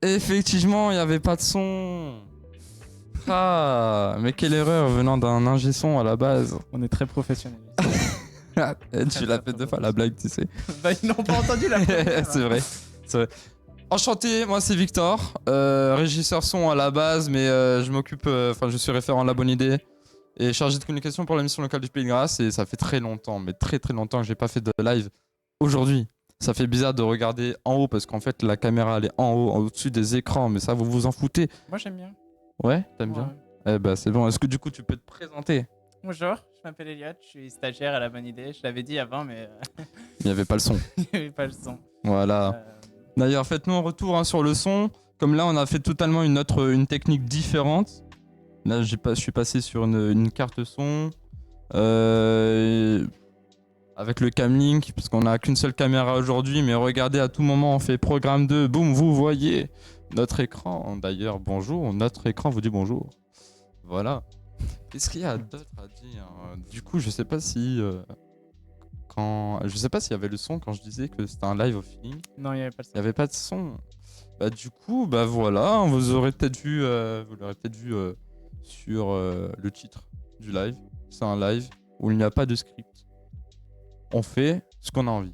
Effectivement, il n'y avait pas de son. Ah, mais quelle erreur venant d'un ingé son à la base. On est très professionnels. Tu l'as fait deux fois la blague, tu sais. Bah, ils n'ont pas entendu la première. C'est vrai. C'est vrai. Enchanté, moi c'est Victor, régisseur son à la base, mais je m'occupe, je suis référent à la bonne idée et chargé de communication pour la mission locale du Pays de Grâce et ça fait très longtemps, mais très très longtemps que j'ai pas fait de live. Aujourd'hui, ça fait bizarre de regarder en haut parce qu'en fait la caméra elle est en haut, au-dessus des écrans, mais ça vous vous en foutez. Moi, j'aime bien. Ouais, t'aimes bien? Eh ben c'est bon, est-ce que du coup tu peux te présenter? Bonjour, je m'appelle Elliot, je suis stagiaire à la bonne idée. Je l'avais dit avant, mais Il n'y avait pas le son. il n'y avait pas le son. Voilà. D'ailleurs, faites-nous un retour sur le son. Comme là, on a fait totalement une technique différente. Là, je suis passé sur une carte son avec le Camlink, parce qu'on n'a qu'une seule caméra aujourd'hui. Mais regardez, à tout moment, on fait programme 2. Boum, vous voyez notre écran. D'ailleurs, bonjour. Notre écran vous dit bonjour. Voilà. Qu'est-ce qu'il y a d'autre à dire? Du coup, je sais pas si... Je sais pas s'il y avait le son quand je disais que c'était un live au feeling. Non, il n'y avait pas le son. Il n'y avait pas de son. Bah du coup, bah voilà, vous l'aurez peut-être vu sur le titre du live. C'est un live où il n'y a pas de script. On fait ce qu'on a envie.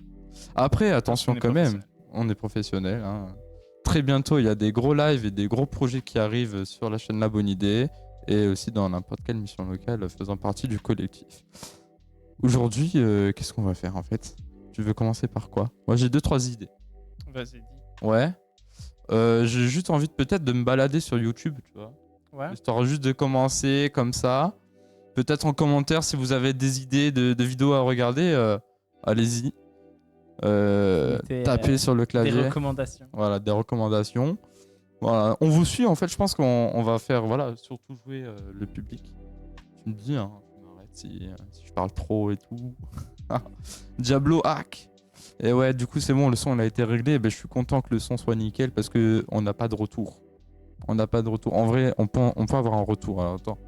Après, attention quand même, on est professionnel. Hein. Très bientôt, il y a des gros lives et des gros projets qui arrivent sur la chaîne La Bonne Idée et aussi dans n'importe quelle mission locale faisant partie du collectif. Aujourd'hui, qu'est-ce qu'on va faire en fait? Tu veux commencer par quoi? Moi j'ai 2-3 idées. Vas-y, dis. Ouais. J'ai juste envie peut-être de me balader sur YouTube, tu vois. Ouais. Histoire juste de commencer comme ça. Peut-être en commentaire si vous avez des idées de vidéos à regarder, allez-y. Tapez sur le clavier. Des recommandations. Voilà, des recommandations. Voilà, on vous suit en fait, je pense qu'on va faire, voilà, surtout jouer le public. Tu me dis, hein, si je parle trop et tout. Diablo hack. Et ouais, du coup, c'est bon, le son il a été réglé. Et ben, je suis content que le son soit nickel parce qu'on n'a pas de retour. On n'a pas de retour. En vrai, on peut avoir un retour. Alors, attends.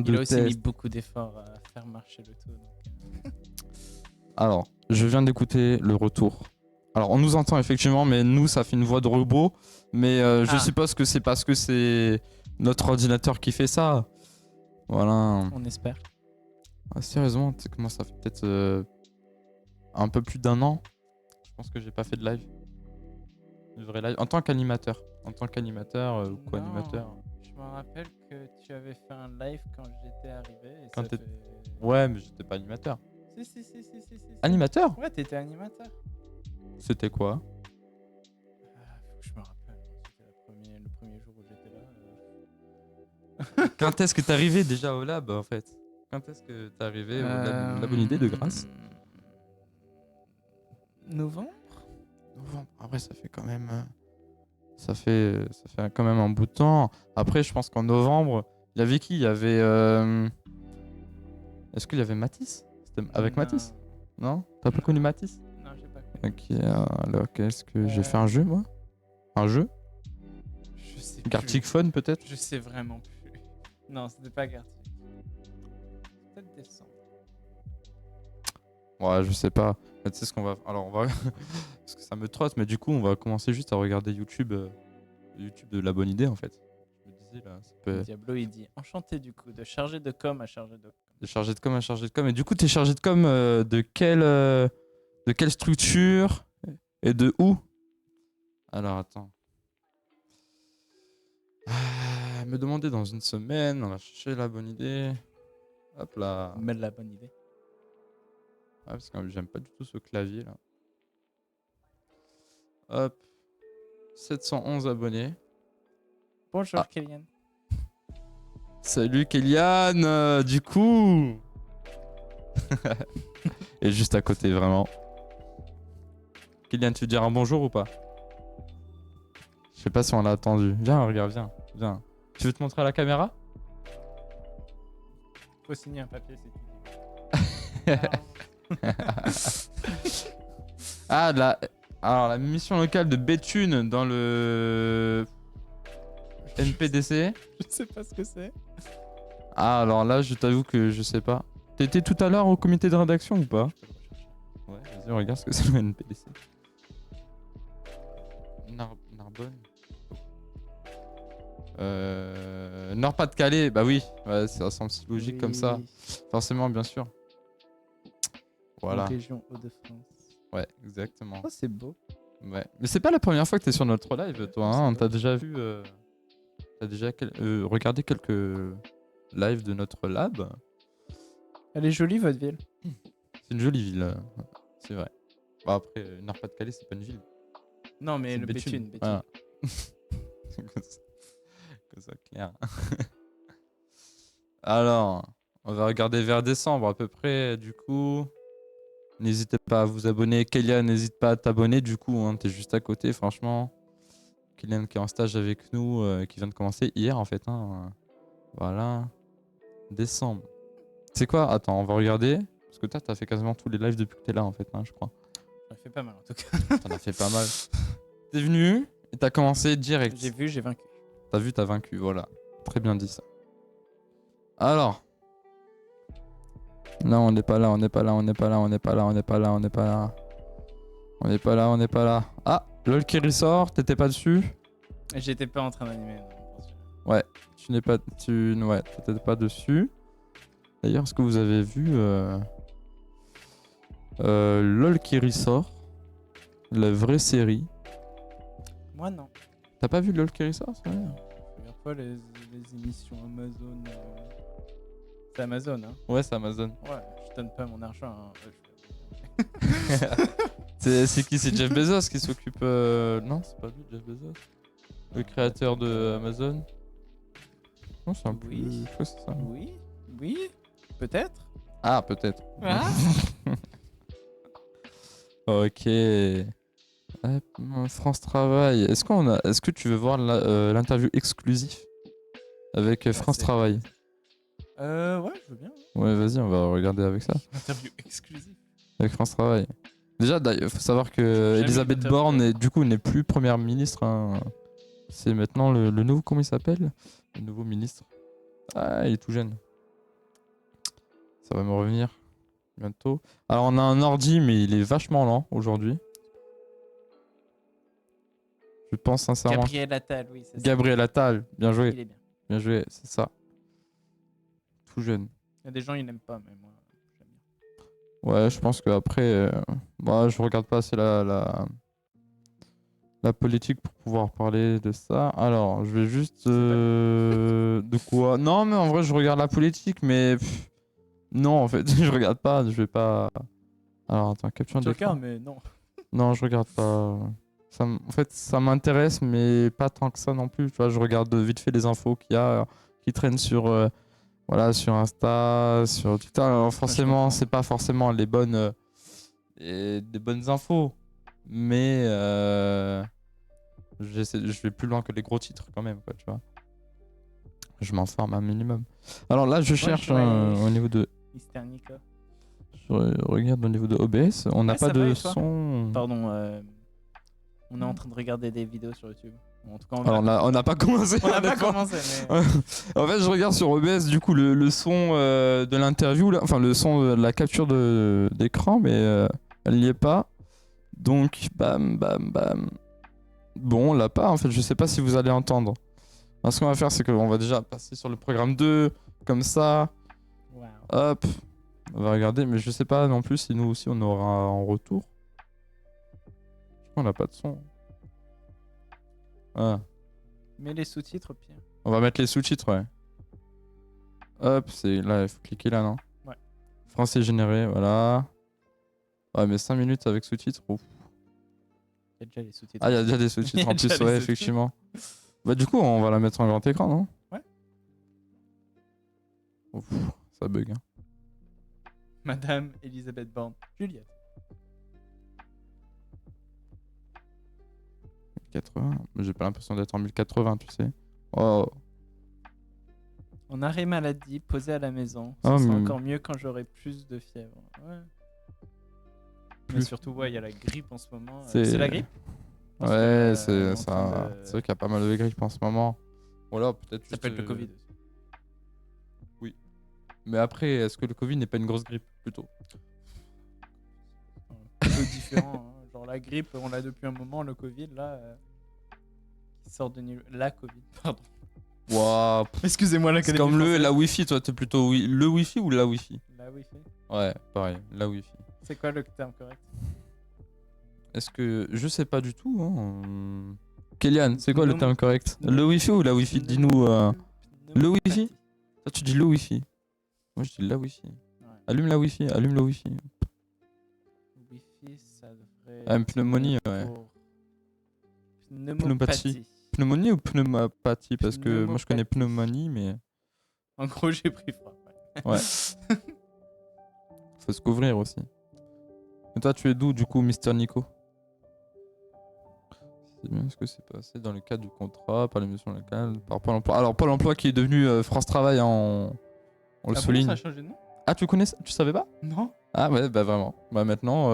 Il a aussi mis beaucoup d'efforts à faire marcher le tout. Donc... Alors, je viens d'écouter le retour. Alors, on nous entend effectivement, mais nous, ça fait une voix de robot. Mais je suppose que c'est parce que c'est notre ordinateur qui fait ça. Voilà. On espère. Ah, sérieusement, tu sais comment ça fait peut-être un peu plus d'1 an. Je pense que j'ai pas fait de live. De vrai live. En tant qu'animateur. En tant qu'animateur ou co-animateur. Je me rappelle que tu avais fait un live quand j'étais arrivé. Et quand ça fait... Ouais, mais j'étais pas animateur. Si. Animateur? Ouais, t'étais animateur. C'était quoi? Faut que je me rappelle. C'était le premier jour où j'étais là. Quand est-ce que t'es arrivé déjà au lab en fait? Quand est-ce que t'es arrivé au lab La Bonne Idée de Grâce? Novembre. Après, ça fait quand même... Ça fait quand même un bout de temps. Après, je pense qu'en novembre, il y avait qui? Il y avait... Est-ce qu'il y avait Mathis? C'était avec Mathis? Non? T'as pas connu Mathis? Non, j'ai pas connu. Ok, alors qu'est-ce que... J'ai fait un jeu, moi? Un jeu? Je sais Gartic Phone, peut-être? Je sais vraiment plus. Non, c'était pas Gartic. Peut-être décembre. Ouais, je sais pas. Tu sais ce qu'on va... Alors, on va... Parce que ça me trotte, mais du coup, on va commencer juste à regarder YouTube de La Bonne Idée, en fait. Je me disais, là, ça peut... Diablo, il dit enchanté, du coup, de charger de com à charger de com. De chargé de com à chargé de com. Et du coup, t'es chargé de com de quelle structure et de où? Alors, attends. Me demander dans une semaine, on va chercher La Bonne Idée. Hop là. Mais La Bonne Idée. Ouais, parce que j'aime pas du tout ce clavier là. Hop. 711 abonnés. Bonjour Kélian. Salut Kélian, du coup. Et juste à côté, vraiment. Kélian, tu veux dire un bonjour ou pas? Je sais pas si on l'a attendu. Viens, regarde, viens. Tu veux te montrer à la caméra? Faut signer un papier si tu dis. Alors la mission locale de Béthune dans le NPDC. Je sais pas ce que c'est. Ah, alors là, je t'avoue que je sais pas. T'étais tout à l'heure au comité de rédaction ou pas? Ouais, vas-y, regarde ce que c'est le NPDC. Narbonne. Nord-Pas-de-Calais, bah oui, ouais, ça semble si logique comme ça. Oui, Forcément, bien sûr. en Voilà. région Hauts-de-France. Ouais, exactement. Oh, c'est beau. Ouais. Mais c'est pas la première fois que t'es sur notre live, toi. Ouais, Hein. c'est T'as beau. déjà vu. T'as déjà regardé quelques lives de notre lab. Elle est jolie, votre ville. C'est une jolie ville. C'est vrai. Bah après, Nord-Pas-de-Calais, c'est pas une ville. Non, mais C'est le Béthune. Voilà. Que ça clair. Alors, on va regarder vers décembre à peu près. Du coup, n'hésitez pas à vous abonner. Kélian, n'hésite pas à t'abonner. Du coup, hein, t'es juste à côté, franchement. Kélian qui est en stage avec nous, qui vient de commencer hier en fait. Hein. Voilà. Décembre. C'est quoi? Attends, on va regarder. Parce que toi, t'as fait quasiment tous les lives depuis que t'es là en fait, hein, je crois. Ça fait pas mal en tout cas. T'en as fait pas mal. T'es venu et t'as commencé direct. J'ai vu, j'ai vaincu. T'as vu, t'as vaincu, voilà. Très bien dit ça. Alors. Non, on n'est pas là, on n'est pas là, on n'est pas là, on n'est pas là, on n'est pas là, on n'est pas là. On n'est pas là, on n'est pas là. Ah, LOL qui ressort, t'étais pas dessus? J'étais pas en train d'animer. Non, pour celui-là. Ouais, tu n'es pas. Ouais, t'étais pas dessus. D'ailleurs, est-ce que vous avez vu LOL qui ressort? La vraie série. Moi, non. T'as pas vu LOL qui ressort, c'est vrai? Je regarde pas les émissions Amazon. C'est Amazon, hein. Ouais, c'est Amazon. Ouais, je donne pas mon argent. Hein. C'est qui? C'est Jeff Bezos qui s'occupe. Non, c'est pas lui, Jeff Bezos. Le créateur de Amazon. Non, c'est un peu. Oui. Je crois que c'est ça. Oui, oui, peut-être. Ah, peut-être. Ah. Ok. Hop, France Travail. Est-ce que tu veux voir l'interview exclusive avec France c'est- Travail? Ouais, je veux bien. Ouais, vas-y, on va regarder avec ça. Interview exclusive. Avec France Travail. Déjà, il faut savoir que Jamais Elisabeth d'interview. Borne du coup n'est plus première ministre. Hein. C'est maintenant le nouveau, comment il s'appelle? Le nouveau ministre. Ah, il est tout jeune. Ça va me revenir bientôt. Alors, on a un ordi, mais il est vachement lent aujourd'hui. Je pense sincèrement. Gabriel Attal, oui, c'est ça. Gabriel Attal, bien joué. Il est bien. Bien joué, c'est ça. Tout jeune. Il y a des gens, ils n'aiment pas, mais moi, j'aime bien. Ouais, je pense qu'après, moi, je regarde pas assez la politique pour pouvoir parler de ça. Alors, je vais juste... de quoi? Non, mais en vrai, je regarde la politique, mais... non, en fait, je regarde pas, je vais pas... Alors, attends, capture Tu d'écran. regardes, mais non. Non, je regarde pas. En fait, ça m'intéresse, mais pas tant que ça non plus. Tu vois, je regarde vite fait les infos qu'il y a, qui traînent sur, voilà, sur Insta, sur Twitter. Alors, forcément, c'est pas forcément les bonnes, des bonnes infos, mais je vais plus loin que les gros titres quand même, quoi, tu vois. Je m'informe un minimum. Alors là, je cherche au niveau de. Mysternica. Je regarde au niveau de OBS. On n'a Ouais, pas ça va, de et toi son. Pardon, on est en train de regarder des vidéos sur YouTube. En tout cas, Alors, on n'a pas commencé. on n'a pas honnêtement. commencé, mais... En fait, je regarde sur OBS du coup le son de l'interview, enfin le son de la capture d'écran, mais elle n'y est pas. Donc, bam, bam, bam. Bon, on l'a pas en fait, je sais pas si vous allez entendre. Alors, ce qu'on va faire, c'est qu'on va déjà passer sur le programme 2, comme ça. Wow. Hop, on va regarder, mais je sais pas non plus si nous aussi on aura en retour. Je crois qu'on n'a pas de son. Ah. Mets les sous-titres, Pierre. On va mettre les sous-titres, ouais. Hop, c'est là, il faut cliquer là, non? Ouais. Français généré, voilà. Ouais, mais 5 minutes avec sous-titres. Ouf. Il y a déjà les sous-titres. Ah, il y a déjà des Il y sous-titres a en déjà plus, les ouais, sous-titres. effectivement. Bah, du coup, on va la mettre en grand écran, non? Ouais. Ouf, ça bug, hein. Madame Elisabeth Borne. Juliette. 1080. J'ai pas l'impression d'être en 1080, tu sais. Oh. En arrêt maladie, posé à la maison. Ah, Ce sera mais- encore mieux quand j'aurai plus de fièvre. Ouais. Mais surtout, ouais, il y a la grippe en ce moment. C'est la grippe? Parce que, Ouais, on est c'est en ça. train de- C'est vrai qu'il y a pas mal de grippe en ce moment. Voilà, peut-être. Ça s'appelle juste, le Covid aussi. Mais après, est-ce que le Covid n'est pas une grosse grippe, plutôt? Un peu différent. Hein. Genre la grippe, on l'a depuis un moment. Le Covid, là, qui sort de niveau... La Covid, pardon. Waouh. Excusez-moi, C'est l'Académie comme française. la Wi-Fi, toi, t'es plutôt le Wi-Fi ou la Wi-Fi? La Wi-Fi. Ouais, pareil, la Wi-Fi. C'est quoi le terme correct? Est-ce que. Je sais pas du tout. Hein. Kélian, c'est quoi le terme correct? Pneu- Le Wi-Fi ou la Wi-Fi? Dis-nous. Le Wi-Fi? pneumopathie. Toi, tu dis le Wi-Fi. Moi, je dis la Wi-Fi. Ouais. Allume la Wi-Fi, allume le Wi-Fi. Wi-Fi, ça devrait. Ah, une pneumonie, ouais. pour pneumopathie. Pneumonie ou pneumopathie? Parce que moi, je connais pneumonie, mais. En gros, j'ai pris froid. Ouais. Faut se couvrir aussi. Et toi, tu es d'où, du coup, Mister Nico? C'est bien ce que c'est passé dans le cadre du contrat, par l'émission locale, par Pôle emploi. Alors, Pôle emploi qui est devenu France Travail, hein, on le souligne. Ça a changé de nom? Ah, tu connais ça? Tu savais pas? Non. Ah, ouais, bah vraiment. Bah maintenant,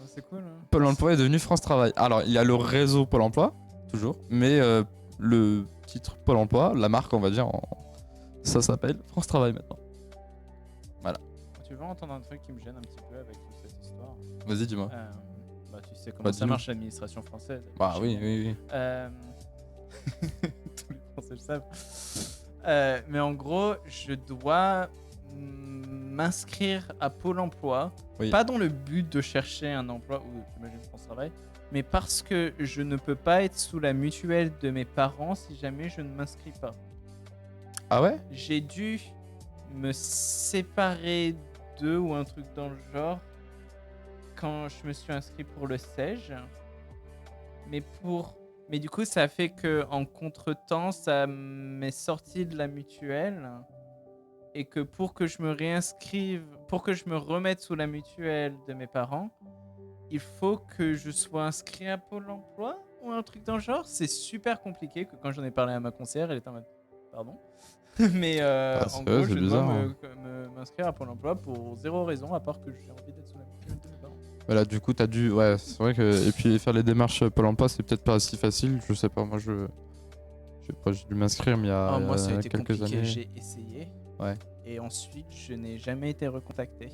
C'est cool. Hein. Pôle emploi est devenu France Travail. Alors, il y a le réseau Pôle emploi, toujours, mais le titre Pôle emploi, la marque, on va dire, ça s'appelle France Travail maintenant. Voilà. Tu veux entendre un truc qui me gêne un petit peu avec toute cette histoire? Vas-y, dis-moi. Tu sais comment Bah, ça dis-nous. marche l'administration française. Bah oui, oui, oui. Tous les Français le savent. Mais en gros, je dois m'inscrire à Pôle emploi, Oui. pas dans le but de chercher un emploi ou j'imagine France Travail, mais parce que je ne peux pas être sous la mutuelle de mes parents si jamais je ne m'inscris pas. Ah ouais? J'ai dû me séparer d'eux ou un truc dans le genre quand je me suis inscrit pour le SEG. Mais du coup, ça fait que en contretemps, ça m'est sorti de la mutuelle et que pour que je me réinscrive, pour que je me remette sous la mutuelle de mes parents, il faut que je sois inscrit à Pôle emploi ou un truc dans le genre. C'est super compliqué que quand j'en ai parlé à ma conseillère, elle était en mode pardon. Mais en gros, je dois m'inscrire à Pôle emploi pour zéro raison à part que j'ai envie d'être sous la mutuelle de mes parents. Voilà, du coup, t'as dû. Ouais, c'est vrai que. Et puis faire les démarches Pôle emploi, c'est peut-être pas si facile. Je sais pas, moi, je sais pas, j'ai dû m'inscrire, mais il y a, moi, ça a été quelques compliqué. années. J'ai essayé. Ouais. Et ensuite, je n'ai jamais été recontacté.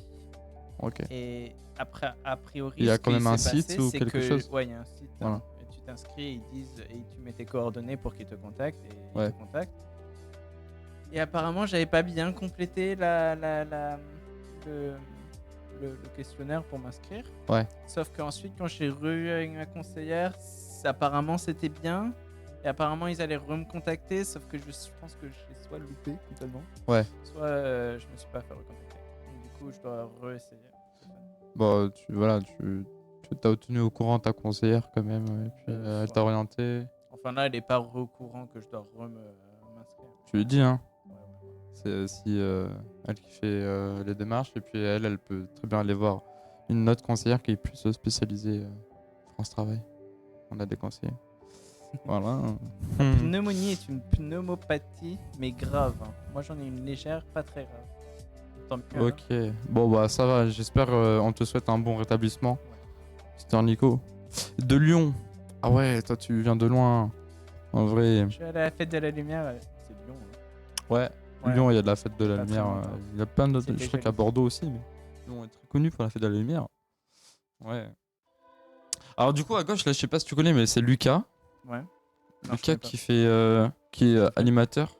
Ok. Et après, a priori, Il y a ce quand qui même un s'est site passé, ou c'est quelque que, chose? Ouais, il y a un site. Voilà. Hein, et tu t'inscris, ils disent et tu mets tes coordonnées pour qu'ils te contactent et Ouais. ils te contactent. Et apparemment, j'avais pas bien complété le questionnaire pour m'inscrire. Ouais. Sauf qu'ensuite, quand j'ai revu avec ma conseillère, apparemment c'était bien. Et apparemment, ils allaient me contacter. Sauf que je pense que j'ai soit loupé complètement. Ouais. Soit je me suis pas fait recontacter. Donc, du coup, je dois réessayer. Bon, tu t'as tenu au courant ta conseillère quand même. Et puis elle t'a orienté. Enfin là, elle est pas au courant que je dois m'inscrire. Tu lui dis, hein. Ouais. C'est aussi elle qui fait les démarches. Et puis elle peut très bien aller voir une autre conseillère qui est plus spécialisée France Travail. On a des conseillers. Voilà. La pneumonie est une pneumopathie, mais grave. Hein. Moi, j'en ai une légère, pas très grave. Tant mieux, Ok. Bon, bah ça va. J'espère on te souhaite un bon rétablissement. Ouais. C'était Nico. De Lyon. Ah ouais, toi tu viens de loin. En vrai. Je suis allé à la fête de la lumière. C'est Lyon. Hein. Ouais. Ouais. Lyon, il y a de la fête de la Pas lumière. très longtemps. Il y a plein d'autres. C'était Je crois joli. qu'à Bordeaux aussi. Mais Lyon est très connu pour la fête de la lumière. Ouais. Alors du coup à gauche là, je sais pas si tu connais, mais c'est Lucas. Ouais. Non, je Lucas connais pas. qui est animateur.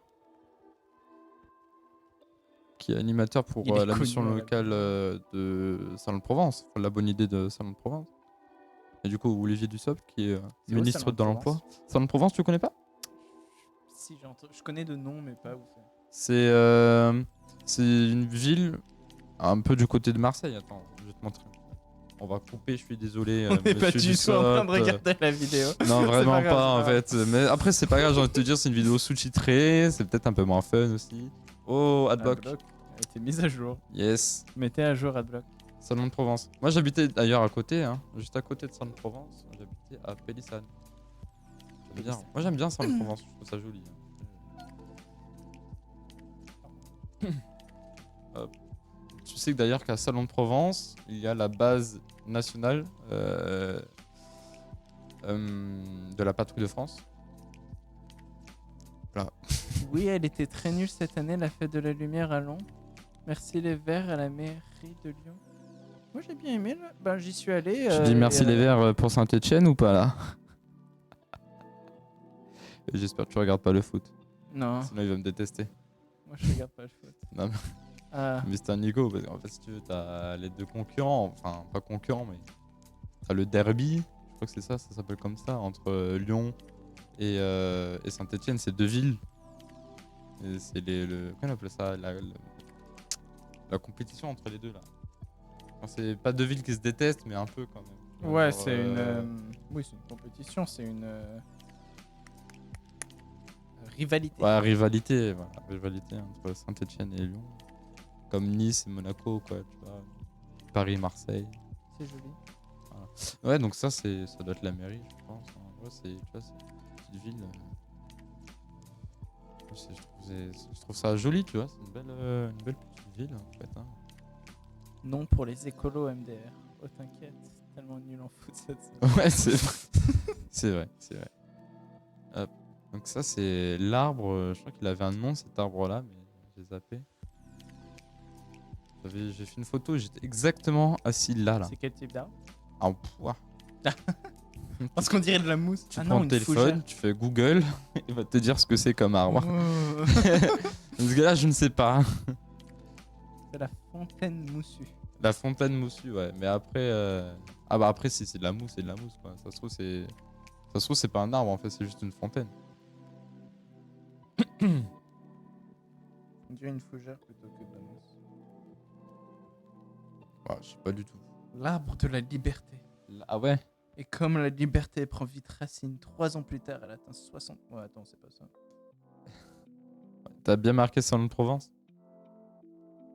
Qui est animateur pour Il est la connu mission à la locale de Salon de Provence. Enfin, la bonne idée de Salon de Provence. Et du coup, Olivier Dussopt, qui est C'est où, ministre Salon de de l'Emploi. Provence Salon de Provence, tu connais pas? Si, je connais de nom, mais pas où c'est. C'est une ville un peu du côté de Marseille. Attends, je vais te montrer. On va couper, je suis désolé. On n'est pas monsieur du tout en train de Dussopt. regarder la vidéo. Non, vraiment pas grave, pas en c'est pas fait. Mais après, c'est pas grave, j'ai envie de te dire, c'est une vidéo sous-titrée. C'est peut-être un peu moins fun aussi. Oh, Adblock. Adblock a été mise à jour. Yes. Mettez à jour Adblock. Salon de Provence. Moi, j'habitais d'ailleurs à côté, hein, juste à côté de Salon de Provence. J'habitais à Pélissane. J'aime bien. Moi, j'aime bien Salon de Provence, je trouve ça joli. Hop. Tu sais que d'ailleurs qu'à Salon de Provence, il y a la base nationale de la patrouille de France. Voilà. Oui, elle était très nulle cette année, la fête de la lumière à Lyon. Merci les Verts à la mairie de Lyon. Moi j'ai bien aimé, là. Ben, j'y suis allé. Tu dis merci les Verts pour Saint-Etienne ou pas là? J'espère que tu regardes pas le foot. Non, Sinon, il va me détester. moi je regarde pas le foot. Non, mais Ah, Mister Nico, parce qu'en fait, si tu veux, t'as les deux concurrents. Enfin, pas concurrents, mais t'as le derby. Je crois que c'est ça s'appelle comme ça. Entre Lyon et Saint-Etienne, c'est deux villes. Et c'est comment on appelle ça la compétition entre les deux, là. Enfin, c'est pas deux villes qui se détestent, mais un peu quand même. Tu vois, ouais, genre, c'est une. Oui, c'est une compétition, c'est une. Rivalité. Ouais, rivalité, voilà, rivalité entre Saint-Etienne et Lyon. Comme Nice et Monaco, quoi, tu vois. Paris, Marseille. C'est joli. Ouais, donc ça doit être la mairie, je pense. En vrai, tu vois, c'est une petite ville. Je trouve ça joli, tu vois. C'est une belle petite ville, en fait. Hein. Non pour les écolos MDR. Oh, t'inquiète, c'est tellement nul en foot cette saison. Ouais, c'est vrai. c'est vrai. Hop. Donc ça, c'est l'arbre. Je crois qu'il avait un nom, cet arbre-là, mais j'ai zappé. J'ai fait une photo, j'étais exactement assis là. C'est quel type d'arbre? Ah, ouah. Parce qu'on dirait de la mousse. Tu Ah prends non, le une téléphone, fougère. tu fais Google, il va te dire ce que c'est comme arbre. Oh. Parce que là, je ne sais pas. C'est la fontaine moussue. La fontaine moussue, ouais. Mais après, ah bah après, si c'est de la mousse, c'est de la mousse, quoi. Ça se trouve, c'est pas un arbre, en fait, c'est juste une fontaine. On dirait une fougère plutôt que de la mousse. Ouais, je sais pas du tout. L'arbre de la liberté. Ah ouais? Et comme la liberté prend vite racine, 3 ans plus tard, elle atteint 60. Ouais, attends, c'est pas ça. T'as bien marqué Salon-de-Provence?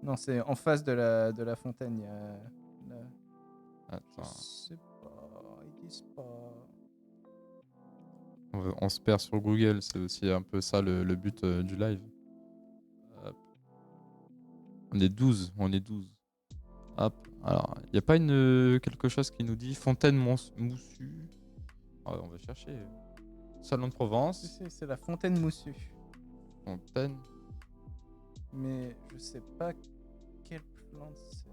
Non, c'est en face de la fontaine. Il y a. Je Attends, sais pas. Ils disent pas. on se perd sur Google, c'est aussi un peu ça le but du live. Hop. On est 12. Hop, alors, y a pas quelque chose qui nous dit fontaine moussue? Ah, on va chercher. Salon de Provence, C'est la fontaine moussue. fontaine. Mais je sais pas quelle plante c'est.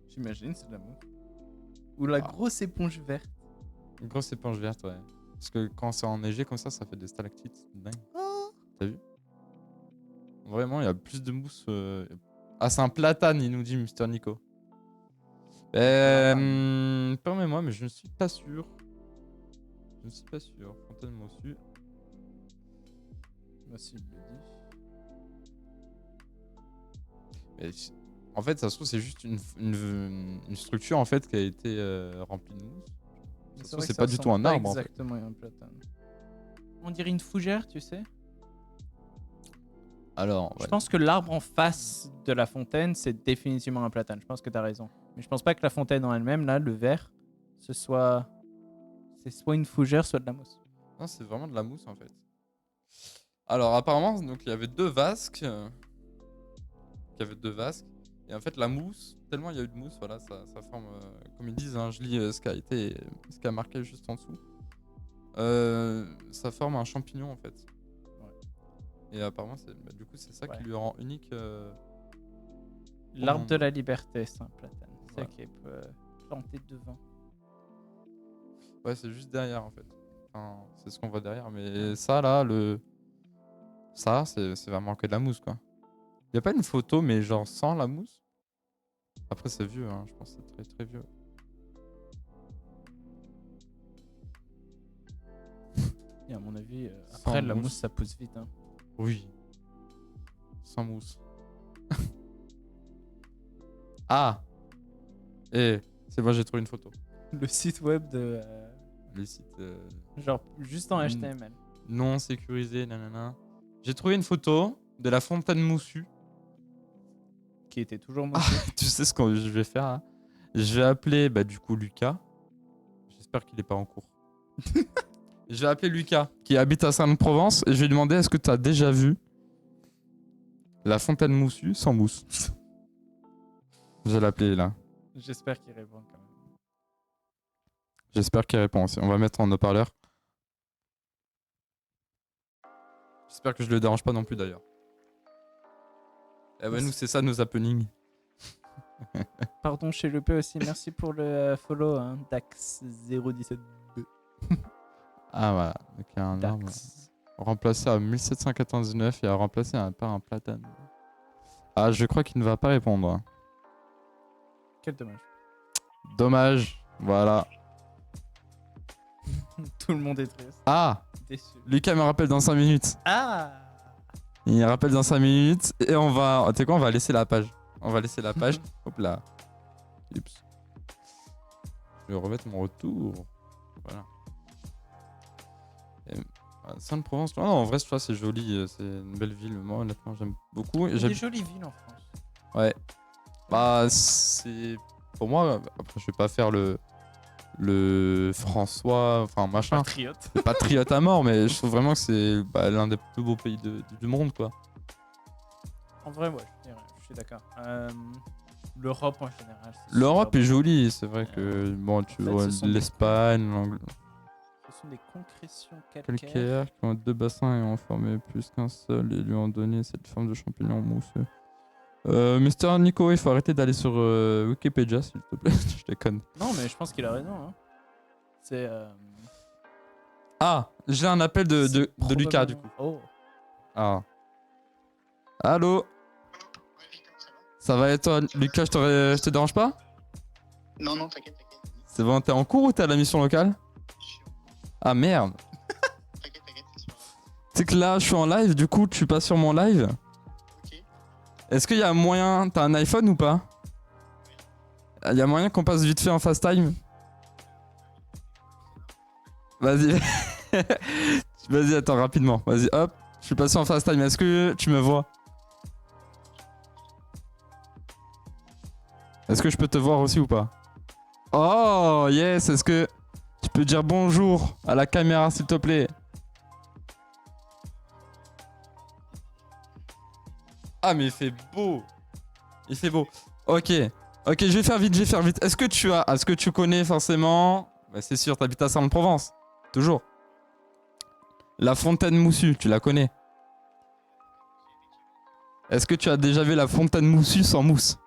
J'imagine c'est de la mousse. Ou la Ah. grosse éponge verte. Une grosse éponge verte, ouais. Parce que quand c'est enneigé comme ça fait des stalactites. Dingue. T'as vu? Vraiment, il y a plus de mousse. Ah, c'est un platane, il nous dit Mister Nico. Permets-moi, mais je ne suis pas sûr. Fontaine moussue. Bah si, il le dit. Mais en fait, ça se trouve, c'est juste une structure en fait qui a été remplie de mousse. Ça se trouve, c'est pas du tout un arbre. En fait. Exactement, un platane. On dirait une fougère, tu sais. Alors, Je ouais. pense que l'arbre en face de la fontaine, c'est définitivement un platane. Je pense que tu as raison. Mais je pense pas que la fontaine en elle-même, là, le vert, c'est soit une fougère, soit de la mousse. Non, c'est vraiment de la mousse en fait. Alors, apparemment, donc il y avait deux vasques. Et en fait, la mousse, tellement il y a eu de mousse, voilà, ça forme, comme ils disent, hein, je lis ce qui a marqué juste en dessous. Ça forme un champignon en fait. Et apparemment, du coup, c'est ça qui lui rend unique. L'arbre de la liberté, c'est un platane. C'est Ouais. ça qui est planté devant. Ouais, c'est juste derrière en fait. Enfin, c'est ce qu'on voit derrière. Mais ça, là, ça, c'est vraiment que de la mousse quoi. Y a pas une photo, mais genre sans la mousse? Après, c'est vieux, hein. Je pense que c'est très très vieux. Et à mon avis, Sans après, la mousse. mousse, ça pousse vite. Hein. Oui. Sans mousse. Ah! Eh, c'est moi, j'ai trouvé une photo. Le site web de. Le site Genre, juste en HTML. non sécurisé, nanana. J'ai trouvé une photo de la fontaine moussue. Qui était toujours moussue. Tu sais ce que je vais faire hein. Je vais appeler du coup Lucas. J'espère qu'il est pas en cours. Je vais appeler Lucas qui habite à Saint-Provence et je vais lui demander est-ce que tu as déjà vu la fontaine moussue sans mousse. Je vais l'appeler là. J'espère qu'il répond quand même. J'espère qu'il répond aussi. On va mettre en haut-parleur. J'espère que je le dérange pas non plus d'ailleurs. Eh ouais, nous c'est ça nos happenings. Pardon, chez le P aussi. Merci pour le follow, hein, Dax017B. Ah voilà. Donc il y a un arbre. Dax. remplacé à 1799 et a remplacé par un platane. Ah, je crois qu'il ne va pas répondre. Hein. Quel dommage. Dommage. Voilà. Tout le monde est triste. Ah, Déçu. Lucas me rappelle dans 5 minutes. Ah. Il me rappelle dans 5 minutes et on va... Tu sais quoi, on va laisser la page. On va laisser la page. Hop là. Oups. Je vais remettre mon retour. Voilà. Sainte-Provence, non, en vrai, tu vois, c'est joli. C'est une belle ville. Moi, honnêtement, j'aime beaucoup. Il y a des jolies villes en France. Ouais. Bah, c'est... Pour moi, après, je vais pas faire le François, enfin, machin. Patriote. Le patriote à mort, mais je trouve vraiment que c'est l'un des plus beaux pays du monde, quoi. En vrai, ouais, je suis d'accord. L'Europe en général. L'Europe est jolie, c'est vrai que, bon, tu En fait, vois, ce sont des- l'Espagne, l'Angleterre. Ce sont des concrétions calcaires. Calcaire qui ont 2 bassins et ont formé plus qu'un seul et lui ont donné cette forme de champignon mousseux. Mister Nico, il faut arrêter d'aller sur Wikipédia, s'il te plaît. Je déconne. Non, mais je pense qu'il a raison. Hein. C'est. Ah, j'ai un appel de Lucas, du coup. Oh. Ah. Allô? Ça va et toi, Lucas, je te dérange pas? Non, non, t'inquiète. C'est bon, t'es en cours ou t'es à la mission locale? Ah merde. T'inquiète, c'est pas grave. Tu sais que là, je suis en live, du coup, tu passes sur mon live. Ok. Est-ce qu'il y a moyen... T'as un iPhone ou pas? Il y a moyen qu'on passe vite fait en fast time? Vas-y. Vas-y, attends, rapidement. Vas-y, hop. Je suis passé en fast time. Est-ce que tu me vois? Est-ce que je peux te voir aussi ou pas? Oh, yes. Est-ce que tu peux dire bonjour à la caméra, s'il te plaît? Ah, mais il fait beau. Il fait beau. Ok. Ok, je vais faire vite, Est-ce que tu connais forcément... Bah, c'est sûr, t'habites à Saint-Provence. Toujours. La fontaine Moussue, tu la connais? Est-ce que tu as déjà vu la fontaine Moussue sans mousse?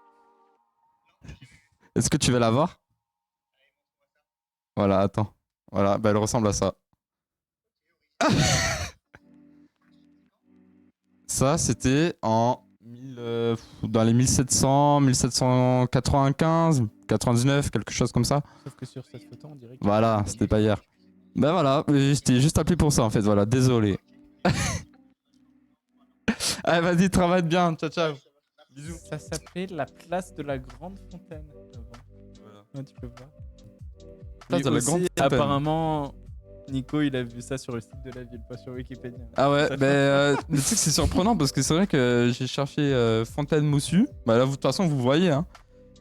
Est-ce que tu veux la voir? Voilà, attends. Voilà, bah elle ressemble à ça. Ça, c'était dans les 1700, 1795, 99, quelque chose comme ça. Sauf que sur cette photo, on dirait que. Voilà, c'était pas hier. Ben voilà, je t'ai juste appelé pour ça en fait, voilà, désolé. Allez, vas-y, travaille bien, ciao ciao. Bisous. Ça s'appelait la place de la Grande Fontaine. Voilà. Ouais, tu peux voir. Place de la Grande Fontaine. Apparemment, Nico, il a vu ça sur le site de la ville, pas sur Wikipédia. Ah ouais, tu sais que c'est surprenant parce que c'est vrai que j'ai cherché fontaine Moussue. Bah là, de toute façon, vous voyez, hein,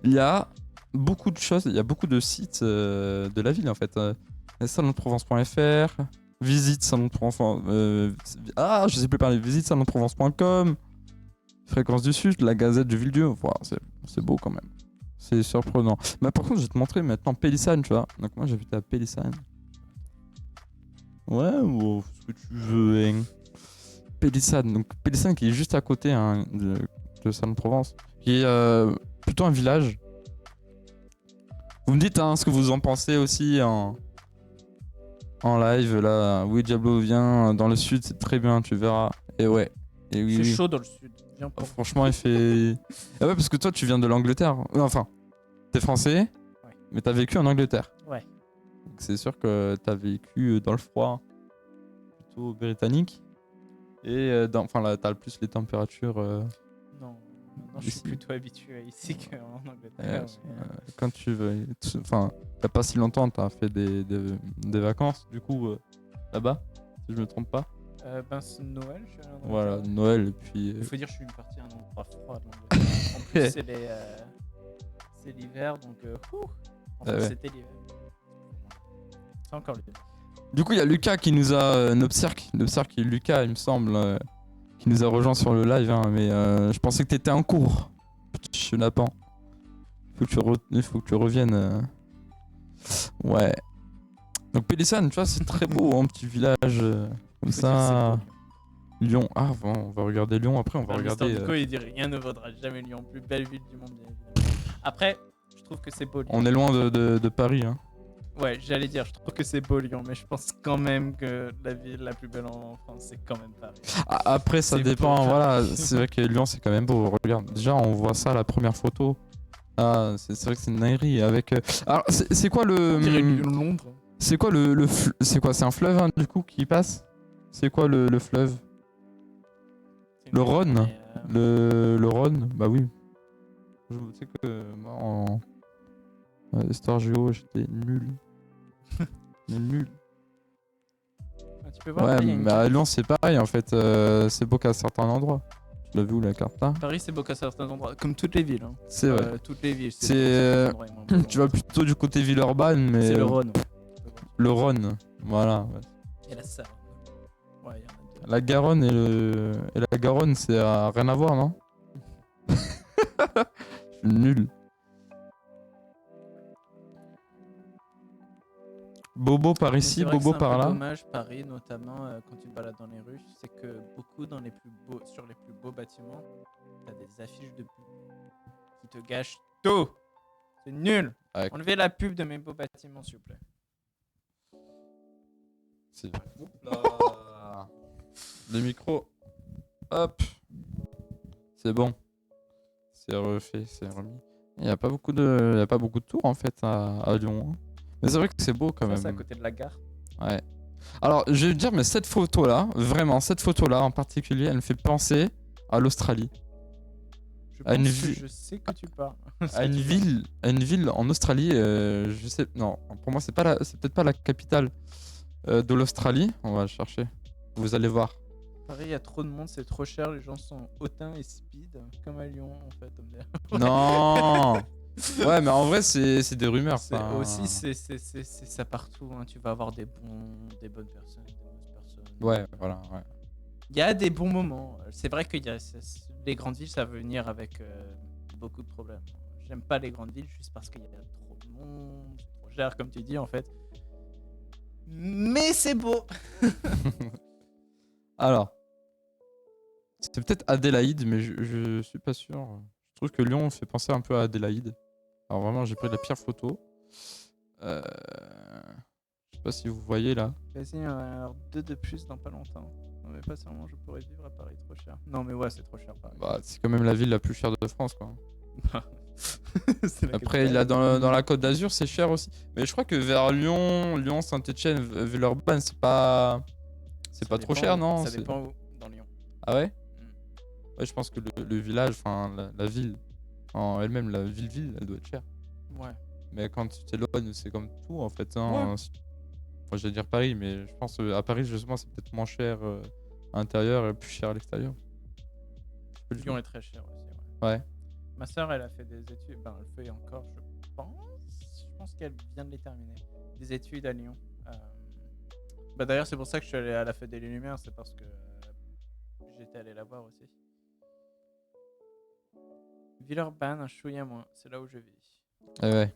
il y a beaucoup de choses, il y a beaucoup de sites de la ville en fait. Salonprovence.fr, visite salonprovence. Je sais plus parler. Visite salonprovence.com, Fréquence du Sud, la Gazette du Vieux-Dieu. Voilà, c'est beau quand même. C'est surprenant. Mais par contre, je vais te montrer maintenant Pélissane, tu vois. Donc moi, j'habite à Pélissane. Ouais, ou ce que tu veux, hein. Pélissane. Donc Pélissane qui est juste à côté hein, de Salon-Provence. Qui est plutôt un village. Vous me dites hein, ce que vous en pensez aussi en live. Là, oui, Diablo vient dans le sud, c'est très bien, tu verras. Et ouais. Et oui, C'est oui. chaud dans le sud. Viens pas. Franchement, il fait... Ah ouais, parce que toi, tu viens de l'Angleterre. Enfin, t'es français, Ouais. mais t'as vécu en Angleterre. Ouais. Donc c'est sûr que t'as vécu dans le froid, plutôt britannique. Et enfin là, t'as plus les températures... Non, je suis Ici. plutôt habitué ici qu'en Angleterre. Quand tu veux... Enfin, t'as pas si longtemps, t'as fait des vacances, du coup, là-bas, si je me trompe pas. C'est Noël, je suis allé en Angleterre. Voilà, Noël, et puis... Il faut dire que je suis parti à un endroit froid de l'Angleterre. En plus, c'est l'hiver, donc. En fait, ouais. c'était l'hiver. C'est encore l'hiver. Du coup, il y a Lucas qui nous a... Nopsirc qui est Lucas, il me semble, qui nous a rejoint sur le live, hein, mais je pensais que t'étais en cours. Petit chenapan. Il faut que tu reviennes. Ouais. Donc Pélissane, tu vois, c'est très beau, un petit village comme Faut dire ça. que c'est beau. Lyon. Ah, bon, on va regarder Lyon, après on va regarder... Nico, il dit rien ne vaudra jamais Lyon, plus belle ville du monde, bien évidemment. Après, je trouve que c'est beau. Lyon. On est loin de Paris, hein. Ouais, j'allais dire, je trouve que c'est beau Lyon, mais je pense quand même que la ville la plus belle en France, c'est quand même Paris. Après, ça C'est dépend. beau, Voilà, Paris. c'est vrai que Lyon, c'est quand même beau. Regarde, déjà, on voit ça la première photo. Ah, c'est vrai que c'est une dinguerie avec. Alors, c'est quoi On dirait Londres. c'est quoi c'est quoi? C'est un fleuve hein, du coup qui passe? C'est quoi le fleuve? C'est une Le ville, Rhône? mais, Le Rhône? Bah oui. Je sais que moi en histoire géo, j'étais nul. Mais nul. tu peux voir, Ouais, là, il y a une mais à carte. Lyon, c'est pareil en fait. C'est beau qu'à certains endroits. Tu l'as vu où la carte là? Paris, c'est beau qu'à certains endroits, comme toutes les villes. Hein. C'est vrai. Toutes les villes. C'est, beau à certains endroits et moins beau. Tu vas plutôt du côté Villeurbanne, mais. C'est le Rhône. Le Rhône. Voilà. Ouais. Et la Sarre. Ouais, il y en a deux. La Garonne et la Garonne, c'est rien à voir, non? Je suis nul. Bobo par Mais ici, c'est vrai que Bobo c'est un par peu là. dommage, Paris, notamment quand tu te balades dans les rues, c'est que beaucoup sur les plus beaux bâtiments, t'as des affiches de pub qui te gâchent tout. C'est nul. Ouais. Enlevez la pub de mes beaux bâtiments, s'il vous plaît. C'est vrai. Le micro. Hop. C'est bon. C'est refait, c'est remis. Il n'y a pas beaucoup de tours en fait à Lyon. Hein. Mais c'est vrai que c'est beau quand Ça, même. c'est à côté de la gare. Ouais. Alors, je vais te dire, mais cette photo-là, vraiment, cette photo-là en particulier, elle me fait penser à l'Australie. Je À une pense que vie- je sais que tu parles. À une ville en Australie, je sais, non, pour moi, c'est peut-être pas la capitale de l'Australie. On va chercher. Vous allez voir. Paris, il y a trop de monde, c'est trop cher, les gens sont hautains et speed, comme à Lyon en fait. Non. Ouais, mais en vrai, c'est des rumeurs. C'est enfin. aussi, c'est ça partout. Hein. Tu vas avoir des bonnes personnes, des mauvaises personnes. Ouais, voilà. Ouais. Il y a des bons moments. C'est vrai que les grandes villes, ça va venir avec beaucoup de problèmes. J'aime pas les grandes villes juste parce qu'il y a trop de monde, c'est trop cher, comme tu dis en fait. Mais c'est beau. Alors, c'est peut-être Adélaïde, mais je suis pas sûr. Je trouve que Lyon fait penser un peu à Adélaïde. Alors vraiment, j'ai pris la pire photo. Je sais pas si vous voyez là. Vas-y, alors 2 de plus dans pas longtemps. Non mais pas seulement je pourrais vivre à Paris, trop cher. Non mais ouais, c'est trop cher Paris. Bah, c'est quand même la ville la plus chère de France, quoi. C'est la Après, il y a dans la Côte d'Azur, c'est cher aussi. Mais je crois que vers Lyon, Saint-Etienne, Villeurbanne, c'est pas Ça trop dépend cher, où. non? Ça C'est- dépend où dans Lyon. Ah ouais? Mm. Ouais, je pense que le village, enfin la ville en elle-même, la ville, elle doit être chère. Ouais. Mais quand tu t'éloignes, c'est comme tout en fait. Hein. Ouais. Enfin, je vais dire Paris, mais je pense à Paris, justement, c'est peut-être moins cher à l'intérieur et plus cher à l'extérieur. Je peux le Lyon dire. est très cher aussi. Ouais. Ouais. Ma soeur, elle a fait des études. Ben, elle fait encore, je pense. Je pense qu'elle vient de les terminer. Des études à Lyon. Bah, d'ailleurs, c'est pour ça que je suis allé à la Fête des Lumières. C'est parce que j'étais allé la voir aussi. Villeurbanne, un chouïa moins. C'est là où je vis. Eh ouais.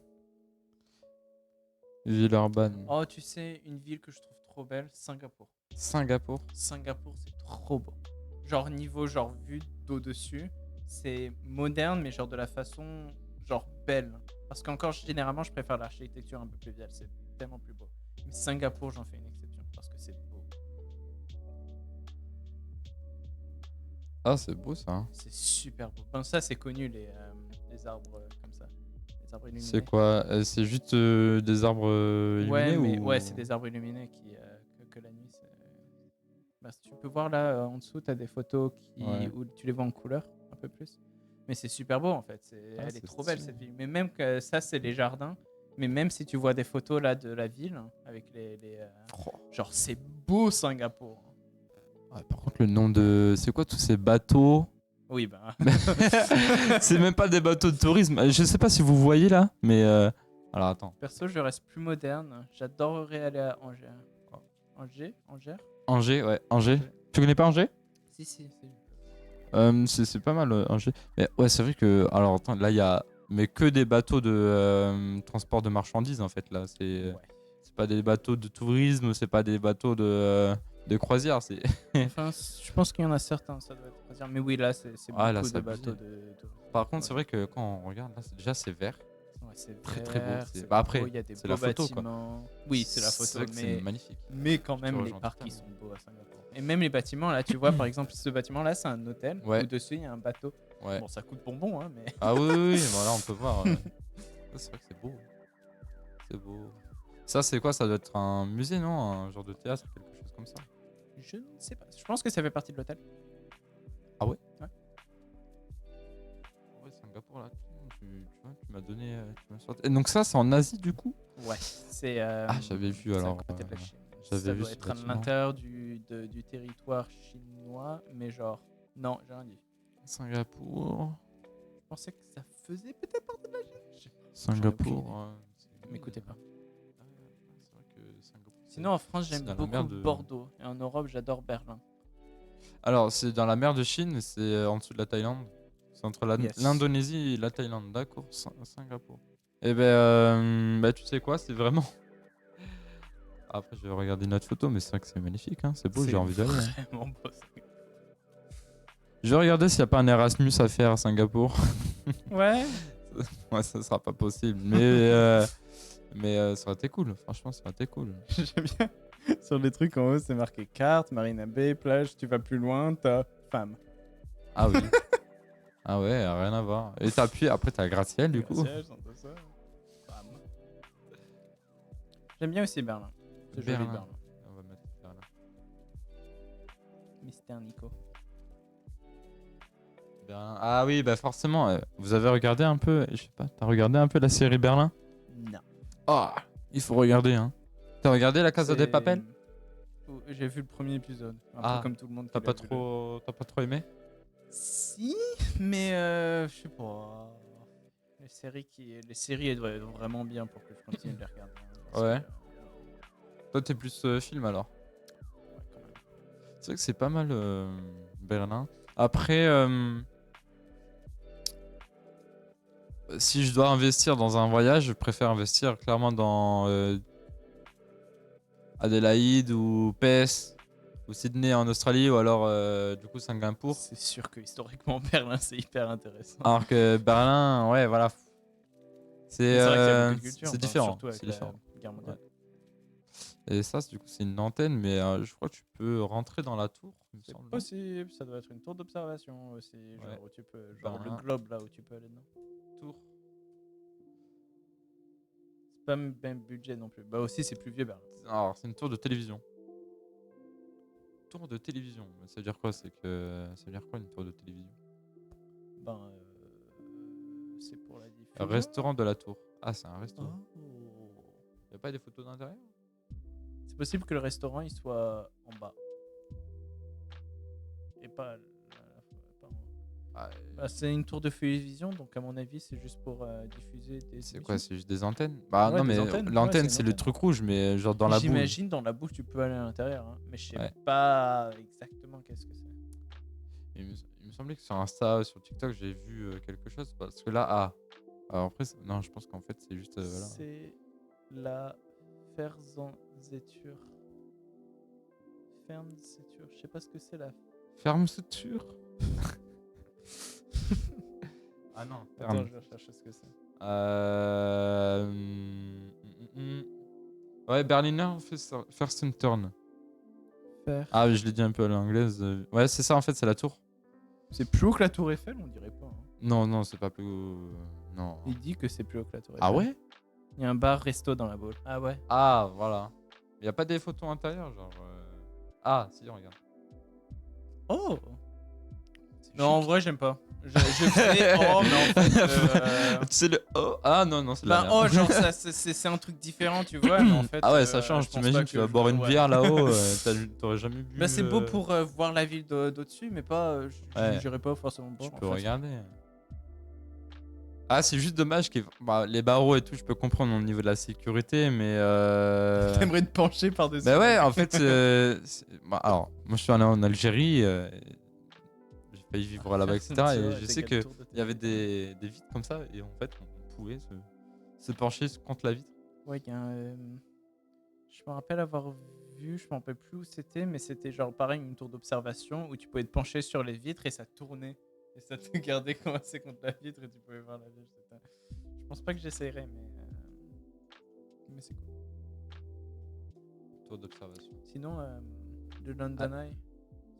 Villeurbanne. Oh, tu sais, une ville que je trouve trop belle, Singapour. Singapour. Singapour, c'est trop beau. Genre niveau, genre vue d'au-dessus, c'est moderne, mais genre de la façon, genre belle. Parce qu'encore, généralement, je préfère l'architecture un peu plus vieille, c'est tellement plus beau. Mais Singapour, j'en fais une exception, parce que c'est beau. Ah, c'est beau ça. Hein. C'est super beau. Ben, ça, c'est connu, les arbres comme ça. Les arbres illuminés. C'est quoi? C'est juste des arbres illuminés Ouais, mais ou... ouais, c'est des arbres illuminés que la nuit, c'est... Bah, si tu peux voir là en dessous, tu as des photos Ouais. où tu les vois en couleur un peu plus. Mais c'est super beau en fait. Ah, Elle c'est est trop belle stylé. cette ville. Mais même que ça, c'est les jardins. Mais même si tu vois des photos là de la ville avec Oh. genre c'est beau Singapour. Ouais, par contre, le nom de... C'est quoi tous ces bateaux? Oui, bah. C'est même pas des bateaux de tourisme. Je sais pas si vous voyez là, mais... Alors attends. Perso, je reste plus moderne. J'adorerais aller à Angers. Angers? Angers, ouais. Angers. Tu connais pas Angers? Si. C'est pas mal Angers. Mais ouais, c'est vrai que... Alors attends, là, il y a... Mais que des bateaux de transport de marchandises, en fait, là. C'est pas des bateaux de tourisme, c'est pas des bateaux de croisière. C'est... Enfin, je pense qu'il y en a certains, ça doit être croisière. Mais oui, là, c'est Ah, beaucoup là, de c'est bateaux abusé. de... Par contre, c'est vrai que quand on regarde, là, c'est vert. Ouais, c'est Très, très beau. vert, C'est- c'est bah, après, beau, il y a des c'est beaux la photo, quoi. bâtiments. Oui, c'est la C'est photo, vrai que c'est mais, magnifique. quand même, les rejoins parcs, ils totalement. sont beaux à Singapour. Et même les bâtiments, là, tu vois, par exemple, ce bâtiment-là, c'est un hôtel Ouais. où dessus, il y a un bateau. Ouais. Bon, ça coûte bonbon, hein, mais... Ah oui, oui, oui, voilà, on peut voir. Ouais, c'est vrai que c'est beau. C'est beau. Ça, c'est quoi? Ça doit être un musée, non? Un genre de théâtre, quelque chose comme ça. Je ne sais pas. Je pense que ça fait partie de l'hôtel. Ah ouais? Ouais. Ouais, Singapour, là, tu vois, tu m'as donné. Tu m'as sorti. Et donc, ça, c'est en Asie, du coup? Ouais, c'est... Ah, j'avais vu, c'est à alors, côté de la Chine. j'avais Ça vu doit ce être à bâtiment. l'intérieur du territoire chinois, mais genre... Non, j'ai rien dit. Singapour. Je pensais que ça faisait peut-être partie de la Chine. Je sais pas. Singapour. M'écoutez pas. C'est vrai que Singapour. Sinon, en France, c'est j'aime dans la beaucoup mer de- Bordeaux. Et en Europe, j'adore Berlin. Alors, c'est dans la mer de Chine, c'est en dessous de la Thaïlande. C'est entre Yes. l'Indonésie et la Thaïlande. D'accord, Singapour. Et bah, tu sais quoi, c'est vraiment. Après, je vais regarder notre photo, mais c'est vrai que c'est magnifique, hein. C'est beau, j'ai envie d'aller. Hein. Vraiment beau. ça. Je vais regarder s'il n'y a pas un Erasmus à faire à Singapour. Ouais. Ouais, ça sera pas possible, mais ça aurait été cool. Franchement, ça aurait été cool. J'aime bien. Sur les trucs en haut, c'est marqué carte, Marina Bay, plage. Tu vas plus loin, t'as femme. Ah oui. Ah ouais, rien à voir. Et t'as appuyé, après t'as le gratte-ciel du coup. Siège, dans ça. Femme. J'aime bien aussi Berlin. C'est joli Berlin. Berlin. On va mettre Berlin. Mister Nico. Berlin. Ah oui, bah forcément. Vous avez regardé un peu, je sais pas, t'as regardé un peu la série Berlin? Non. Ah, il faut regarder, hein. T'as regardé La Casa des Papel? J'ai vu le premier épisode. Un Ah, peu comme tout le monde. qui T'as l'a pas vu t'as pas trop aimé? Si, mais je sais pas. Les séries, elles doivent être vraiment bien pour que je continue de les regarder. Hein, parce Ouais. que, Toi t'es plus film alors. ouais, quand même. C'est vrai que c'est pas mal Berlin. Après, si je dois investir dans un voyage, je préfère investir clairement dans Adélaïde ou Perth ou Sydney en Australie ou alors du coup Singapour. C'est sûr que historiquement, Berlin, c'est hyper intéressant. Alors que Berlin, ouais, voilà. Mais c'est vrai qu'il y a beaucoup de culture, c'est enfin, différent. surtout avec C'est la différent. guerre mondiale. Et ça, du coup, c'est une antenne, mais je crois que tu peux rentrer dans la tour, il me C'est semble. possible, ça doit être une tour d'observation aussi, genre, Ouais. où tu peux, genre Berlin. le globe là où tu peux aller dedans. Tour. C'est pas le même budget non plus. Bah aussi, c'est plus vieux Berlin. Alors, c'est une tour de télévision. Tour de télévision. Mais ça veut dire quoi? Ça veut dire quoi une tour de télévision? Ben, c'est pour la diffusion. Un restaurant de la tour. Ah, c'est un restaurant. Oh. Y a pas des photos d'intérieur? C'est possible que le restaurant il soit en bas. Et pas en haut. Ah, Bah, c'est une tour de télévision, donc à mon avis, c'est juste pour diffuser des. c'est émissions. quoi? C'est juste des antennes? Bah Ouais, non, des mais antennes. Ouais, l'antenne, c'est c'est une le antenne. truc rouge, mais genre dans la boue. J'imagine dans la boue, tu peux aller à l'intérieur, hein, mais je sais Ouais. pas exactement qu'est-ce que c'est. Il me semblait que sur Insta, sur TikTok, j'ai vu quelque chose. Parce que là, alors après, non, je pense qu'en fait, c'est juste. Voilà. C'est la Fernsehtur. Fernsehtur. Je sais pas ce que c'est la. Fermeture. Ah non, Attends, je vais chercher ce que c'est. Ouais, Berliner Fürstenturm. Ah, je l'ai dit un peu à l'anglaise. Ouais, c'est ça en fait, c'est la tour. C'est plus haut que la Tour Eiffel, on dirait pas. Hein. Non, non, c'est pas plus. Non. Il dit que c'est plus haut que la Tour Eiffel. Ah ouais? Il y a un bar-resto dans la boule. Ah ouais. Ah, voilà. Il y a pas des photos intérieures, genre. Ah, si, regarde. Oh. C'est Non, en chic. vrai, j'aime pas. Je fais oh, mais en fait. Tu sais le oh. Ah non, non, c'est la Bah, merde. oh, genre, ça, c'est un truc différent, tu vois, mais en fait. Ah ouais, ça change. je pense T'imagines, pas tu que vas je- boire une ouais. bière là-haut, t'aurais jamais bu. Bah, c'est beau pour voir la ville d'au-dessus, mais pas. Ouais. J'irai pas forcément Tu boire. en peux fait. regarder. Ah, c'est juste dommage que les barreaux et tout, je peux comprendre au niveau de la sécurité, mais. T'aimerais te pencher par-dessus. Bah ouais, en fait, alors, moi je suis allé en Algérie, j'ai failli vivre là-bas, etc. Et je sais qu'il y avait des vitres comme ça, et en fait, on pouvait se pencher contre la vitre. Ouais, il y a un. Je me rappelle avoir vu, je me rappelle plus où c'était, mais c'était genre pareil, une tour d'observation où tu pouvais te pencher sur les vitres et ça tournait. Et ça te gardait coincé contre la vitre et tu pouvais voir la ville. Je pense pas que j'essayerai, mais c'est cool. Tour d'observation. Sinon, le London Eye,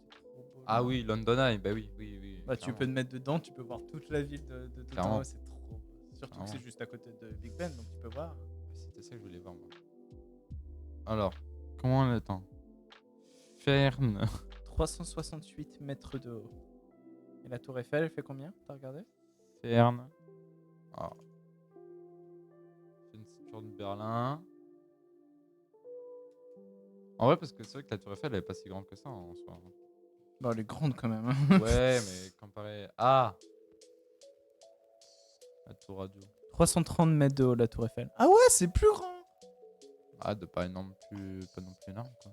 c'est trop beau. Ah oui, London Eye, bah oui, oui, oui. Bah, tu clairement. peux te mettre dedans, tu peux voir toute la ville de tout Clairement. en haut, c'est trop beau. Surtout que c'est Clairement. juste à côté de Big Ben, donc tu peux voir. C'était ça que je voulais voir, moi. Alors, comment on attend Ferne. 368 mètres de haut. Et la tour Eiffel, elle fait combien? T'as regardé? Ferne. Ah. Tour de Berlin. En vrai, parce que c'est vrai que la Tour Eiffel, elle est pas si grande que ça en soi. Bah, elle est grande quand même. Hein. Ouais, mais comparé. Ah La Tour Radio. 330 mètres de haut, la tour Eiffel. Ah ouais, c'est plus grand! Ah, de pas non plus énorme, quoi.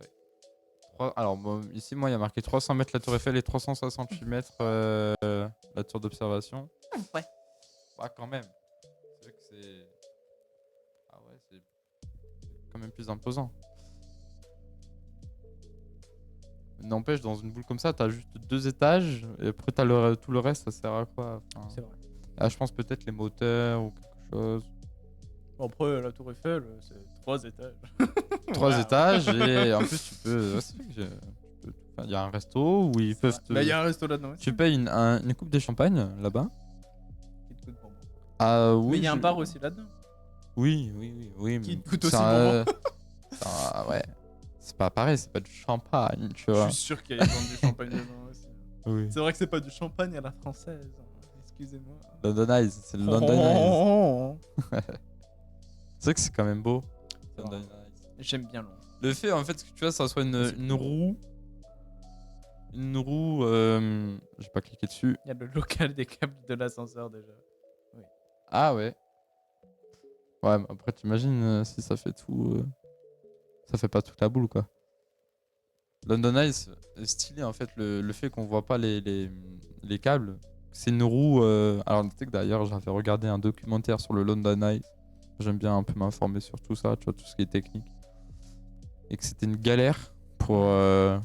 Ouais. Alors, bon, ici, moi, il y a marqué 300 mètres la Tour Eiffel et 368 mètres la tour d'observation. Ouais. Bah, quand même. C'est vrai que c'est. Ah ouais, c'est quand même plus imposant. N'empêche, dans une boule comme ça, t'as juste 2 étages et après t'as tout le reste, ça sert à quoi? Enfin, C'est vrai. ah, je pense peut-être les moteurs ou quelque chose. Bon, après, la tour Eiffel, c'est 3 étages. 3 Ouais, étages et en plus tu peux. Ouais, c'est vrai que il y a un resto où ils peuvent te. Bah, il y a un resto là-dedans aussi. Tu payes une coupe de champagne là-bas. Qui te coûte bonbon. Ah oui. Mais il y a un bar aussi là-dedans. Oui. Qui mais te coûte c'est aussi ouais. C'est pas pareil, c'est pas du champagne, tu Je vois. suis sûr qu'il y a du champagne dedans aussi. Oui. C'est vrai que c'est pas du champagne à la française. Excusez-moi. London Eyes, c'est le London Eyes. C'est vrai que c'est quand même beau. C'est London vrai. Eyes. J'aime bien Londres. Le fait en fait que tu vois ça soit une roue. Une roue. J'ai pas cliqué dessus. Il y a le local des câbles de l'ascenseur déjà. Ah ouais. Ouais, mais après t'imagines si ça fait tout. Ça fait pas toute la boule quoi. London Eyes, est stylé en fait le fait qu'on voit pas les câbles. C'est une roue. Alors tu sais que d'ailleurs j'avais regardé un documentaire sur le London Eyes. J'aime bien un peu m'informer sur tout ça, tu vois, tout ce qui est technique. Et que c'était une galère pour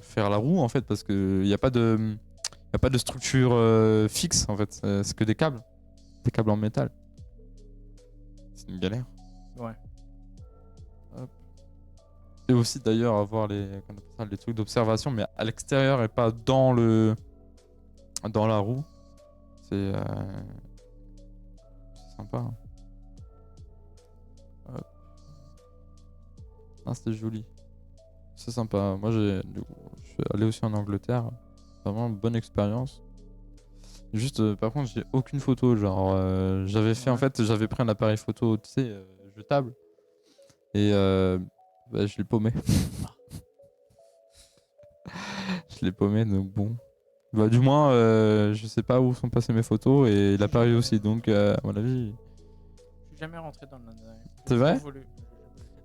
faire la roue en fait parce que y a pas de structure fixe en fait. C'est que des câbles en métal. C'est une galère. Ouais. Hop. Et aussi d'ailleurs avoir les trucs d'observation mais à l'extérieur et pas dans la roue. C'est sympa. Hein. Hop. Ah, c'était joli. C'est sympa. Moi je suis allé aussi en Angleterre. Vraiment une bonne expérience. Juste par contre j'ai aucune photo. Genre j'avais fait en fait j'avais pris un appareil photo tu sais jetable. Et bah, je l'ai paumé. Je l'ai paumé donc bon. Bah du moins je sais pas où sont passées mes photos et l'appareil aussi donc à mon avis. Je suis jamais rentré dans le London. C'est vrai? Voulu.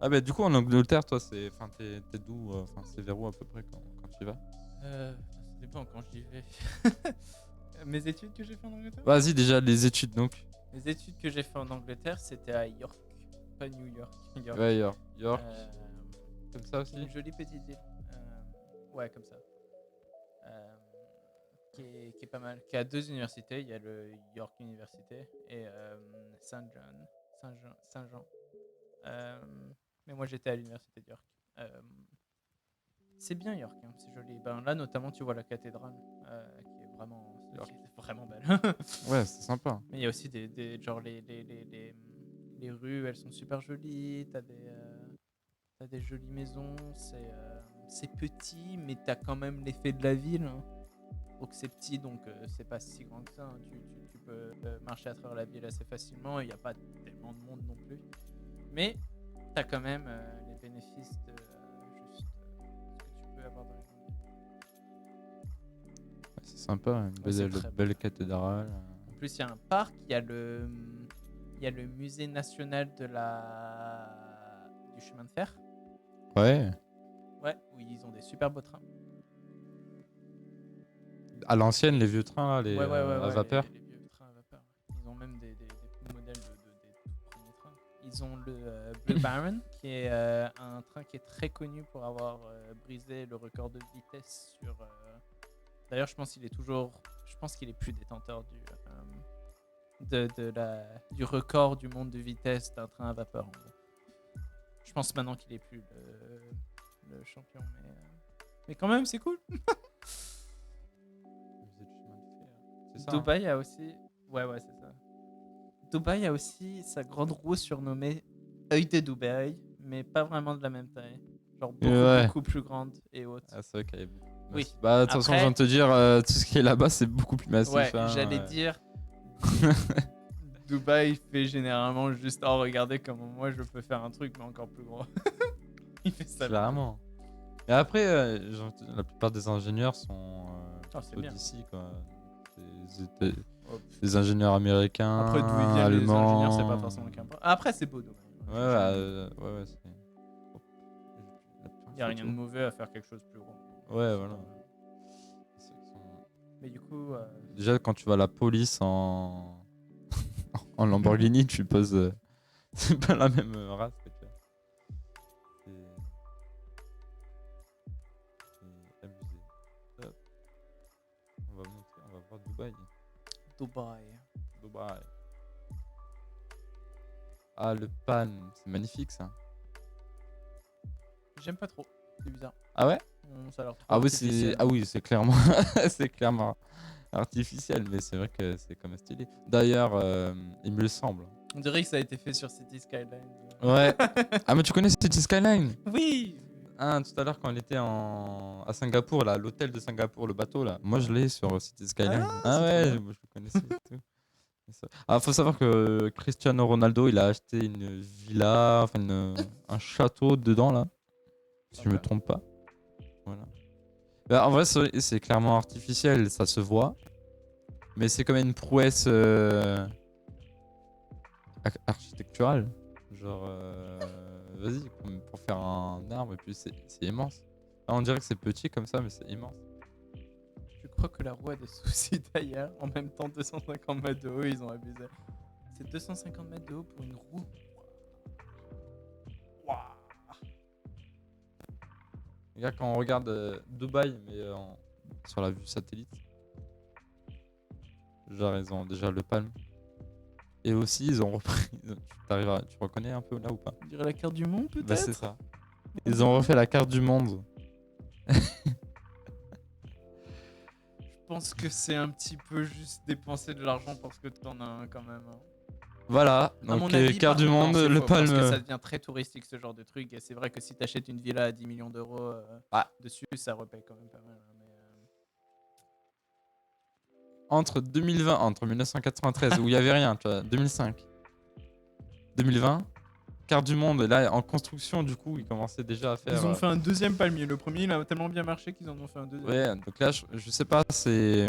Ah bah du coup en Angleterre toi c'est enfin t'es d'où enfin c'est vers où à peu près quand tu y vas? Ça dépend quand j'y vais. Mes études que j'ai fait en Angleterre? Vas-y déjà les études donc. Les études que j'ai fait en Angleterre, c'était à York, pas New York. York. Ouais York. Comme ça C'est aussi. une jolie petite ville. Ouais, comme ça. Qui est pas mal. Qui a 2 universités. Il y a le York University et Saint-Jean. Mais moi j'étais à l'université de York. C'est bien York, hein, c'est joli. Ben, là notamment tu vois la cathédrale qui est vraiment belle. Ouais c'est sympa. Mais il y a aussi genre les rues, elles sont super jolies. T'as des jolies maisons. C'est petit, mais t'as quand même l'effet de la ville. Hein. Donc c'est petit, donc c'est pas si grand que ça. Hein. Tu peux marcher à travers la ville assez facilement. Il n'y a pas tellement de monde non plus. Mais t'as quand même les bénéfices de juste ce que tu peux avoir dans les grandes villes. C'est sympa une belle cathédrale. En plus, il y a un parc, il y a le musée national du chemin de fer. Ouais. Ouais, où ils ont des super beaux trains. À l'ancienne les vieux trains là, les Ouais, à vapeur. Les vieux trains à vapeur. Ils ont même des modèles des tout premiers trains. Ils ont le Blue Baron, qui est un train qui est très connu pour avoir brisé le record de vitesse D'ailleurs, je pense qu'il est toujours. Je pense qu'il est plus détenteur du record du monde de vitesse d'un train à vapeur. En gros. Je pense maintenant qu'il est plus le champion, mais quand même, c'est cool. C'est ça. Dubaï a aussi. Ouais, c'est ça. Dubaï a aussi sa grande roue surnommée Œil de Dubaï, mais pas vraiment de la même taille. Genre Ouais. beaucoup plus grande et haute. Ah, c'est vrai qu'elle est beaucoup plus Oui. massive. Bah, de toute façon, Après- je viens de te dire, tout ce qui est là-bas, c'est beaucoup plus massif. Ouais, hein, j'allais ouais. dire. Dubaï fait généralement juste oh regardez comment moi je peux faire un truc mais encore plus gros. Il fait ça. Clairement. Et après, la plupart des ingénieurs sont Ah, c'est plutôt bien. d'ici, quoi. Des ingénieurs américains, Après d'où ils viennent les allemands. ingénieurs c'est pas forcément qu'importe. Après c'est beau Dubaï. Ouais, ouais, c'est. Il y a rien de mauvais à faire quelque chose de plus gros. Ouais, voilà. C'est ceux qui sont- Mais du coup Déjà, quand tu vas à la police en, en Lamborghini, tu poses. C'est pas la même race que tu as. C'est abusé. Hop. On va monter, on va voir Dubaï. Dubaï. Ah, le Palm, c'est magnifique ça. J'aime pas trop. C'est bizarre. Ah ouais? Ça a l'air trop Ah oui, artificiel. c'est clairement, c'est clairement artificiel, mais c'est vrai que c'est quand même stylé. D'ailleurs, il me le semble. On dirait que ça a été fait sur City Skyline. Ouais. Ah mais tu connais City Skyline? Oui. Ah, tout à l'heure quand on était à Singapour, là, l'hôtel de Singapour, le bateau là. Moi je l'ai sur City Skyline. Ah, c'est ouais, trop bien. moi, je le connaissais et tout. Ah, faut savoir que Cristiano Ronaldo, il a acheté une villa, enfin un château dedans là, si je me Ok. trompe pas. Voilà. Bah, en vrai, c'est clairement artificiel, ça se voit. Mais c'est quand même une prouesse architecturale. Genre, vas-y, pour faire un arbre, et puis c'est immense. Là, on dirait que c'est petit comme ça, mais c'est immense. Je crois que la roue a des soucis d'ailleurs. En même temps, 250 mètres de haut, ils ont abusé. C'est 250 mètres de haut pour une roue. Waouh. Regarde, quand on regarde Dubaï, mais sur la vue satellite, genre, ils ont déjà le Palm. Et aussi, ils ont repris. Tu reconnais un peu là ou pas? On dirait la carte du monde Bah, c'est peut-être. ça. Ils ont refait la carte du monde. Je pense que c'est un petit peu juste dépenser de l'argent parce que t'en as un quand même. Hein. Voilà, À donc mon avis, carte par du contre, non, monde, c'est le faux, parce que ça Palm. devient très touristique ce genre de truc. Et c'est vrai que si t'achètes une villa à 10 millions d'euros Ah. dessus, ça repaye quand même pas mal. Hein, mais, Entre 2020, entre 1993, où il n'y avait rien, tu vois, 2005, 2020, carte du monde, et là, en construction, du coup, ils commençaient déjà à faire. Ils ont fait un deuxième palmier. Le premier, il a tellement bien marché qu'ils en ont fait un deuxième. Ouais, donc là, je sais pas, c'est.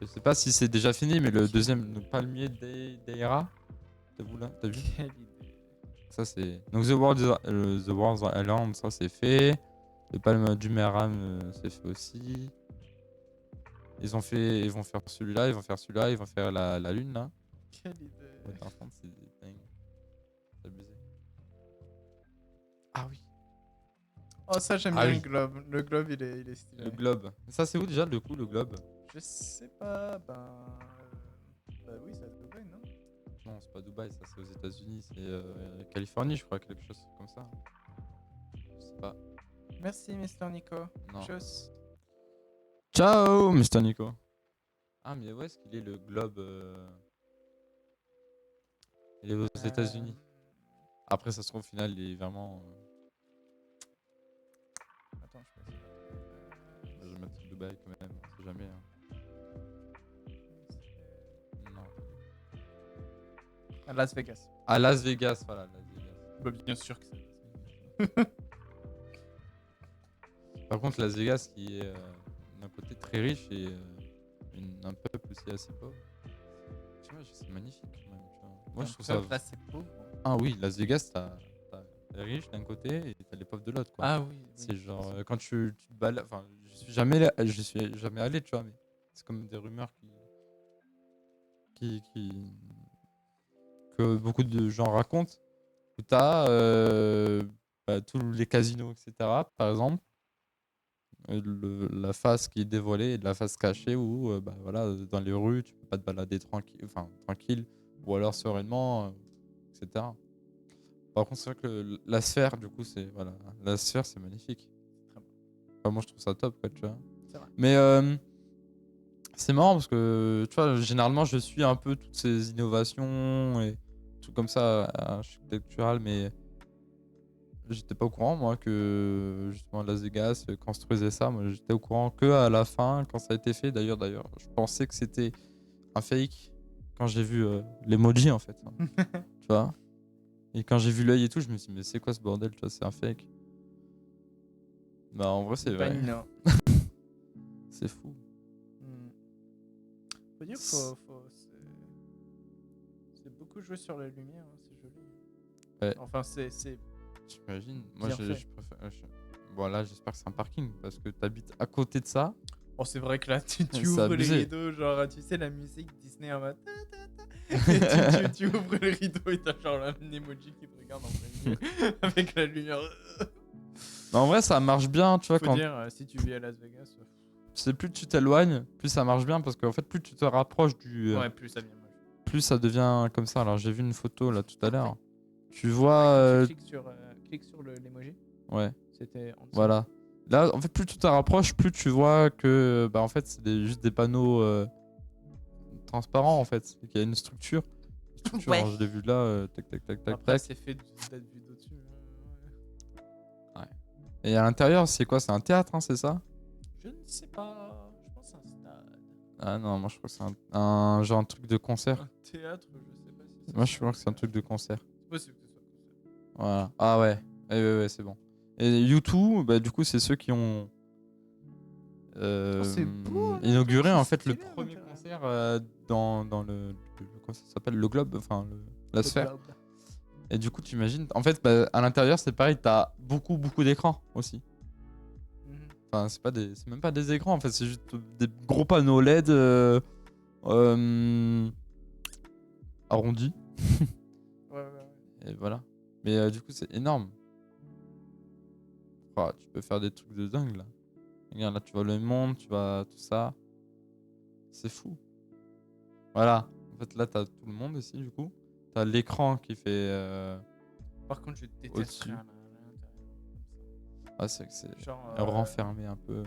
Je sais pas si c'est déjà fini, mais le deuxième, le palmier d'Eira, t'as vu? Quelle idée. Ça, c'est. Donc, The World's Island, ça, c'est fait. Le palme du Meram, c'est fait aussi. Ils vont faire celui-là, ils vont faire celui-là, ils vont faire la lune, là. Quelle idée. Ouais, par contre, c'est dingue. C'est abusé. Ah oui. Oh, ça, j'aime Ah bien oui. le globe. Le globe, il est stylé. Le globe. Ça, c'est où déjà, le coup, le globe? Je sais pas, bah oui, ça se Dubaï, non? Non, c'est pas Dubaï, ça, c'est aux États-Unis. C'est Californie, je crois, quelque chose comme ça. Je sais pas. Merci, Mister Nico. Non. Tchuss. Ciao, Mr. Nico. Ah, mais où est-ce qu'il est, le globe Il est aux États-Unis. Après, ça se trouve, au final, il est vraiment. Attends, je peux essayer. Je vais mettre Dubaï quand même, on sait jamais. Hein. Non. À Las Vegas. À Las Vegas, voilà, Las Vegas. Bah, bien sûr que c'est Las Vegas. Par contre, Las Vegas, qui est d'un côté très riche et un peuple aussi assez pauvre. Tu vois, c'est magnifique quand même. Tu vois. Moi, je trouve ça. Là, c'est pauvre. Ah oui, Las Vegas, t'as les riches d'un côté et t'as les pauvres de l'autre, quoi. Ah oui. C'est genre quand tu te balades, enfin, je suis jamais allé, tu vois, mais c'est comme des rumeurs que beaucoup de gens racontent. Où t'as tous les casinos, etc. Par exemple, la face qui est dévoilée et de la face cachée où bah, voilà, dans les rues, tu peux pas te balader tranquille ou alors sereinement, etc. Par contre, c'est vrai que la sphère, du coup, c'est voilà, la sphère, c'est magnifique. Très bon. Enfin, moi, je trouve ça top, quoi, tu vois. C'est vrai. Mais c'est marrant parce que, tu vois, généralement, je suis un peu toutes ces innovations et tout comme ça architectural, mais j'étais pas au courant, moi, que justement Las Vegas construisait ça. Moi, j'étais au courant que à la fin, quand ça a été fait. D'ailleurs, je pensais que c'était un fake quand j'ai vu l'emoji, en fait. Tu vois? Et quand j'ai vu l'œil et tout, je me suis dit, mais c'est quoi ce bordel, tu vois, c'est un fake. Bah, en vrai, c'est vrai. Vanilla. C'est fou. Faut dire, c'est beaucoup joué sur la lumière, hein, c'est joli. Ouais. Enfin, c'est J'imagine. Moi, bien fait. je préfère. Bon, là, j'espère que c'est un parking parce que t'habites à côté de ça. Oh, c'est vrai que là, tu C'est ouvres les abusé. rideaux, genre, tu sais, la musique Disney en mode. Et tu ouvres le rideau et t'as genre un emoji qui te regarde en plein milieu avec la lumière. Mais en vrai, ça marche bien, tu vois, Faut quand dire, si tu vis à Las Vegas, c'est plus tu t'éloignes, plus ça marche bien parce qu'en fait, plus tu te rapproches du. ouais, plus ça vient moche. Plus ça devient comme ça. Alors, j'ai vu une photo là tout à l'heure. Tu vois. Tu cliques sur l'emoji, Ouais, c'était en dessous. voilà. Là, en fait, plus tu te rapproches, plus tu vois que, bah, en fait, c'est juste des panneaux transparents, en fait. Il y a une structure. Ouais. Alors, je l'ai vu là, tac, tac, tac, tac, Après, tac. c'est fait d'être vu d'au-dessus. Et à l'intérieur, c'est quoi? C'est un théâtre, hein, c'est ça? Je ne sais pas. Je pense que c'est un stade. Ah non, moi je crois que c'est un genre un truc de concert. Un théâtre, je sais pas si c'est. Moi je crois que c'est un truc de concert. C'est possible que ce soit comme ça. Voilà. Ah ouais. Ouais, c'est bon. Et U2, bah du coup, c'est ceux qui ont c'est beau, là, inauguré c'est en fait le stylé, à premier l'intérieur. concert dans comment ça s'appelle? Le globe, enfin la sphère. Globe. Et du coup, tu imagines, en fait, bah, à l'intérieur, c'est pareil, t'as beaucoup d'écrans aussi. Mhm. Enfin, c'est même pas des écrans, en fait, c'est juste des gros panneaux LED arrondis. Ouais. Et voilà. Mais du coup, c'est énorme. Ah, tu peux faire des trucs de dingue là. Regarde, là, tu vois le monde, tu vois tout ça. C'est fou. Voilà. En fait, là, t'as tout le monde ici, du coup. T'as l'écran qui fait. Par contre, je déteste Au-dessus. rien à l'intérieur. Comme ça. Ah, c'est que c'est Genre, renfermé un peu.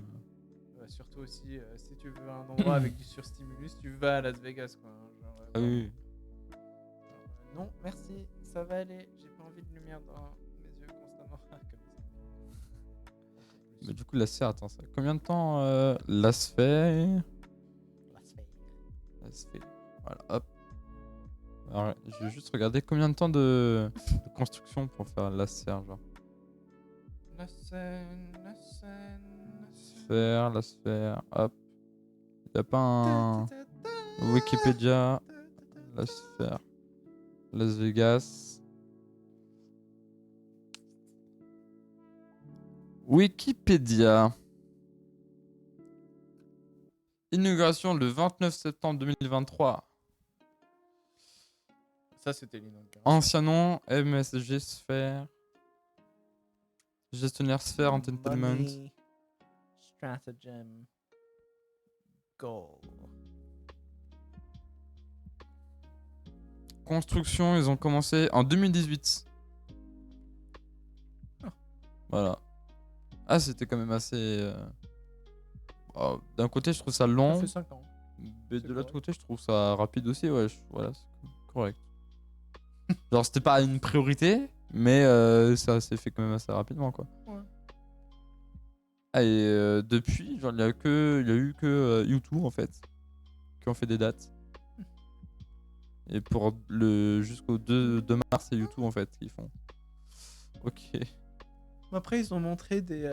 surtout aussi, si tu veux un endroit avec du surstimulus, tu vas à Las Vegas, quoi. Genre, Ah oui. non, merci, ça va aller. J'ai pas envie de lumière dans mes yeux constamment. Comme ça. Mais du coup, la sphère, attends, ça. Combien de temps la sphère. La sphère. Voilà, hop. Alors, je vais juste regarder combien de temps de construction pour faire la sphère, genre. La scène. La sphère, hop. Y a pas un Wikipédia, la sphère, Las Vegas. Wikipédia. Inauguration le 29 septembre 2023. Ça, c'était l'inauguration. Ancien nom, MSG Sphere. Gestionnaire Sphere Entertainment. Money, Stratagem, Goal. Construction, ils ont commencé en 2018. Oh. Voilà. Ah, c'était quand même assez... oh, d'un côté, je trouve ça long. Ça fait 5 ans. Mais C'est de l'autre correct. côté, je trouve ça rapide aussi. Ouais, voilà, c'est correct. Genre, c'était pas une priorité, mais ça s'est fait quand même assez rapidement, quoi. Ouais. Ah, et depuis, genre, il y a eu que U2 en fait, qui ont fait des dates. Et pour jusqu'au 2 mars, c'est U2 en fait qui font. Ok. Après, ils ont montré des.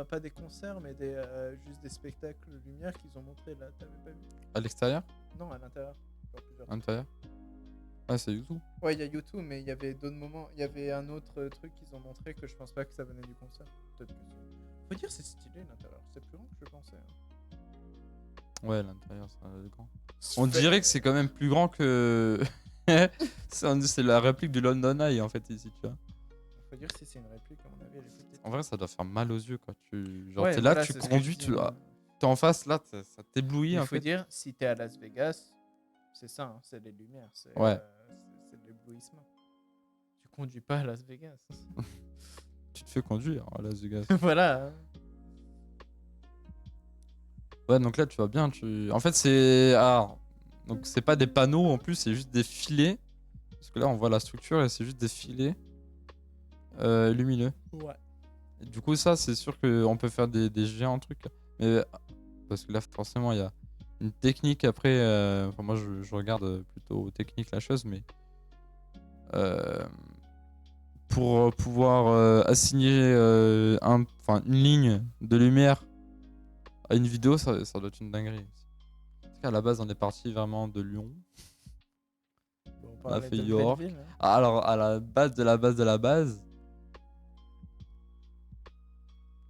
Pas des concerts, mais juste des spectacles lumière qu'ils ont montré là. T'avais pas vu? À l'extérieur? Non, à l'intérieur. Genre plusieurs. À l'intérieur? Ah, c'est U2. Ouais, il y a YouTube, mais il y avait d'autres moments. Il y avait un autre truc qu'ils ont montré que je pense pas que ça venait du concert. Peut-être que si. Faut dire, c'est stylé l'intérieur. C'est plus grand que je pensais. Hein. Ouais, l'intérieur, c'est grand. On dirait que c'est quand même plus grand que. C'est la réplique du London Eye en fait, ici, tu vois. Faut dire si c'est une réplique, à mon avis, elle est plus petite. En vrai, ça doit faire mal aux yeux, quoi. Genre, Ouais, t'es là, voilà, tu c'est ce que conduis, je dis, tu moi. t'es en face, là, ça t'éblouit, Il en faut fait. dire, si t'es à Las Vegas, c'est ça, hein, c'est les lumières, Ouais. c'est de l'éblouissement. Tu conduis pas à Las Vegas. Tu te fais conduire à Las Vegas. Voilà. hein. Ouais, donc là, tu vas bien. En fait, c'est. Ah, donc, c'est pas des panneaux en plus, c'est juste des filets. Parce que là, on voit la structure et c'est juste des filets lumineux. Ouais. Et du coup, ça, c'est sûr qu'on peut faire des géants trucs. Mais parce que là, forcément, il y a une technique après. Enfin, moi, je regarde plutôt technique la chose, mais pour pouvoir assigner une ligne de lumière à une vidéo, ça doit être une dinguerie. Parce qu'à la base, on est parti vraiment de Lyon. Bon, on On a parlait fait de York. Belleville, hein. Alors, à la base de la base de la base,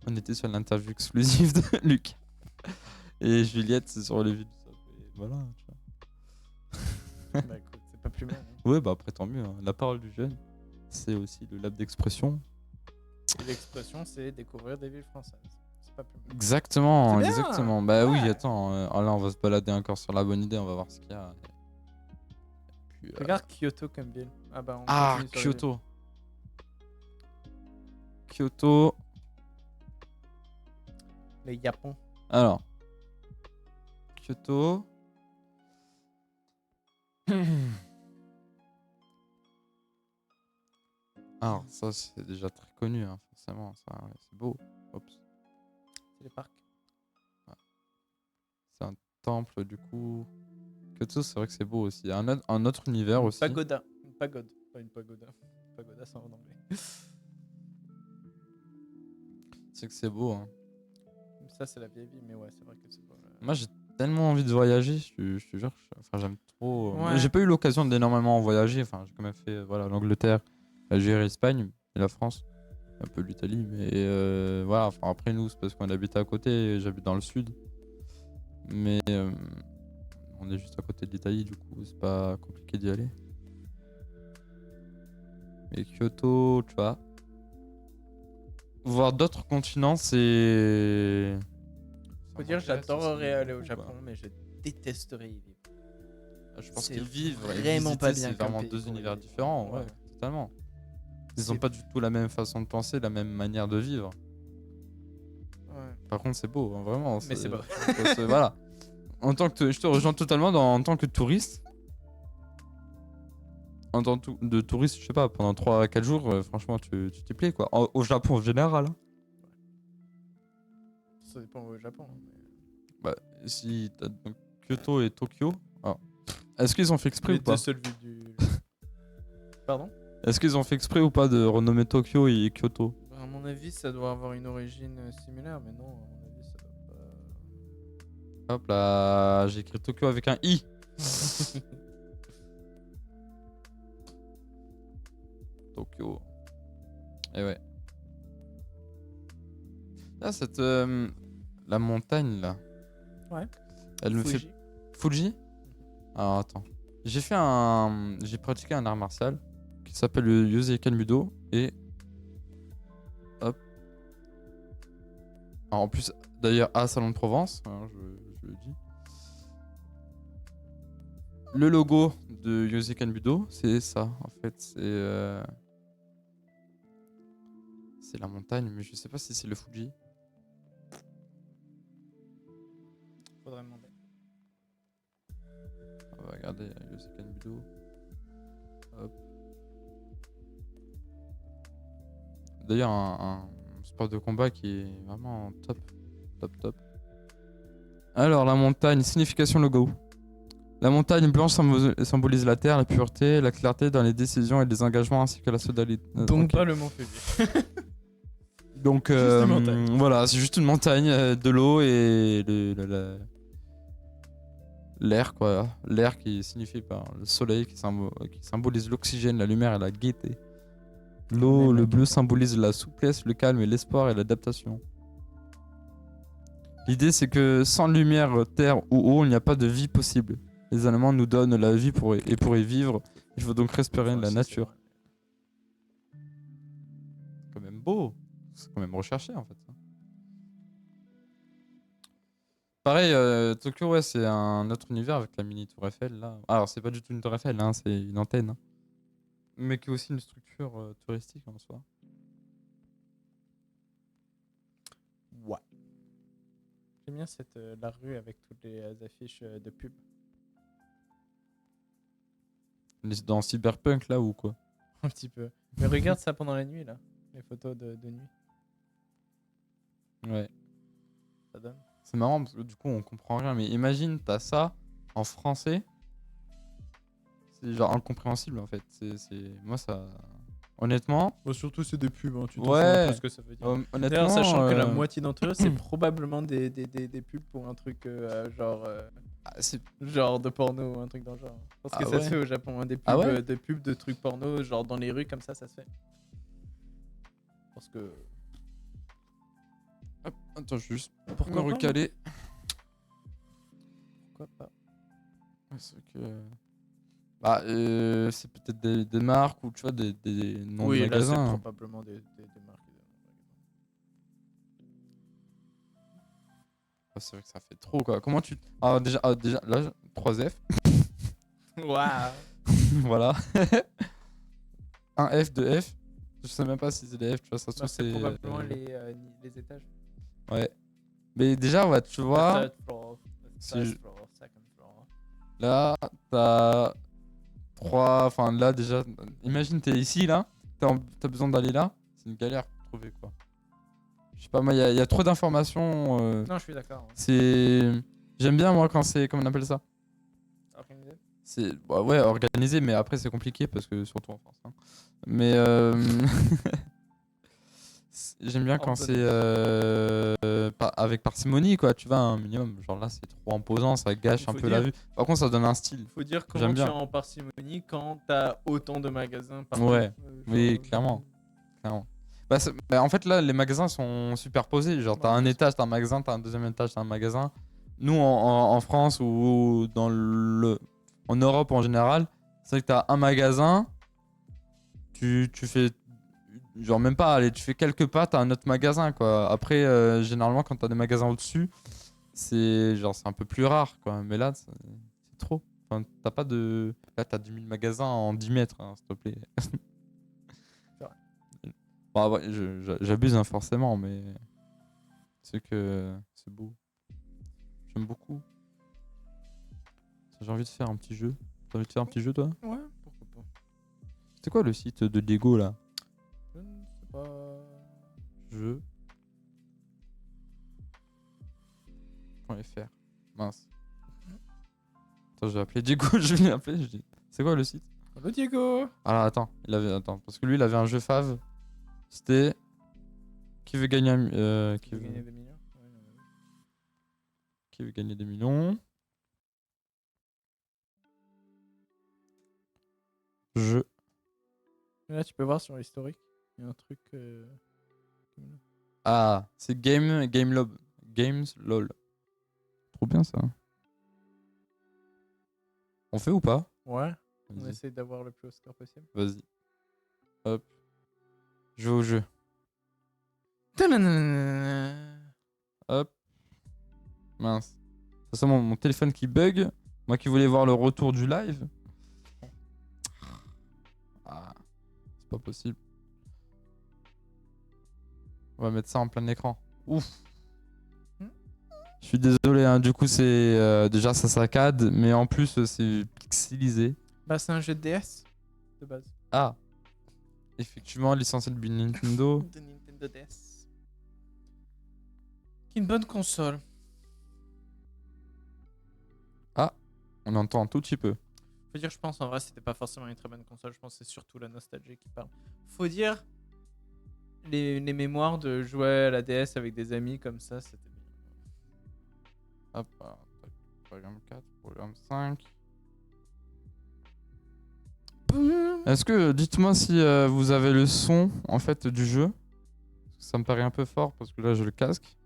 on était sur l'interview exclusive de Luc. Et Juliette, c'est sur les vidéos. Et voilà, tu vois. Bah écoute, c'est pas plus mal. hein. Ouais, bah après, tant mieux. Hein. La parole du jeune, c'est aussi le lab d'expression. Et l'expression, c'est découvrir des villes françaises. C'est pas plus mal. Exactement, C'est bien. exactement. Bah oui, Ouais. attends. Là, on va se balader encore sur la bonne idée, on va voir ce qu'il y a. Et puis, Regarde Kyoto comme ville. Ah bah on Ah, continue sur les Kyoto. Kyoto. villes. Les Japon. Alors. Kyoto. Alors, ça, c'est déjà très connu, hein, forcément. Ça, ouais, c'est beau. Oups. C'est les parcs. C'est un temple, du coup. Kyoto, c'est vrai que c'est beau aussi. Il y a un autre univers aussi. Pagoda. Une pagode. Pas une pagoda. Pagoda, c'est en anglais. C'est que c'est beau. Hein. Ça, c'est la vieille vie, mais ouais, c'est vrai que c'est pas. Moi, j'ai tellement envie de voyager, je te jure. Enfin, j'aime trop. Ouais. J'ai pas eu l'occasion d'énormément voyager. Enfin, j'ai quand même fait voilà, l'Angleterre, l'Algérie, l'Espagne et la France. Un peu l'Italie. Mais voilà, enfin, après, nous, c'est parce qu'on habite à côté. J'habite dans le sud. Mais on est juste à côté de l'Italie, du coup, c'est pas compliqué d'y aller. Et Kyoto, tu vois. Voir d'autres continents, c'est. Faut dire, j'adorerais aller au Quoi. Japon, mais je détesterais y vivre. Je pense C'est qu'ils vivent et vraiment visiter, pas bien c'est comme vraiment pays deux pour y univers vivre. différents, ouais, Ouais. totalement. Ils ont C'est- pas du tout la même façon de penser, la même manière de vivre. Ouais. Par contre, c'est beau, hein, vraiment. Mais c'est beau. Voilà. Je te rejoins totalement en tant que touriste. En tant de touriste, je sais pas, pendant 3-4 jours, franchement, tu t'y plais, quoi. Au Japon en général. Hein. Ça dépend au Japon. hein, mais- Bah, si t'as donc Kyoto et Tokyo. Alors, est-ce qu'ils ont fait exprès Les ou pas deux seules villes du. Pardon Est-ce qu'ils ont fait exprès ou pas de renommer Tokyo et Kyoto? À mon avis, ça doit avoir une origine similaire, mais non, à mon avis, ça doit pas. Hop là, j'ai écrit Tokyo avec un I. Tokyo. Et ouais. Là, la montagne là. Ouais. Elle me fait. Fuji. Fuji? Alors attends. J'ai pratiqué un art martial qui s'appelle le Yoseikan Budo et. Hop. Alors, en plus, d'ailleurs, à Salon de Provence, hein, je le dis. Le logo de Yoseikan Budo, c'est ça, en fait. C'est la montagne, mais je sais pas si c'est le Fuji. Faudrait demander. On va regarder Yoseikan Budo. Hop. D'ailleurs, un sport de combat qui est vraiment top. Top, top. Alors, la montagne, signification logo. La montagne blanche symbolise la terre, la pureté, la clarté dans les décisions et les engagements ainsi que la solidarité. Donc Ok. pas le mont Fuji. Donc, Juste une montagne. voilà, c'est juste une montagne, de l'eau et l'air, quoi. L'air qui signifie le soleil, qui symbolise l'oxygène, la lumière et la gaieté. L'eau, le bleu symbolise la souplesse, le calme et l'espoir et l'adaptation. L'idée, c'est que sans lumière, terre ou eau, il n'y a pas de vie possible. Les Allemands nous donnent la vie pour y vivre. Il faut donc respirer Enfin, la si, nature. c'est même beau. C'est quand même recherché en fait. Pareil, Tokyo, ouais, c'est un autre univers avec la mini Tour Eiffel là. Alors, c'est pas du tout une Tour Eiffel, hein, c'est une antenne. Hein. Mais qui est aussi une structure touristique en soi. Ouais. J'aime bien la rue avec toutes les affiches de pub. Dans Cyberpunk là ou quoi? Un petit peu. Mais regarde ça pendant la nuit, là. Les photos de nuit. Ouais. Ça donne. C'est marrant parce que du coup, on comprend rien. Mais imagine, t'as ça en français. C'est genre incompréhensible en fait. Moi, ça. Honnêtement. Bon, surtout, c'est des pubs, hein. Tu t'en fous un peu ce que ça veut dire. honnêtement. D'ailleurs, sachant que la moitié d'entre eux, c'est probablement des pubs pour un truc genre de porno ou un truc dans le genre. Parce que Ah ça ouais. se fait au Japon, hein, Ah ouais des pubs de trucs porno, genre dans les rues comme ça se fait. Parce que. Hop, attends, je vais juste Pourquoi me pas, recaler. Pourquoi pas? Ouais, c'est vrai que. Bah, c'est peut-être des marques ou tu vois, des noms de Oui, là, c'est magasins. probablement des marques. Ah, c'est vrai que ça fait trop quoi. Comment tu. Déjà, là, 3F. Waouh! Voilà. Un F, 2F. Je sais même pas si c'est des F, tu vois, ça se trouve C'est c'est. probablement les étages. Ouais. Mais déjà, ouais, tu vois, Third floor, si first je- floor, second floor. là, t'as 3. Enfin, là, déjà, imagine, t'es ici, là, t'as besoin d'aller là, c'est une galère pour trouver, quoi. Je sais pas, moi, il y a trop d'informations. Non, je suis d'accord. Hein. C'est. J'aime bien, moi, quand c'est. Comment on appelle ça? Organisé. C'est. Bah, ouais, organisé, mais après, c'est compliqué parce que, surtout en France. Hein. Mais. J'aime bien quand c'est avec parcimonie, quoi. Tu vois, un minimum. Genre là, c'est trop imposant, ça gâche Il un faut peu la dire- vue. Par contre, ça donne un style. Faut dire comment J'aime tu es bien. en parcimonie quand t'as autant de magasins partout. Ouais, oui, genre, clairement. Clairement. Bah, en fait, là, les magasins sont superposés. Genre, t'as Ouais, un bien sûr. étage, t'as un magasin, t'as un deuxième étage, t'as un magasin. Nous, en France ou en Europe en général, c'est vrai que t'as un magasin, tu fais. Genre, même pas, allez, tu fais quelques pas, t'as un autre magasin, quoi. Après, généralement, quand t'as des magasins au-dessus, c'est un peu plus rare, quoi. Mais là, c'est trop. Enfin, t'as pas de. Là, t'as 10 000 magasins en 10 mètres, hein, s'il te plaît. C'est vrai. Bah, ouais, j'abuse hein, forcément, mais c'est que c'est beau. J'aime beaucoup. J'ai envie de faire un petit jeu. T'as envie de faire un petit jeu, toi? Ouais, pourquoi pas. C'était quoi le site de Lego, là? Je ne sais pas. Jeu. .fr. Mince. Attends, je vais appeler Diego, je vais l'appeler. C'est quoi le site? Hello Diego! Alors attends, attends, parce que lui il avait un jeu fave. C'était qui veut gagner Tu veux gagner des millions? Ouais, non, mais oui. qui veut gagner des millions. Jeu. Et là, tu peux voir sur l'historique. Il y a un truc. Ah, c'est Games LOL. Trop bien ça. On fait ou pas? Ouais, on Vas-y. essaie d'avoir le plus haut score possible. Vas-y. Hop. Jeu au jeu. Hop. Mince. Ça c'est mon téléphone qui bug. Moi qui voulais voir le retour du live. Ah, c'est pas possible. On va mettre ça en plein écran. Ouf. Je suis désolé, hein, du coup c'est déjà ça saccade, mais en plus c'est pixelisé. Bah, c'est un jeu de DS de base. Ah, effectivement licencié de Nintendo. De Nintendo DS. Qui est une bonne console. On entend un tout petit peu. Faut dire, je pense en vrai, c'était pas forcément une très bonne console. Je pense que c'est surtout la nostalgie qui parle. Faut dire, les mémoires de jouer à la DS avec des amis comme ça, c'était bien. Hop, programme 4, programme 5. Est-ce que, dites-moi si vous avez le son en fait du jeu. Ça me paraît un peu fort parce que là j'ai le casque.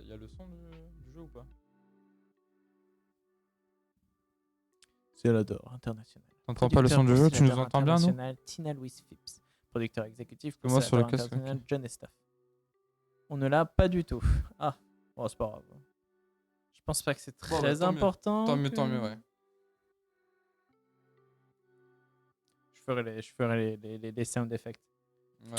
Il y a le son du jeu ou pas? C'est l'adore, international. T'entends pas le son du jeu, tu nous entends bien, nous? international, Tina Louise Phipps. Producteur exécutif, Moi, sur le consommateur casque, international, ok. John Estaf. On ne l'a pas du tout. Ah, bon, c'est pas grave. Je pense pas que c'est Bon, très bah, tant mieux. important. Tant mieux, que- tant mieux, ouais. Je ferai les sound effects. Ouais.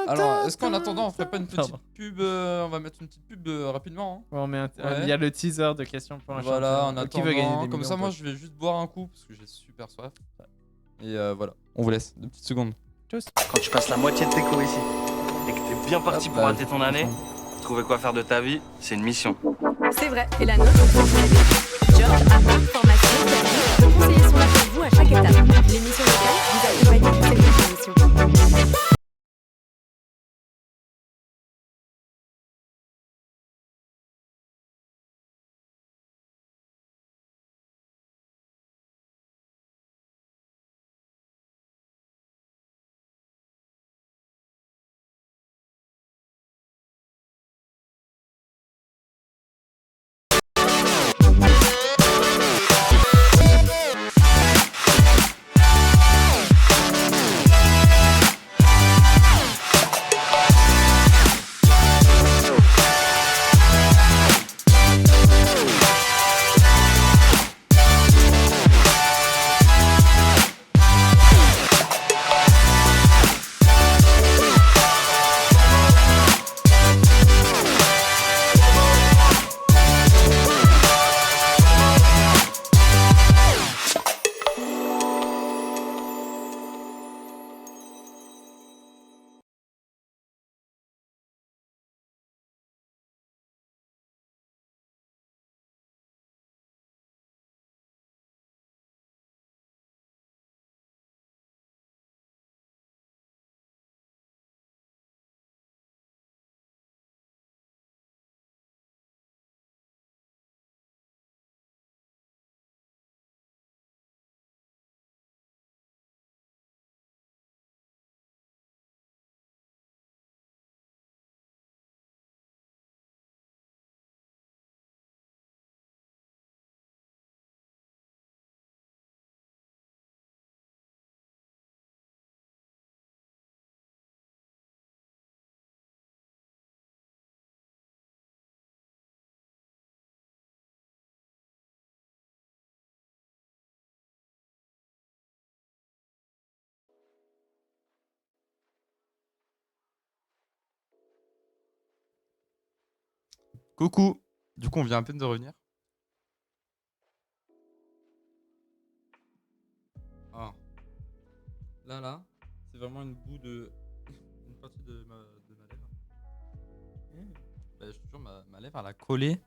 Alors, est-ce qu'en attendant, on ferait pas une petite Pardon. pub On va mettre une petite pub rapidement. Hein. Ouais, on met Ouais. il y a le teaser de questions pour un Voilà, champion. en Qui veut gagner attendant. des Comme millions, ça, moi, pote. je vais juste boire un coup parce que j'ai super soif. Et voilà, on vous laisse 2 petites secondes. Quand tu passes la moitié de tes cours ici et que t'es bien parti Hop pour là, rater ton année, trouver quoi faire de ta vie, c'est une mission. C'est vrai, et la nôtre, on peut la job, appart, formation, service, nos conseillers sont là pour vous à chaque étape. L'émission locale vous accompagne dans cette émission. Coucou. Du coup, on vient à peine de revenir. Ah. Là, c'est vraiment une boue de. Une partie de ma lèvre. Bah, je te jure, ma lèvre, elle a collé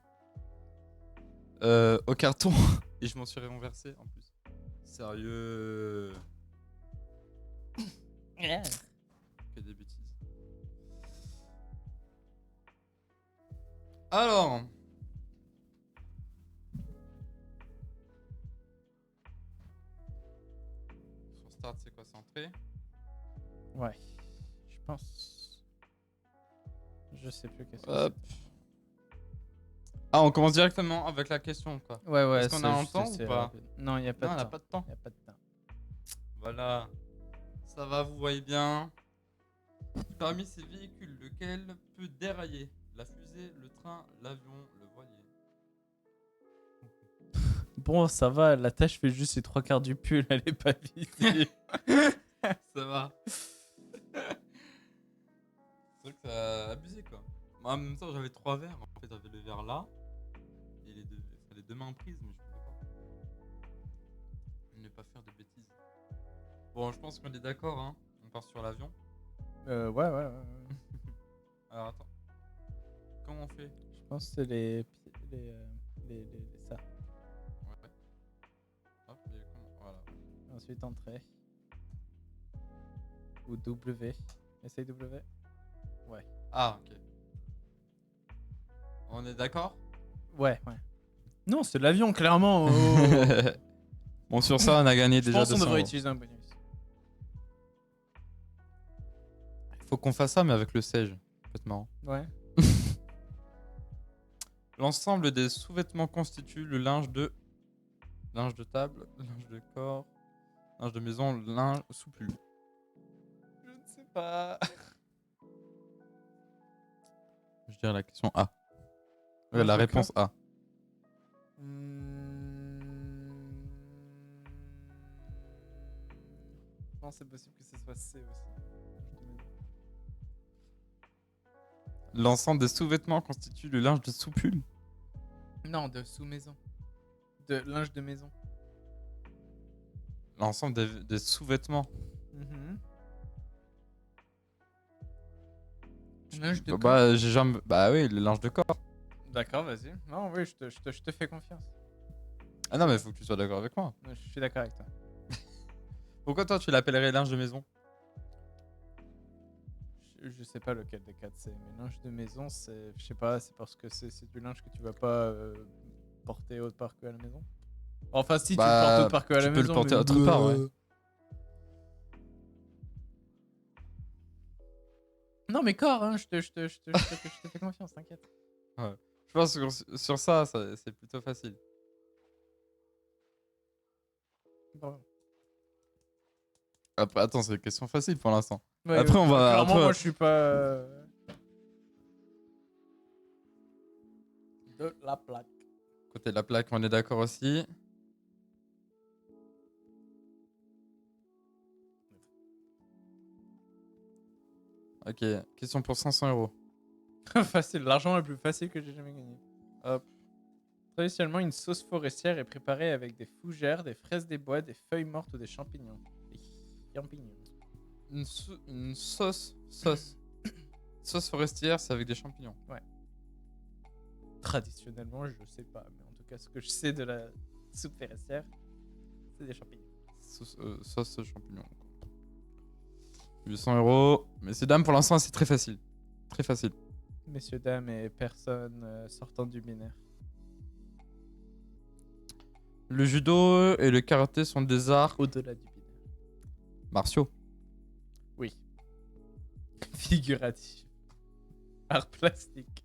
au carton et je m'en suis renversé en plus. Sérieux. Que des bêtises. Alors. Son start, c'est quoi? C'est entrée? Ouais, je pense. Je sais plus qu'est-ce que Hop. Ah, on commence directement avec la question, quoi. c'est. Ouais, Est-ce qu'on a un temps ou pas? rapide. Non, il n'y a pas Non, on de n'a temps. pas de temps. Y a pas de temps. Voilà. Ça va, vous voyez bien. Parmi ces véhicules, lequel peut dérailler? La fusée, le train, l'avion, le voilier. Bon, ça va, la tâche fait juste les 3/4 du pull, elle est pas visible. Ça va. C'est vrai que ça a abusé, quoi. Moi, en même temps, j'avais 3 verres. En fait, j'avais le verre là et les deux mains prises, mais je pouvais pas. Ne pas faire de bêtises. Bon, je pense qu'on est d'accord, hein. On part sur l'avion. Ouais. Alors, attends. Comment on fait? Je pense que c'est les ça. Ouais. Hop, et comment? Voilà. Ensuite, entrée. Ou W. Essaye W. Ouais. Ah, ok. On est d'accord? Ouais. Non, c'est l'avion, clairement. Oh. Bon, sur ça, on a gagné Je déjà pense qu'on 200 devrait euros. utiliser un bonus. Faut qu'on fasse ça, mais avec le sèche. Ça peut être marrant. Ouais. L'ensemble des sous-vêtements constitue le linge de table, linge de corps, Linge de maison, linge sous pull. Je ne sais pas. Je dirais la question A. Linge La de réponse A. Non, c'est possible que ce soit C aussi. L'ensemble des sous-vêtements constitue le linge de sous pull. Non, de sous-maison. De linge de maison. L'ensemble des sous-vêtements. Linge de corps. Bah, j'ai jamais... bah oui, le linge de corps. D'accord, vas-y. Non, oui, je te fais confiance. Ah non, mais faut que tu sois d'accord avec moi. Je suis d'accord avec toi. Pourquoi toi tu l'appellerais linge de maison? Je sais pas lequel des quatre c'est, mais linge de maison, c'est, je sais pas, c'est parce que c'est du linge que tu vas pas porter autre part que à la maison. Enfin, si tu le portes autre part que à la tu peux maison. le porter mais- autre part, ouais. Non, mais corps, hein, je te fais confiance, t'inquiète. Je pense que sur ça, c'est plutôt facile. Bon. Après, attends, c'est une question facile pour l'instant. Ouais, Après, on va- clairement, après- moi, je suis pas. De la plaque. Côté de la plaque, on est d'accord aussi. Ok, question pour 500 €. Facile, l'argent le plus facile que j'ai jamais gagné. Hop. Traditionnellement, une sauce forestière est préparée avec des fougères, des fraises des bois, des feuilles mortes ou des champignons. Des champignons. Une sauce. Sauce forestière, c'est avec des champignons. Traditionnellement, je sais pas, mais en tout cas, ce que je sais de la soupe forestière, c'est des champignons. Sauce champignons. 800 €. Messieurs, dames, pour l'instant, c'est très facile. Très facile. Messieurs, dames et personnes sortant du binaire. Le judo et le karaté sont des arts Au-delà du binaire. martiaux. Oui. Figuratif. Art plastique.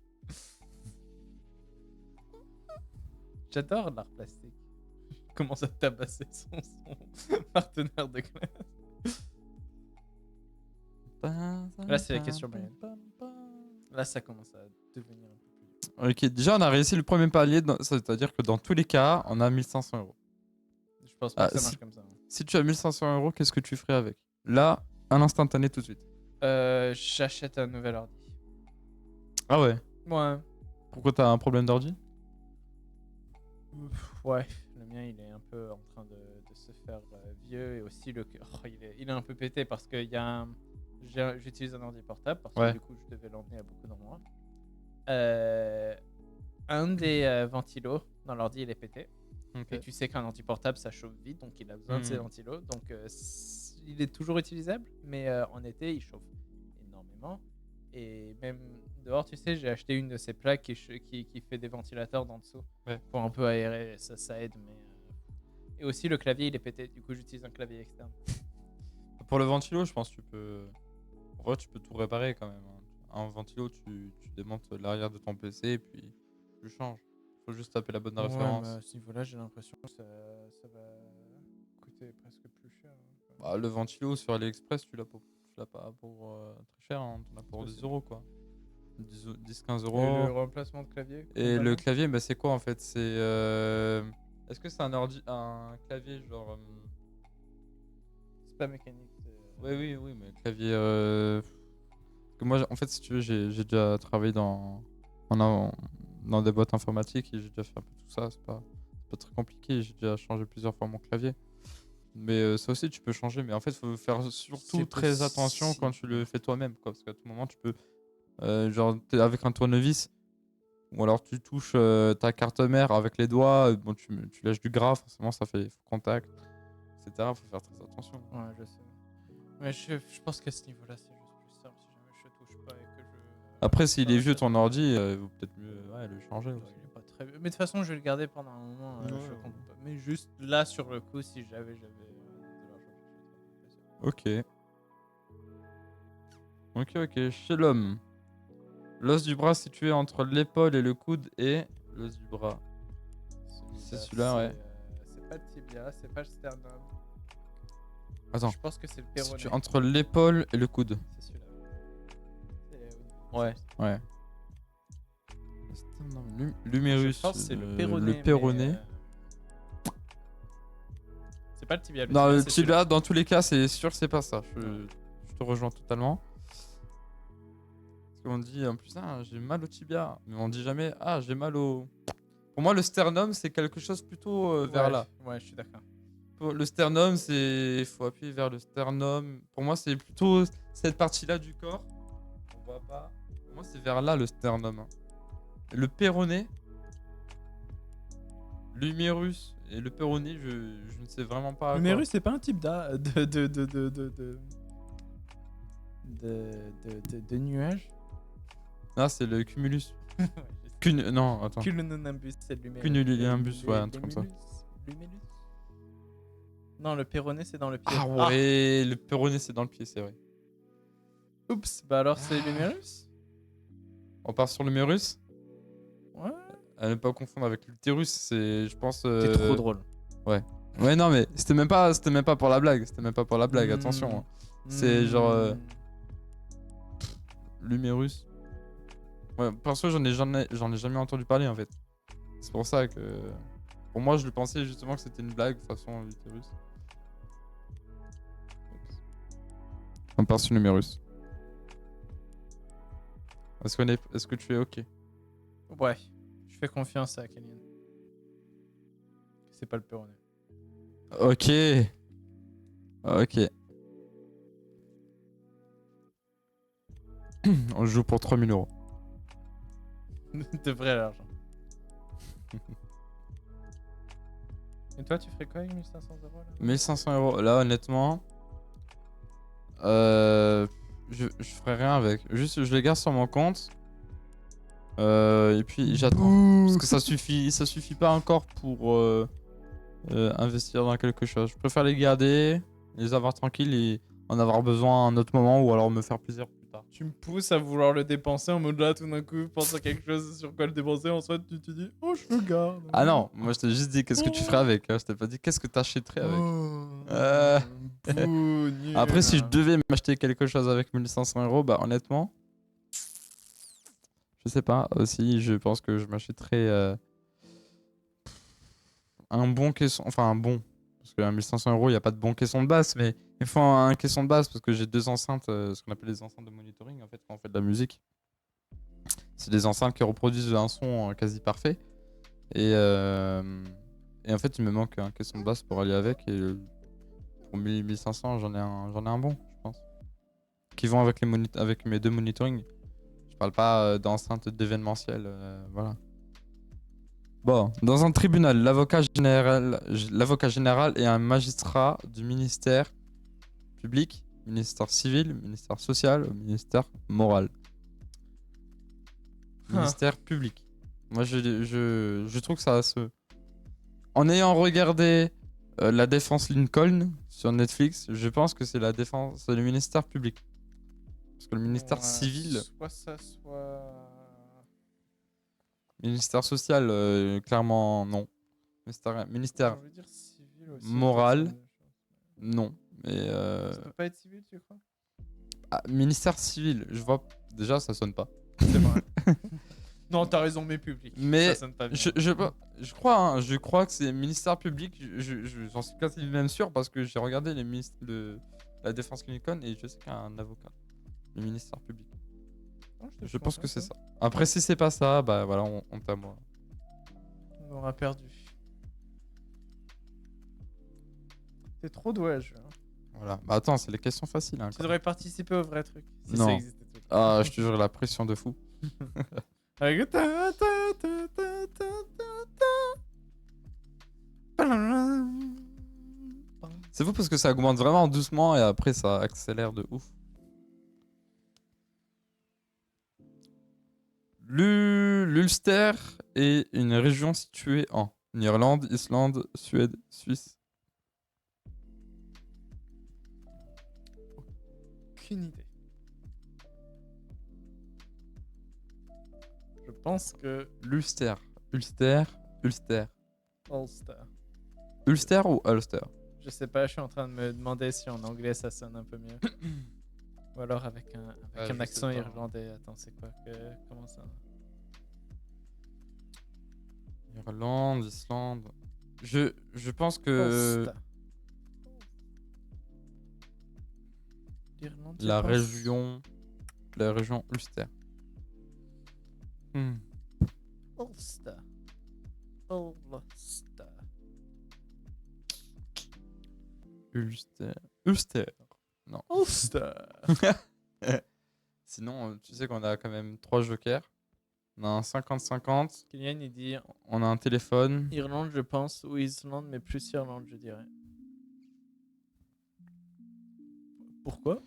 J'adore l'art plastique. Comment ça tabasser son partenaire de classe. Là, c'est la question moyenne. Là, ça commence à devenir un peu plus. Ok, déjà, on a réussi le premier palier, c'est-à-dire que dans tous les cas, on a 1500 €. Je pense pas Ah, que ça si- marche comme ça. Si tu as 1500 €, qu'est-ce que tu ferais avec? Là, un instantané tout de suite. J'achète un nouvel ordi. Ah ouais? Ouais. Pourquoi t'as un problème d'ordi? Ouais, le mien il est un peu en train de se faire vieux et aussi il est un peu pété parce que j'utilise un ordi portable parce que Ouais. du coup je devais l'emmener à beaucoup d'endroits. Un des ventilos dans l'ordi il est pété. Et tu sais qu'un ordi portable ça chauffe vite donc il a besoin de ses ventilos. Donc il est toujours utilisable mais en été il chauffe énormément. Et même dehors, tu sais, j'ai acheté une de ces plaques qui fait des ventilateurs d'en dessous Ouais. pour un peu aérer, ça aide. Mais et aussi le clavier il est pété, du coup j'utilise un clavier externe. Pour le ventilo, je pense que tu peux... En vrai, tu peux tout réparer quand même, hein. Un ventilo, tu démontes l'arrière de ton PC et puis tu le changes. Faut juste taper la bonne référence. Ouais, mais à ce niveau-là, j'ai l'impression que ça va coûter presque plus cher. Bah, le ventilo sur AliExpress, tu l'as pas pour très cher, hein. Tu l'as pour Ouais, 10 c'est € quoi. 10-15 Et le €. remplacement de clavier Et le globalement clavier, bah, c'est quoi en fait? C'est. Est-ce que c'est un clavier genre. c'est pas mécanique. Oui, mais clavier. Parce que moi, en fait, si tu veux, j'ai déjà travaillé dans des boîtes informatiques et j'ai déjà fait un peu tout ça. C'est pas très compliqué. J'ai déjà changé plusieurs fois mon clavier. Mais ça aussi, tu peux changer. Mais en fait, il faut faire surtout C'est très attention quand tu possible. le fais toi-même, quoi. Parce qu'à tout moment, tu peux. Genre, t'es avec un tournevis. Ou alors tu touches ta carte mère avec les doigts. Bon, tu lâches du gras. Forcément, ça fait contact, etc. Faut faire très attention. Ouais, je sais. Mais je pense qu'à ce niveau-là, c'est juste plus simple si jamais je touche pas et que je. Après, s'il est Ouais, vieux ça ton va. ordi, il vaut peut-être mieux le changer Ouais, aussi. il est pas très vieux. Mais de toute façon, je vais le garder pendant un moment. Ouais. Je compte pas. Mais juste là, sur le coup, si j'avais de l'argent. Ok. Chez l'homme, l'os du bras situé entre l'épaule et le coude est l'os du bras. C'est celui-là, ouais. C'est pas le tibia, c'est pas le sternum. Attends. Je pense que c'est le Si péroné. tu- Entre l'épaule et le coude. C'est celui-là. Ouais. Ouais. L'humérus. Je pense que c'est le le péroné. péroné. mais, C'est pas le tibia. Non, le c'est celui-là. tibia, dans tous les cas, c'est sûr que c'est pas ça. Je te rejoins totalement. Parce qu'on dit en plus, ah, j'ai mal au tibia. Mais on dit jamais, ah, j'ai mal au. Pour moi, le sternum, c'est quelque chose plutôt vers Ouais, là. Ouais, je suis d'accord. Le sternum, c'est. Il faut appuyer vers le sternum. Pour moi, c'est plutôt cette partie-là du corps. On voit pas. Pour moi, c'est vers là le sternum. Hein. Le péroné, l'humérus et le péroné, je ne sais vraiment pas. Le quoi. mérus, c'est pas un type de nuage. Ah, c'est le cumulus. Ouais, je sais. Non, attends. Cumulonimbus, c'est l'humérus. Cumulonimbus, ouais, un truc comme ça. L'humérus. Non, le péroné, c'est dans le pied. Ah ouais, le péroné, c'est dans le pied, c'est vrai. Oups, bah alors c'est l'humérus. On part sur l'humérus. Ouais. À ne pas confondre avec l'utérus, c'est, je pense. T'es trop drôle. Ouais, non, mais c'était même pas pour la blague. C'était même pas pour la blague, attention. Hein. C'est genre, l'humérus. Ouais, perso, j'en ai jamais entendu parler en fait. C'est pour ça que. Pour moi, je le pensais justement que c'était une blague façon l'utérus. On part sur l'humérus. Est-ce que tu es ok? Ouais. Je fais confiance à Kélian. C'est pas le péroné. Ok. Ok. On joue pour 3000 €. De vrai l'argent. Et toi, tu ferais quoi avec 1500 € là? 1500 €. Là, honnêtement, je ferai rien avec. Juste, je les garde sur mon compte. Et puis j'attends. Parce que ça suffit pas encore pour investir dans quelque chose. Je préfère les garder, les avoir tranquilles et en avoir besoin à un autre moment ou alors me faire plaisir plus tard. Tu me pousses à vouloir le dépenser en mode là, tout d'un coup, pense à quelque chose sur quoi le dépenser. En soit, tu te dis, oh, je le garde. Ah non, moi je t'ai juste dit qu'est-ce que tu ferais avec. Hein. Je t'ai pas dit qu'est-ce que t'achèterais avec. Après, si je devais m'acheter quelque chose avec 1500 €, bah honnêtement, je sais pas. Aussi, je pense que je m'achèterais un bon caisson. Enfin, un bon. Parce qu'à 1500 €, il n'y a pas de bon caisson de basse, mais il faut un caisson de basse parce que j'ai deux enceintes, ce qu'on appelle les enceintes de monitoring en fait, quand on fait de la musique. C'est des enceintes qui reproduisent un son quasi parfait. Et en fait, il me manque un caisson de basse pour aller avec. Et pour 1500, j'en ai un bon, je pense. Qui vont avec, avec mes deux monitoring. Je parle pas d'enceinte d'événementiel, voilà. Bon, dans un tribunal, l'avocat général est un magistrat du ministère public, ministère civil, ministère social, ministère moral. Ministère public. Moi, je trouve que ça se... En ayant regardé La Défense Lincoln sur Netflix, je pense que c'est le ministère public. Parce que le ministère civil... Soit ça, soit... Ministère social, clairement non. Ministère Je veux dire civil aussi. moral, non. Mais Ça peut pas être civil, tu crois? ministère civil, je vois déjà ça sonne pas. C'est vrai. Non, t'as raison, mais public. Mais ça sonne pas bien. je crois que c'est ministère public. J'en suis quasi même sûr parce que j'ai regardé la défense Lincoln et je sais qu'il y a un avocat, le ministère public. Non, Je pense que c'est ça. Après, si c'est pas ça, bah voilà, on t'a moi. On aura perdu. T'es trop doué à jouer. Hein. Voilà. Bah attends, c'est les questions faciles. Hein, Tu devrais participer au vrai truc. Si Non. ça existait tout. Ah, je te jure, la pression de fou. Avec... C'est fou parce que ça augmente vraiment doucement et après ça accélère de ouf. L'Ulster est une région située en Irlande, Islande, Suède, Suisse. Aucune idée. Je pense que... L'Ulster. Ulster. Ulster. Ulster ou Ulster? Je sais pas, je suis en train de me demander si en anglais ça sonne un peu mieux. Ou alors avec un je sais accent pas. irlandais. Attends, c'est quoi comment ça? Irlande, Islande. Je pense que Ulster. L'Irlande, tu la penses? région Ulster. Hmm. Ulster. Ulster. Ulster. Ulster. Sinon, tu sais qu'on a quand même 3 jokers. On a un 50-50. Kylian, il dit On a un téléphone. Irlande, je pense, ou Islande, mais plus Irlande, je dirais. Pourquoi?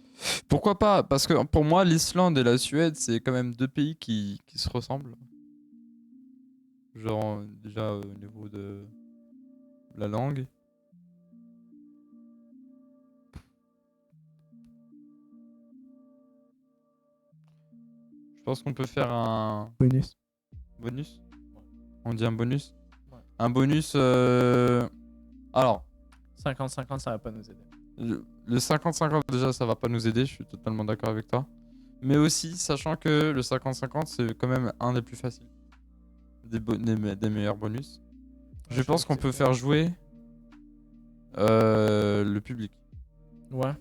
Pourquoi pas? Parce que pour moi, l'Islande et la Suède, c'est quand même 2 pays qui se ressemblent. Genre, déjà au niveau de la langue. Je pense qu'on peut faire un Bonus. bonus. On dit un bonus? Ouais. Un bonus. Alors, 50-50, ça va pas nous aider. le 50-50, déjà, ça va pas nous aider. Je suis totalement d'accord avec toi. Mais aussi, sachant que le 50-50, c'est quand même un des plus faciles. Des meilleurs bonus. Je pense qu'on peut faire jouer le public. Ouais.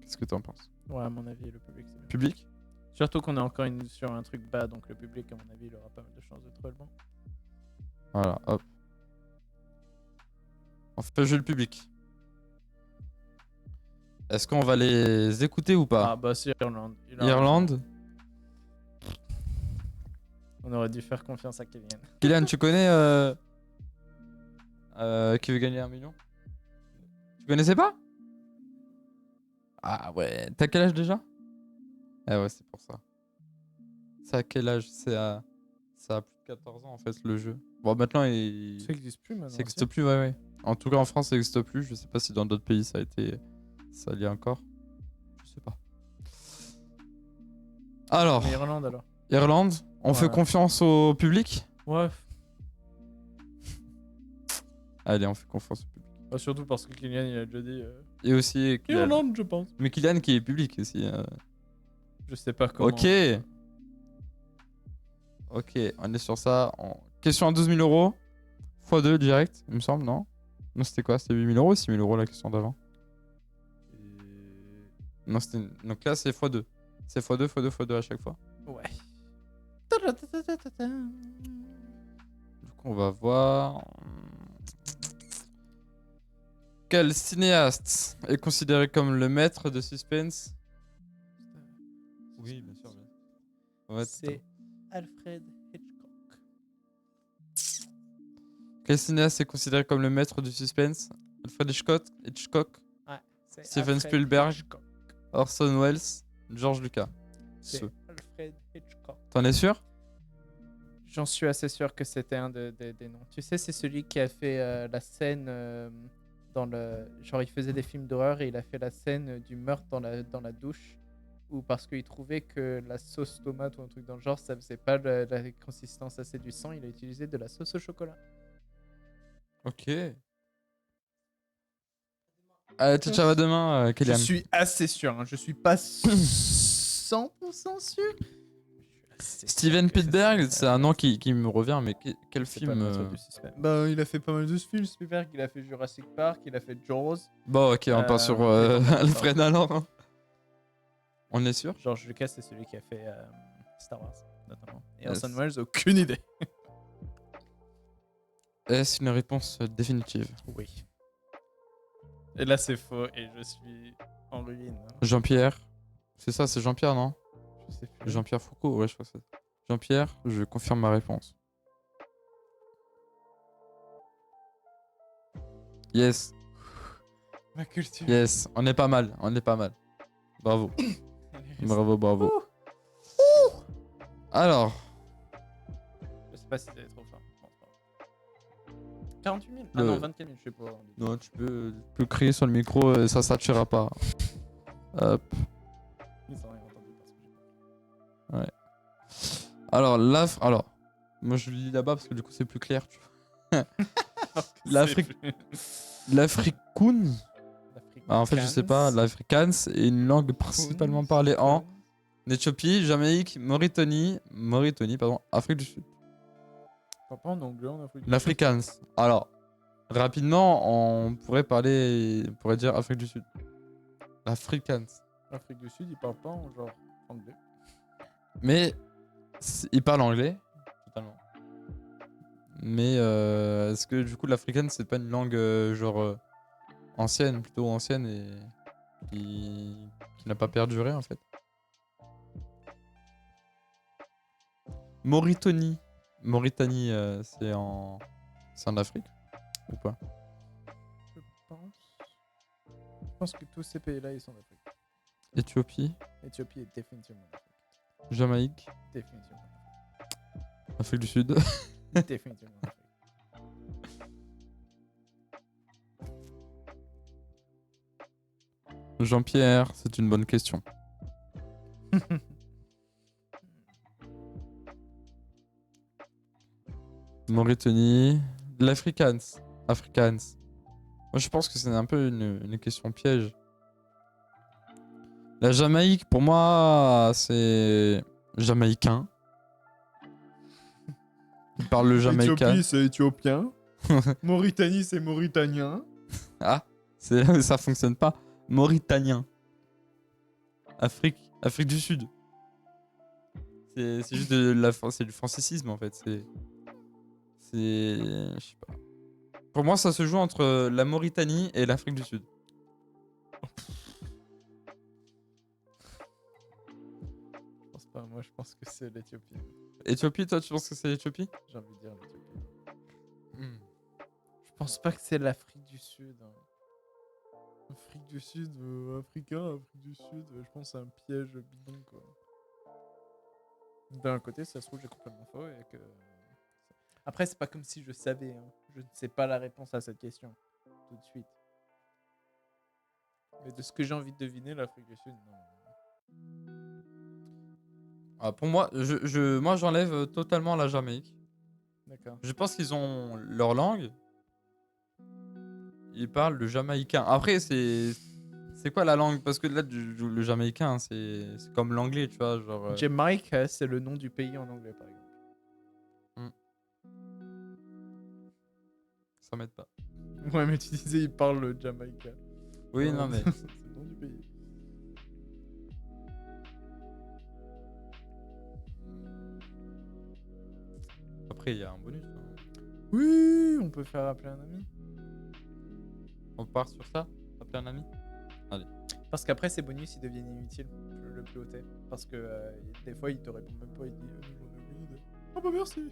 Qu'est-ce que t'en penses? Ouais, à mon avis, le public, c'est mieux. Public? Surtout qu'on est encore sur un truc bas, donc le public, à mon avis, il aura pas mal de chances de trouver le bon. Voilà, hop. On fait jouer le public. Est-ce qu'on va les écouter ou pas? Ah bah c'est Irlande. Irlande? On aurait dû faire confiance à Kylian. Kylian, tu connais Qui veut gagner 1 million? Tu connaissais pas? Ah ouais, t'as quel âge déjà? Ah ouais, c'est pour ça. C'est à quel âge? Ça a plus de 14 ans en fait le jeu. Bon, maintenant Ça existe plus maintenant. ça existe plus, ouais. En tout cas en France ça existe plus. Je sais pas si dans d'autres pays ça l'y a encore. Je sais pas. Alors, Mais Irlande alors. Irlande, on fait Ouais. confiance au public? Ouais. Allez, on fait confiance au public. Bah, surtout parce que Kylian il a déjà dit. Et aussi Kylian. Irlande, je pense. Mais Kylian qui est public aussi. Je sais pas comment. Ok. Ok, on est sur ça. Question à 12 000 euros. x2 direct, il me semble, non? Non, c'était quoi? C'était 8 000 euros ou 6 000 euros la question d'avant? Non, c'était. Donc là, c'est x2. C'est x2, x2, x2 à chaque fois. Ouais. Du coup, on va voir. Quel cinéaste est considéré comme le maître de suspense? Oui, bien sûr. Ouais, C'est Alfred Hitchcock. Quel cinéaste est considéré comme le maître du suspense? Alfred Hitchcock, Ouais. C'est Steven Alfred Spielberg. Hitchcock. Orson Welles, George Lucas. C'est Alfred Hitchcock. T'en es sûr? J'en suis assez sûr que c'était un des noms. Tu sais, c'est celui qui a fait la scène dans le. Genre, il faisait des films d'horreur et il a fait la scène du meurtre dans la douche. Ou parce qu'il trouvait que la sauce tomate ou un truc dans le genre, ça faisait pas la consistance assez du sang, il a utilisé de la sauce au chocolat. Ok. Allez, ciao, ciao, à demain, Je Kylian. suis assez sûr, hein, je suis pas 100% sûr. Steven Spielberg, c'est un nom qui me revient, mais quel C'est film pas le maître du suspense. Bah, il a fait pas mal de films, Spielberg. Il a fait Jurassic Park, il a fait Jaws. Bon, ok, on part sur Alfred alors. On est sûr? George Lucas, c'est celui qui a fait Star Wars, notamment. Et Yes. Orson Welles, aucune idée. Est-ce une réponse définitive? Oui. Et là, c'est faux et je suis en ruine. hein. Jean-Pierre. C'est ça, c'est Jean-Pierre, non? Je sais plus. Jean-Pierre Foucault, ouais, je crois que c'est. Jean-Pierre, je confirme ma réponse. Yes, Ma culture. yes, on est pas mal, on est pas mal. Bravo, bravo, bravo. Alors, Je sais pas si c'était trop fort. Bon, c'est pas grave. 48 000 Ah Le- non, 24 000, je sais pas. non, tu peux crier sur le micro, ça suffira pas. Hop. Ils ont rien entendu parce que j'ai Alors, moi je lis là-bas parce que du coup c'est plus clair. Tu vois. pas. L'Afrique. C'est plus- L'Afrikaans. Ah, en fait, je sais pas. L'Afrikaans est une langue principalement parlée en Éthiopie, Jamaïque, Mauritanie, pardon, Afrique du Sud. Pas en anglais en Afrique. L'Afrikaans. Alors, rapidement, on pourrait dire Afrique du Sud. L'Afrikaans. L'Afrique du Sud, ils parlent pas en genre anglais. Mais ils parlent anglais, totalement. Mais est-ce que du coup l'Afrikaans c'est pas une langue ancienne, plutôt ancienne et qui n'a pas perduré en fait? Mauritanie, c'est en Afrique ou pas? Je pense que tous ces pays-là, ils sont d'Afrique. Éthiopie, Éthiopie est définitivement d'Afrique. Jamaïque, Définitivement Afrique du Sud. d'Afrique. Définitivement d'Afrique. Jean-Pierre, c'est une bonne question. Mauritanie, l'Afrikaans. Afrikaans. Moi, je pense que c'est un peu une question piège. La Jamaïque, pour moi, c'est jamaïcain. Ils parlent le jamaïcain. Éthiopie, c'est éthiopien. Mauritanie, c'est mauritanien. Ah, c'est là où ça fonctionne pas. Mauritanien. Afrique du Sud. C'est juste c'est du francicisme en fait. Je sais pas. Pour moi, ça se joue entre la Mauritanie et l'Afrique du Sud. Je pense pas, moi je pense que c'est l'Éthiopie. Éthiopie, toi, tu penses que c'est l'Éthiopie? J'ai envie de dire l'Éthiopie. Je pense pas que c'est l'Afrique du Sud. Afrique du Sud, africain, Afrique du Sud, je pense que c'est un piège bidon quoi. D'un côté, ça se trouve, j'ai complètement faux et que. Après, c'est pas comme si je savais. Hein. Je ne sais pas la réponse à cette question tout de suite. Mais de ce que j'ai envie de deviner, l'Afrique du Sud, non. Ah, pour moi, moi j'enlève totalement la Jamaïque. D'accord. Je pense qu'ils ont leur langue. Ils parlent le jamaïcain. Après, c'est quoi la langue? Parce que là, le jamaïcain, c'est comme l'anglais, tu vois. Genre, Jamaica, c'est le nom du pays en anglais, par exemple. Ça m'aide pas. Ouais, mais tu disais, il parle le Jamaïca. Oui, non, mais. c'est le nom du pays. Après, il y a un bonus. Hein. Oui, on peut faire appeler un ami. On part sur ça? Appeler un ami? Parce qu'après, ces bonus, ils deviennent inutiles le plus haut est. Parce que des fois, il te répond même pas, il dit ah bah merci.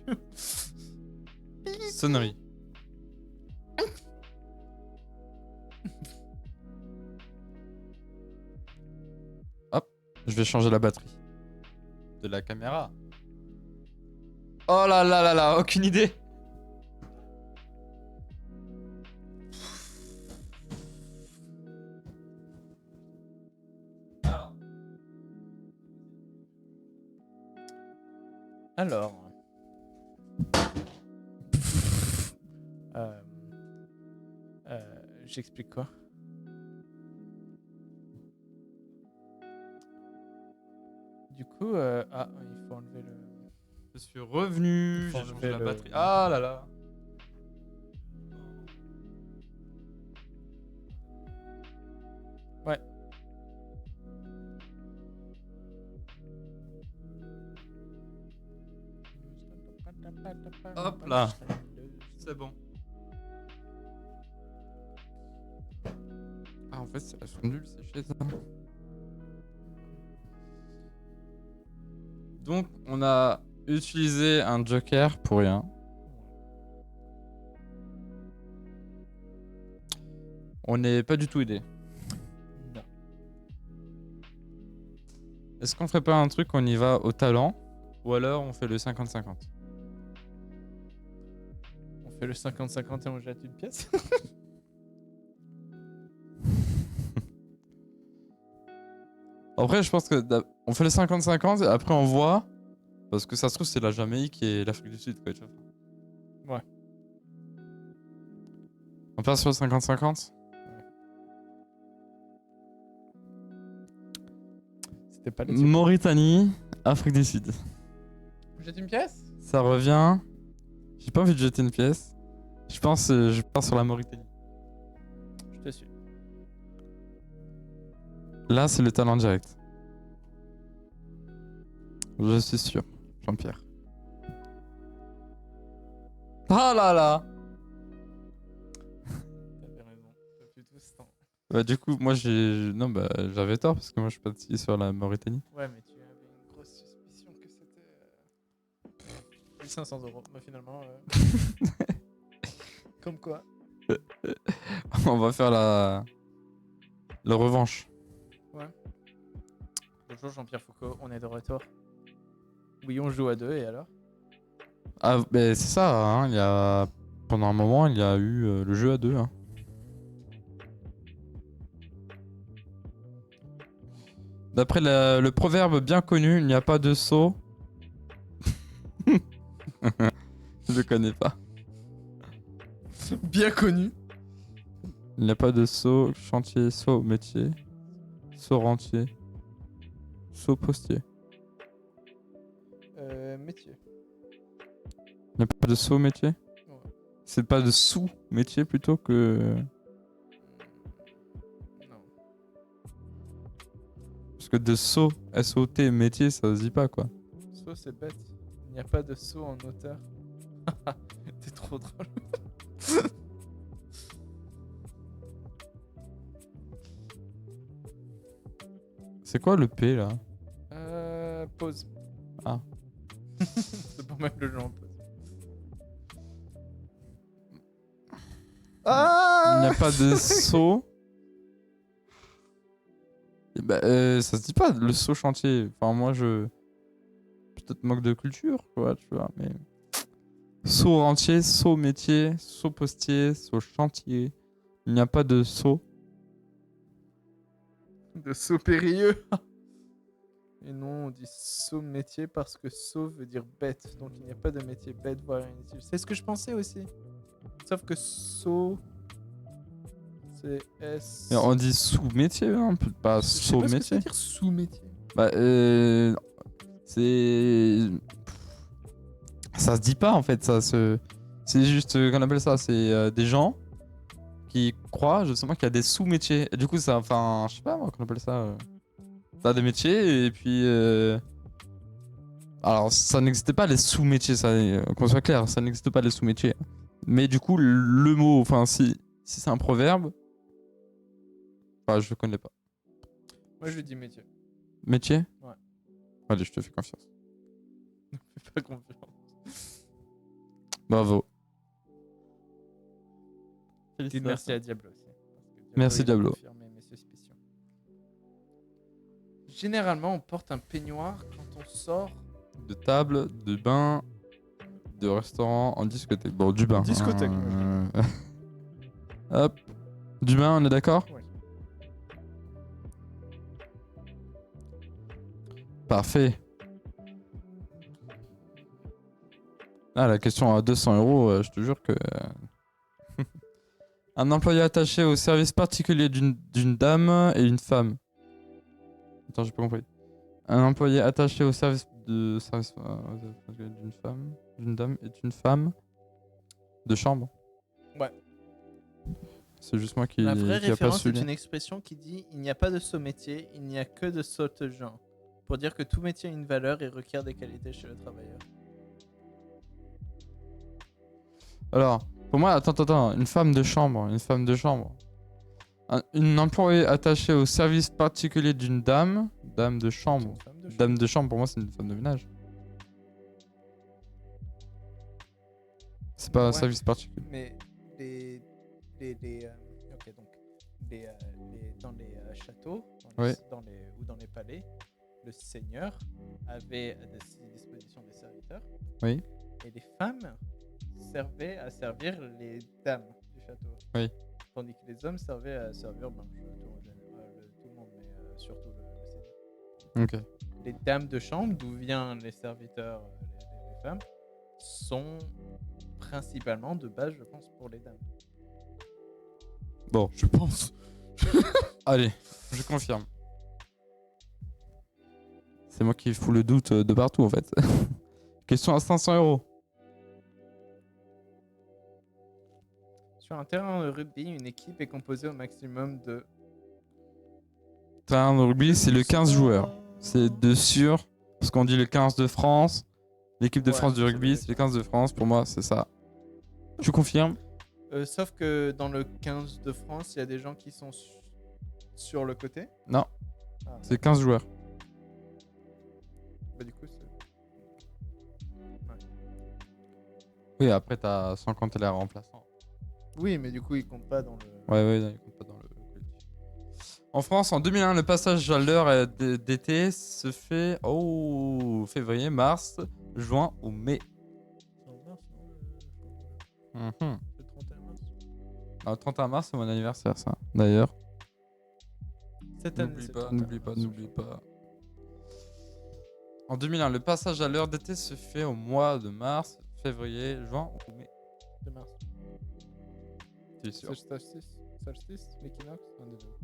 Sonnerie. Hop, je vais changer la batterie de la caméra. Oh là là là là, aucune idée. Alors. J'explique quoi? Du coup, il faut enlever le. Je suis revenu, Faut j'ai changé enlever la le- batterie. Ah là là. Ouais. Hop là. C'est bon. Ah, en fait, elles sont nulles ces chaises. Donc, on a utilisé un joker pour rien. On n'est pas du tout aidé. Non. Est-ce qu'on ferait pas un truc, on y va au talent? Ou alors on fait le 50-50? On fait le 50-50 et on jette une pièce. Après, je pense que on fait le 50-50 et après on voit. Parce que ça se trouve, c'est la Jamaïque et l'Afrique du Sud, quoi, tu vois. Ouais. On passe sur 50-50. C'était pas le Mauritanie, Afrique du Sud. Jette une pièce? Ça revient. J'ai pas envie de jeter une pièce. Je pense je pars sur la Mauritanie. Je te suis. Là, c'est le talent direct. Je suis sûr. Jean-Pierre. Ah là là. T'avais raison. Depuis tout ce temps. Bah, du coup, moi, non, bah, j'avais tort parce que moi, je suis parti sur la Mauritanie. Ouais, mais tu avais une grosse suspicion que c'était. 1500 €. Mais finalement. Comme quoi. On va faire la revanche. Bonjour Jean-Pierre Foucault, on est de retour. Oui, on joue à deux et alors? Ah, bah, c'est ça, hein, pendant un moment, il y a eu le jeu à deux. Hein. D'après le proverbe bien connu, il n'y a pas de saut. Je le connais pas. Bien connu. Il n'y a pas de saut chantier, saut métier, saut rentier, saut postier. Métier. Il n'y a pas de saut métier? Ouais. C'est pas de sous métier plutôt que. Non. Parce que de saut, S-O-T, métier, ça se dit pas quoi. Saut, c'est bête. Il n'y a pas de saut en auteur. T'es trop drôle. C'est quoi le P là? Pause. Ah. C'est pour mettre le jeu en pause. Il n'y a pas de saut. Et bah, ça se dit pas le saut chantier. Enfin, moi je. Peut-être manque de culture, quoi, tu vois, mais. Saut rentier, saut métier, saut postier, saut chantier. Il n'y a pas de saut. De saut périlleux. Et non, on dit saut métier parce que saut veut dire bête. Donc il n'y a pas de métier bête, voilà. C'est ce que je pensais aussi. Sauf que saut. C'est S. Et on dit sous-métier, hein, pas Je sais saut pas ce que ça métier. veut dire sous-métier. Bah, c'est. Ça se dit pas en fait, ça se. C'est juste, qu'on appelle ça, c'est des gens qui croient justement qu'il y a des sous-métiers. Et du coup, ça, enfin, je sais pas moi, qu'on appelle ça. T'as des métiers et puis. Alors, ça n'existait pas les sous-métiers, ça, qu'on soit clair, ça n'existe pas les sous-métiers. Mais du coup, le mot, enfin, si c'est un proverbe. Enfin, je le connais pas. Moi je dis métier. Métier? Ouais. Allez, je te fais confiance. Fais pas confiance. Bravo. Dites merci à Diablo aussi. Parce que Merci, il a Diablo. confirmé mes suspicions. Généralement, on porte un peignoir quand on sort. De table, de bain, de restaurant, en discothèque. Bon, du bain. Discothèque, Hop. Du bain, on est d'accord? Oui. Parfait. Ah, la question à 200 €, je te jure que. Un employé attaché au service particulier d'une dame et d'une femme. Attends, j'ai pas compris. Un employé attaché au service d'une femme, d'une dame et d'une femme de chambre. Ouais. C'est juste moi qui La vraie qui a pas référence su est lire. une expression qui dit il n'y a pas de saut métier, il n'y a que de saute gens. Pour dire que tout métier a une valeur et requiert des qualités chez le travailleur. Alors, pour moi, attends, une femme de chambre. Une employée attachée au service particulier d'une dame de chambre. Une femme de chambre. Dame de chambre, pour moi, c'est une femme de ménage. C'est pas un Ouais. service particulier. Mais ok, donc dans les châteaux, Ouais. ou dans les palais, le seigneur avait à ses dispositions des serviteurs. Oui. Et les femmes servaient à servir les dames du château. Oui. Tandis que les hommes servaient à servir tout le monde, mais surtout le seigneur. Ok. Les dames de chambre, d'où viennent les serviteurs, les femmes, sont principalement de base, je pense, pour les dames. Bon, Je pense. allez, je confirme. C'est moi qui fous le doute de partout en fait. Question à 500 €. Sur un terrain de rugby, une équipe est composée au maximum de. Terrain de rugby, c'est le 15 joueurs. C'est de sûr. Parce qu'on dit le 15 de France. L'équipe de Ouais, France du c'est rugby, vrai. c'est le 15 de France. Pour moi, c'est ça. Tu confirmes? Sauf que dans le 15 de France, il y a des gens qui sont sur le côté. Non. Ah. C'est 15 joueurs. Bah, du coup, c'est. Oui, après, t'as sans compter les remplaçants. Oui, mais du coup, ils comptent pas dans le. Ouais, non, ils comptent pas dans le collectif. En France, en 2001, le passage à l'heure d'été se fait février, mars, juin ou mai. C'est en mars, Mhm. le 31 mars. Le 31 mars, c'est mon anniversaire, ça. D'ailleurs, Cette année, n'oublie c'est pas, 31 n'oublie pas, mars. n'oublie pas. En 2001, le passage à l'heure d'été se fait au mois de mars, février, juin ou mai. De mars. T'es C'est sûr? le solstice, l'équinoxe, un des deux.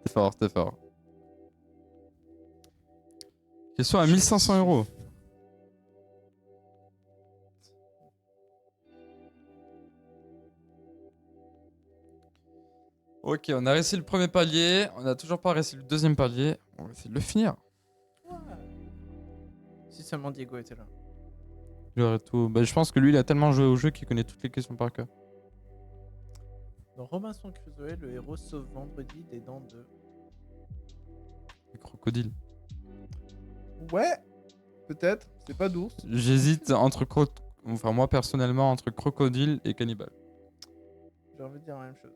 T'es fort, t'es fort. Question à 1500 €. Ok, on a réussi le premier palier, on a toujours pas réussi le deuxième palier. On va essayer de le finir. Si seulement Diego était là. J'aurais tout. Bah, je pense que lui, il a tellement joué au jeu qu'il connaît toutes les questions par cœur. Dans Robinson Crusoe, le héros sauve vendredi des dents de. Les crocodiles. Ouais, peut-être. C'est pas d'ours. J'hésite entre enfin moi personnellement entre crocodile et cannibale. J'ai envie de dire la même chose.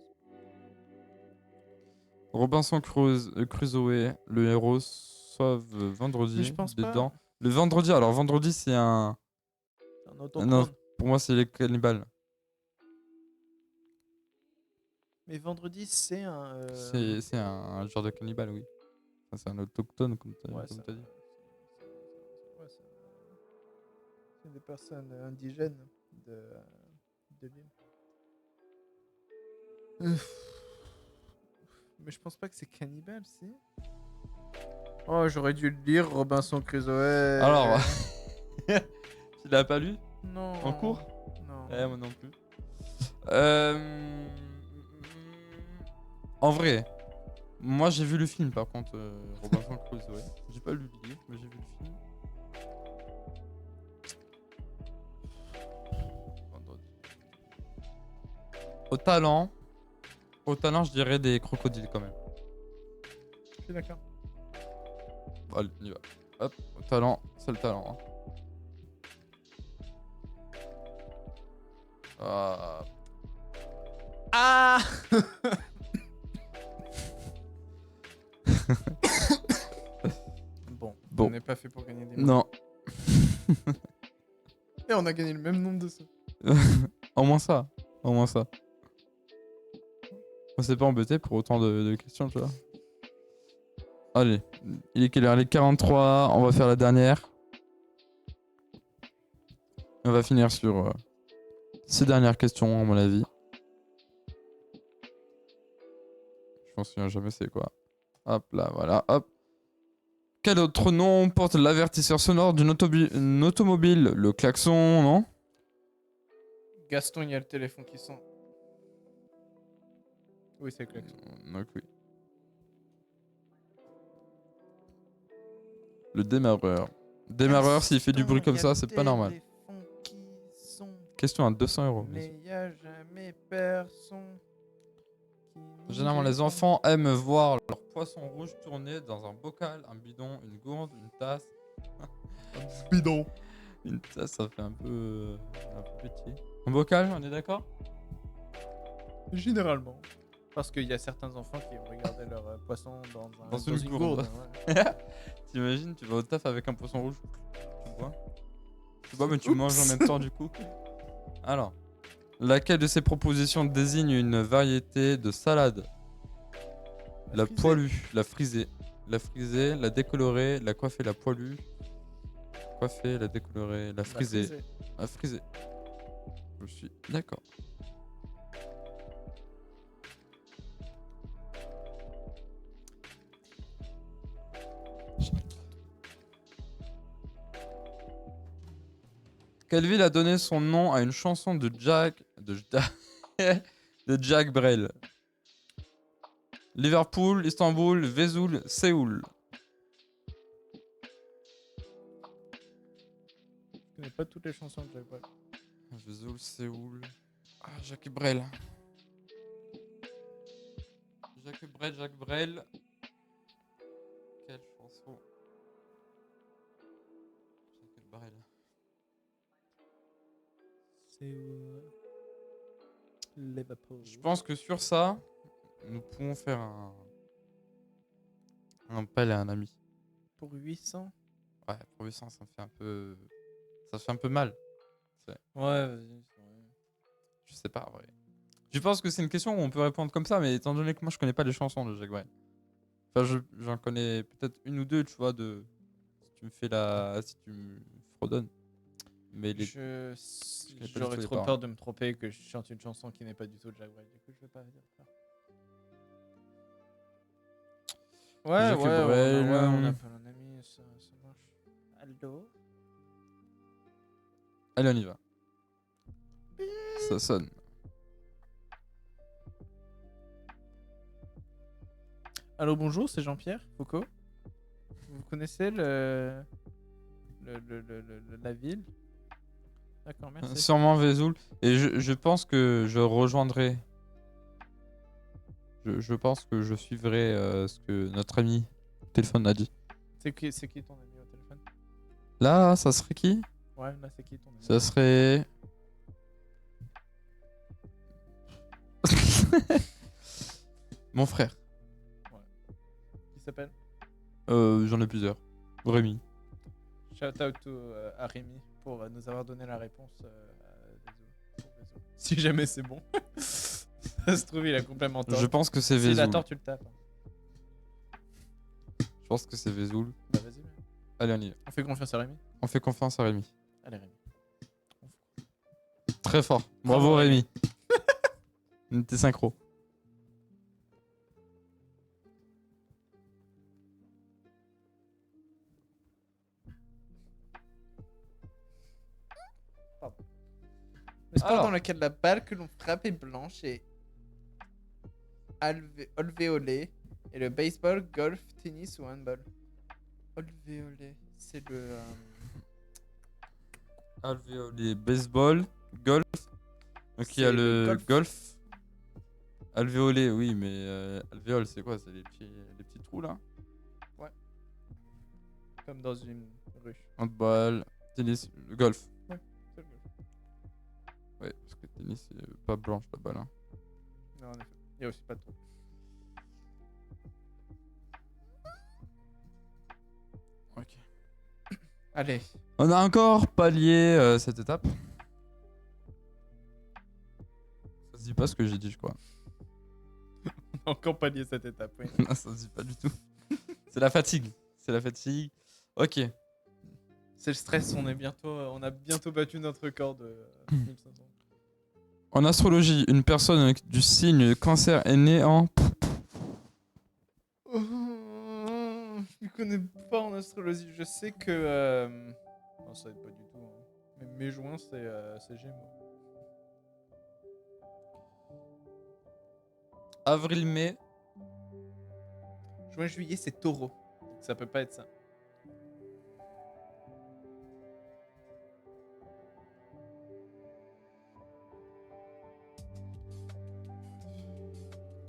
Robinson Crusoe, le héros sauve vendredi Mais je pense des pas. dents. Le vendredi, alors vendredi c'est un. C'est un autochtone. Non, pour moi c'est les cannibales. Mais vendredi, c'est un. C'est un genre de cannibale, oui. Ça, c'est un autochtone comme t'as Ouais, comme ça- t'as dit. ouais, c'est des personnes indigènes de l'île. Mais je pense pas que c'est cannibale, si. Oh, j'aurais dû le lire, Robinson Crusoe. Alors, tu l'as pas lu Non. en cours? Non. Moi non plus. En vrai, moi j'ai vu le film par contre, Robinson Crusoe. J'ai pas lu le livre, mais j'ai vu le film. Au talent, je dirais des crocodiles quand même. Je suis d'accord. Allez, on y va. Hop, au talent, c'est le talent. Hein. Ah Bon, Bon. on n'est pas fait pour gagner des millions. Non, Et on a gagné le même nombre de sous. au moins ça. Au moins ça. On s'est pas embêté pour autant de questions, tu vois. Allez, il est quelle heure? Il est 43, on va faire la dernière. On va finir sur ces dernières questions, à mon avis. Je m'en souviens jamais c'est quoi. Hop là, voilà, hop. Quel autre nom porte l'avertisseur sonore d'une automobile? Le klaxon, non? Gaston, il y a le téléphone qui sonne. Oui, c'est clair. Donc oui. Le démarreur. Démarreur, s'il fait du bruit comme ça, c'est pas normal. Question à 200 €. Mais il n'y a jamais personne. Généralement, les enfants aiment voir leur poisson rouge tourner dans un bocal, un bidon, une gourde, une tasse. Bidon. Une tasse, ça fait un peu petit. Un bocal, on est d'accord? Généralement. Parce qu'il y a certains enfants qui regardaient leur poisson dans une une gourde. gourde. Ouais. T'imagines, tu vas au taf avec un poisson rouge. Tu bois. Tu bois, mais tu manges en même temps du coup. Alors, laquelle de ces propositions désigne une variété de salade? La frisée. poilue, la frisée, la décolorée, la coiffée, la poilue. coiffée, la décolorée, la frisée. frisée. La frisée. Je suis d'accord. Quelle ville a donné son nom à une chanson de de Jacques Brel? Liverpool, Istanbul, Vesoul, Séoul. Je connais pas toutes les chansons de Jacques Brel. Vesoul, Séoul. Ah, Jacques Brel. Jacques Brel. Quelle chanson? Jacques Brel. C'est Liverpool. Je pense que sur ça, nous pouvons faire un appel à un ami. Pour 800. Ouais, pour 800, ça me fait un peu. Ça fait un peu mal. Ouais, vas-y. Je sais pas, en vrai. Je pense que c'est une question où on peut répondre comme ça, mais étant donné que moi je connais pas les chansons de Jacques Brel. Enfin, j'en connais peut-être une ou deux, tu vois, de. Si tu me fais la. Si tu me fredonnes. Mais les. J'aurais tout les trop paroles. peur de me tromper que je chante une chanson qui n'est pas du tout de Jacques Brel. Du coup, je vais pas dire ça. Ouais, Jacques ouais, Brel, on appelle un ami, ça marche. Allô? Allez, on y va. Ça sonne. Allô, bonjour, c'est Jean-Pierre Foucault. Vous connaissez la ville? D'accord, merci. Sûrement Vesoul. Et je pense que je rejoindrai. Je pense que je suivrai ce que notre ami au téléphone a dit. C'est qui ton ami au téléphone? Là, ça serait qui? Ouais, là, c'est qui ton ami? Ça serait. Mon frère. Qui s'appelle? J'en ai plusieurs. Rémi. Shout out à Rémi pour nous avoir donné la réponse à Vesoul. Si jamais c'est bon. Ça se trouve, il a complètement tort. Je pense que c'est S'il a Vesoul. tort, tu le tapes. Je pense que c'est Vesoul. Bah, vas-y. Allez, on y va. On fait confiance à Rémi. On fait confiance à Rémi. Allez, Rémi. Très fort. Bravo, Rémi. On était synchro. Le sport Alors. dans lequel la balle que l'on frappe est blanche et alvéolée et le baseball, golf, tennis ou handball. Alvéolée, c'est le... Alvéolé, baseball, golf. Donc il y a C'est le le golf. golf. Alvéolé, oui, mais alvéole, c'est quoi? C'est les petits trous là? Comme dans une ruche. Handball, tennis, le golf. C'est le golf. Ouais, parce que tennis, c'est pas blanche la balle. Hein. Non, en effet. Il y a aussi pas de trou. Ok. Allez. On a encore pallié cette étape. Ça se dit pas ce que j'ai dit, je crois. On a encore pallié cette étape, oui. Non, ça se dit pas du tout. C'est la fatigue. C'est la fatigue. Ok. C'est le stress, on a bientôt battu notre record de 1500. En astrologie, une personne du signe cancer est née en... Je ne connais pas en astrologie. Je sais que... Non, ça aide pas du tout. Hein. Mais mai-juin, c'est Gémeaux. Avril-mai. Juin-juillet, c'est Taureau. Donc ça peut pas être ça.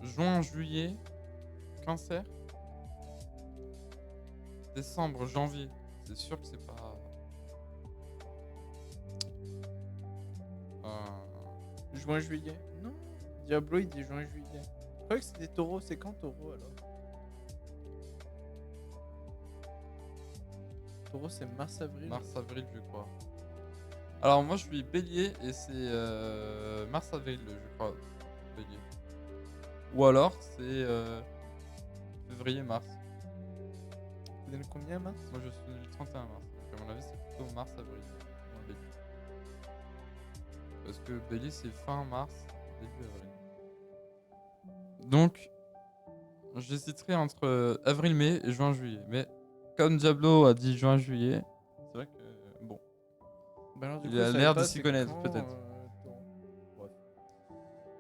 Juin, juillet. Cancer. Décembre, janvier. C'est sûr que c'est pas... Juin-juillet. Non. Diablo, il dit juin-juillet. Je croyais que c'était Taureau. C'est quand Taureau alors? Taureau, c'est mars-avril. Mars-avril, je crois. Alors moi je suis bélier et c'est mars-avril, je crois. Bélier. Ou alors c'est février-mars. Vous êtes combien, mars? Moi je suis le 31 mars. Donc à mon avis c'est plutôt mars-avril. pour Belly. Parce que Belly, c'est fin mars, début avril. Donc, j'hésiterai entre avril-mai et juin-juillet. Mais comme Diablo a dit juin-juillet, c'est vrai que bon. Bah alors, du Il coup, a je savais l'air pas de s'y c'est connaître, quand, peut-être. Bref.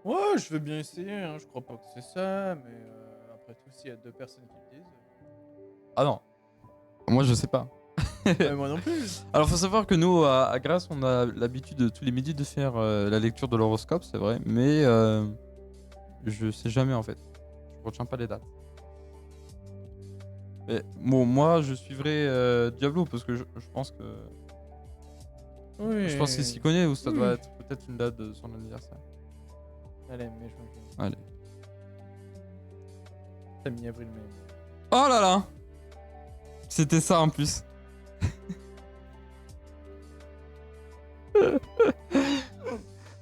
Ouais, je veux bien essayer, hein. Je crois pas que c'est ça, mais après tout, s'il y a deux personnes qui le disent. Ah non. Moi, je sais pas. Moi non plus. Alors, faut savoir que nous, à Grasse, on a l'habitude de tous les midis de faire la lecture de l'horoscope, c'est vrai, mais je sais jamais en fait. Je retiens pas les dates. Mais bon, moi, je suivrai Diablo parce que je pense que Oui. je pense qu'il s'y connaît ou ça doit Oui. être peut-être une date de son anniversaire. Allez, mais je Allez. T'as mis avril-mai. Oh là là, c'était ça en plus.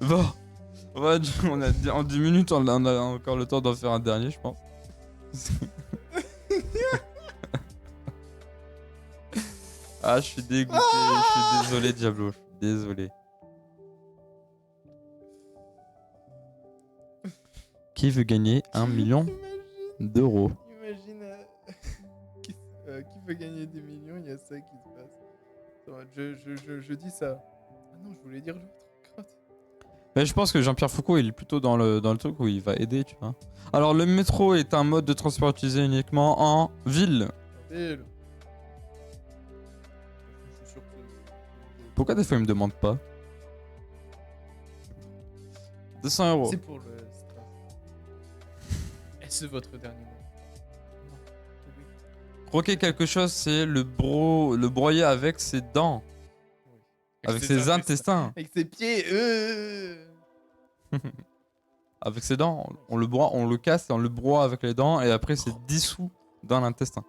Bon, ouais, on a en 10 minutes, on a encore le temps d'en faire un dernier, je pense. Ah, je suis dégoûté, je suis désolé, Diablo, je suis désolé. Qui veut gagner 1 million d'euros? Imagine qui veut gagner des millions, il y a ça qui se passe. Attends, je dis ça. Ah non, je voulais dire l'autre. Crotte. Mais je pense que Jean-Pierre Foucault, il est plutôt dans le truc où il va aider, tu vois. Alors, le métro est un mode de transport utilisé uniquement en ville. Ville. Je suis sûr que. Pourquoi des fois il me demande pas? 200 euros. C'est pour le stress. Est-ce votre dernier mot? Non. Oui. Croquer quelque chose, c'est le broyer avec ses dents, Oui. avec ses intestins, Avec ses pieds. avec ses dents. On le broie, on le casse et on le broie avec les dents et après c'est dissous dans l'intestin.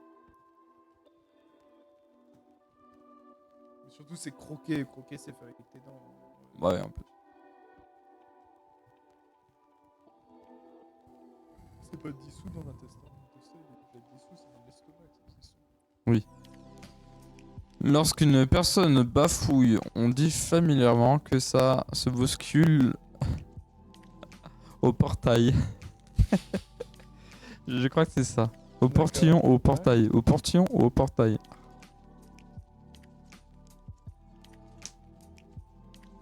Surtout, c'est croquer. Croquer, c'est faire avec tes dents. Ouais, un peu. C'est pas dissous dans l'intestin. L'intestin, il est pas dissous, c'est dans l'estomac, ça, c'est sûr. Lorsqu'une personne bafouille, on dit familièrement que ça se bouscule au portail. Je crois que c'est ça. Au portillon, au portail. Au portillon ou au portail.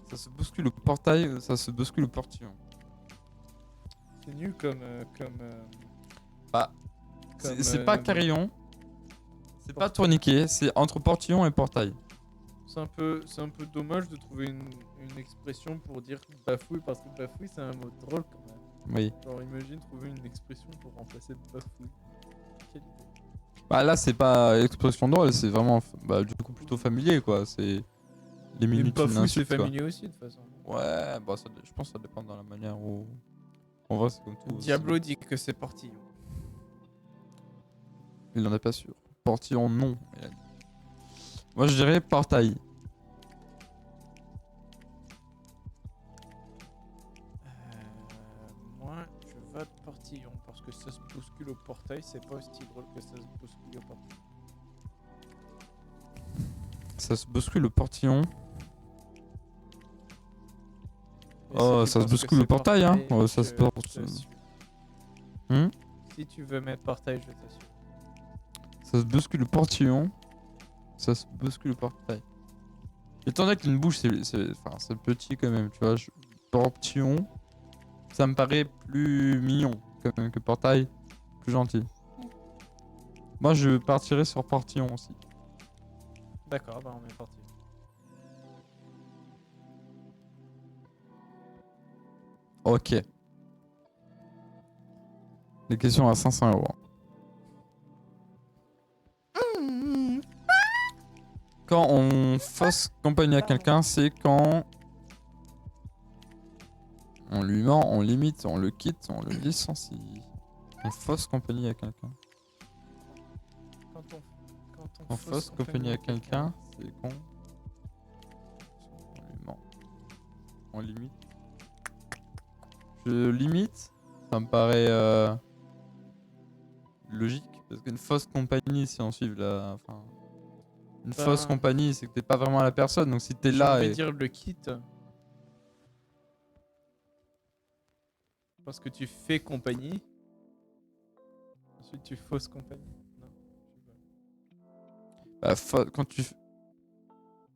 Ça se bouscule au portail, ça se bouscule au portillon. C'est nul comme. Bah, c'est pas carillon, c'est pas portail. tourniquet, c'est entre portillon et portail. C'est un peu dommage de trouver une expression pour dire bafouille, parce que bafouille, c'est un mot drôle quand même. Oui. Genre, imagine trouver une expression pour remplacer bafouille. Quelle idée. Bah là, c'est pas expression drôle, c'est vraiment bah, du coup plutôt familier quoi. C'est les Mais minutes bafouille, c'est d'insulte, quoi. familier aussi, de toute façon. Ouais, bah je pense que ça dépend dans la manière où. En vrai, c'est comme tout. Diablo dit que c'est portillon. Il en est pas sûr. Portillon, non. Il a dit. Moi, je dirais portail. Moi, je vote portillon, parce que ça se bouscule au portail, c'est pas aussi drôle que ça se bouscule au portail. Ça se bouscule au portillon. Et Oh, si tu ça se penses bouscule que au portail, hein. portail, Oh, ça se je porte. t'assure. Hmm, Si tu veux mettre portail, je t'assure. ça se bouscule au portillon. Ça se bouscule au portail. Étant donné qu'une bouche, c'est petit quand même, tu vois. Portillon, ça me paraît plus mignon quand même que portail, plus gentil. Moi, je partirais sur portillon aussi. D'accord, bah on met portillon. Ok. Les questions à 500 euros. Quand on fausse compagnie à quelqu'un, c'est quand on lui ment, on limite, on le quitte, on le licencie. On fausse compagnie à quelqu'un. Quand On fausse compagnie à quelqu'un, c'est quand on lui ment. On limite. Je limite, ça me paraît logique, parce qu'une fausse compagnie, si on suit la... Enfin, Une Ben, fausse compagnie, c'est que t'es pas vraiment la personne. Donc si t'es J'ai là envie et... de dire le kit. Parce que tu fais compagnie. Ensuite, tu fausses compagnie. Non, je sais pas. quand tu...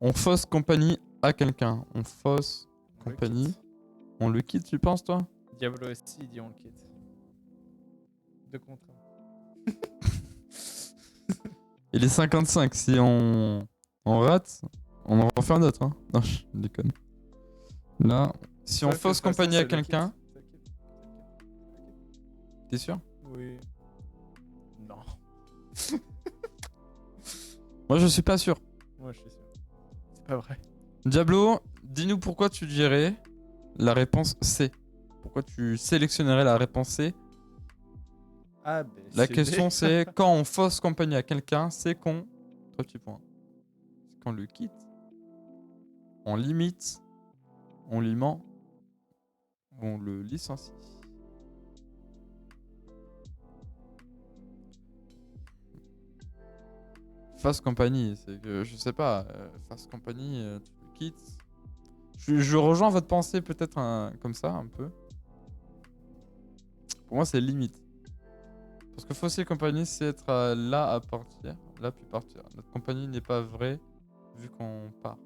On fausse compagnie à quelqu'un. On fausse On le compagnie. quitte. On le quitte, tu penses, toi? Diablo aussi, il dit on le quitte. 2 contre 1. Il est 55. Si on rate, on en refait un autre. Hein. Non, je déconne. Là, si on fausse compagnie à quelqu'un, t'es sûr? Oui. Non. Moi, je suis pas sûr. Moi, je suis sûr. C'est pas vrai. Diablo, dis-nous pourquoi tu dirais la réponse C. Pourquoi tu sélectionnerais la réponse C? Ah, ben. La question c'est quand on fausse compagnie à quelqu'un, c'est qu'on... 3 petits points. C'est qu'on le quitte, on limite, on lui ment, on le licencie. Fausse compagnie, c'est que je sais pas, fausse compagnie, tu le quittes. Je rejoins votre pensée peut-être comme ça un peu. Pour moi c'est limite. Parce que fausser compagnie, c'est être là à partir, là puis partir. Notre compagnie n'est pas vraie vu qu'on part.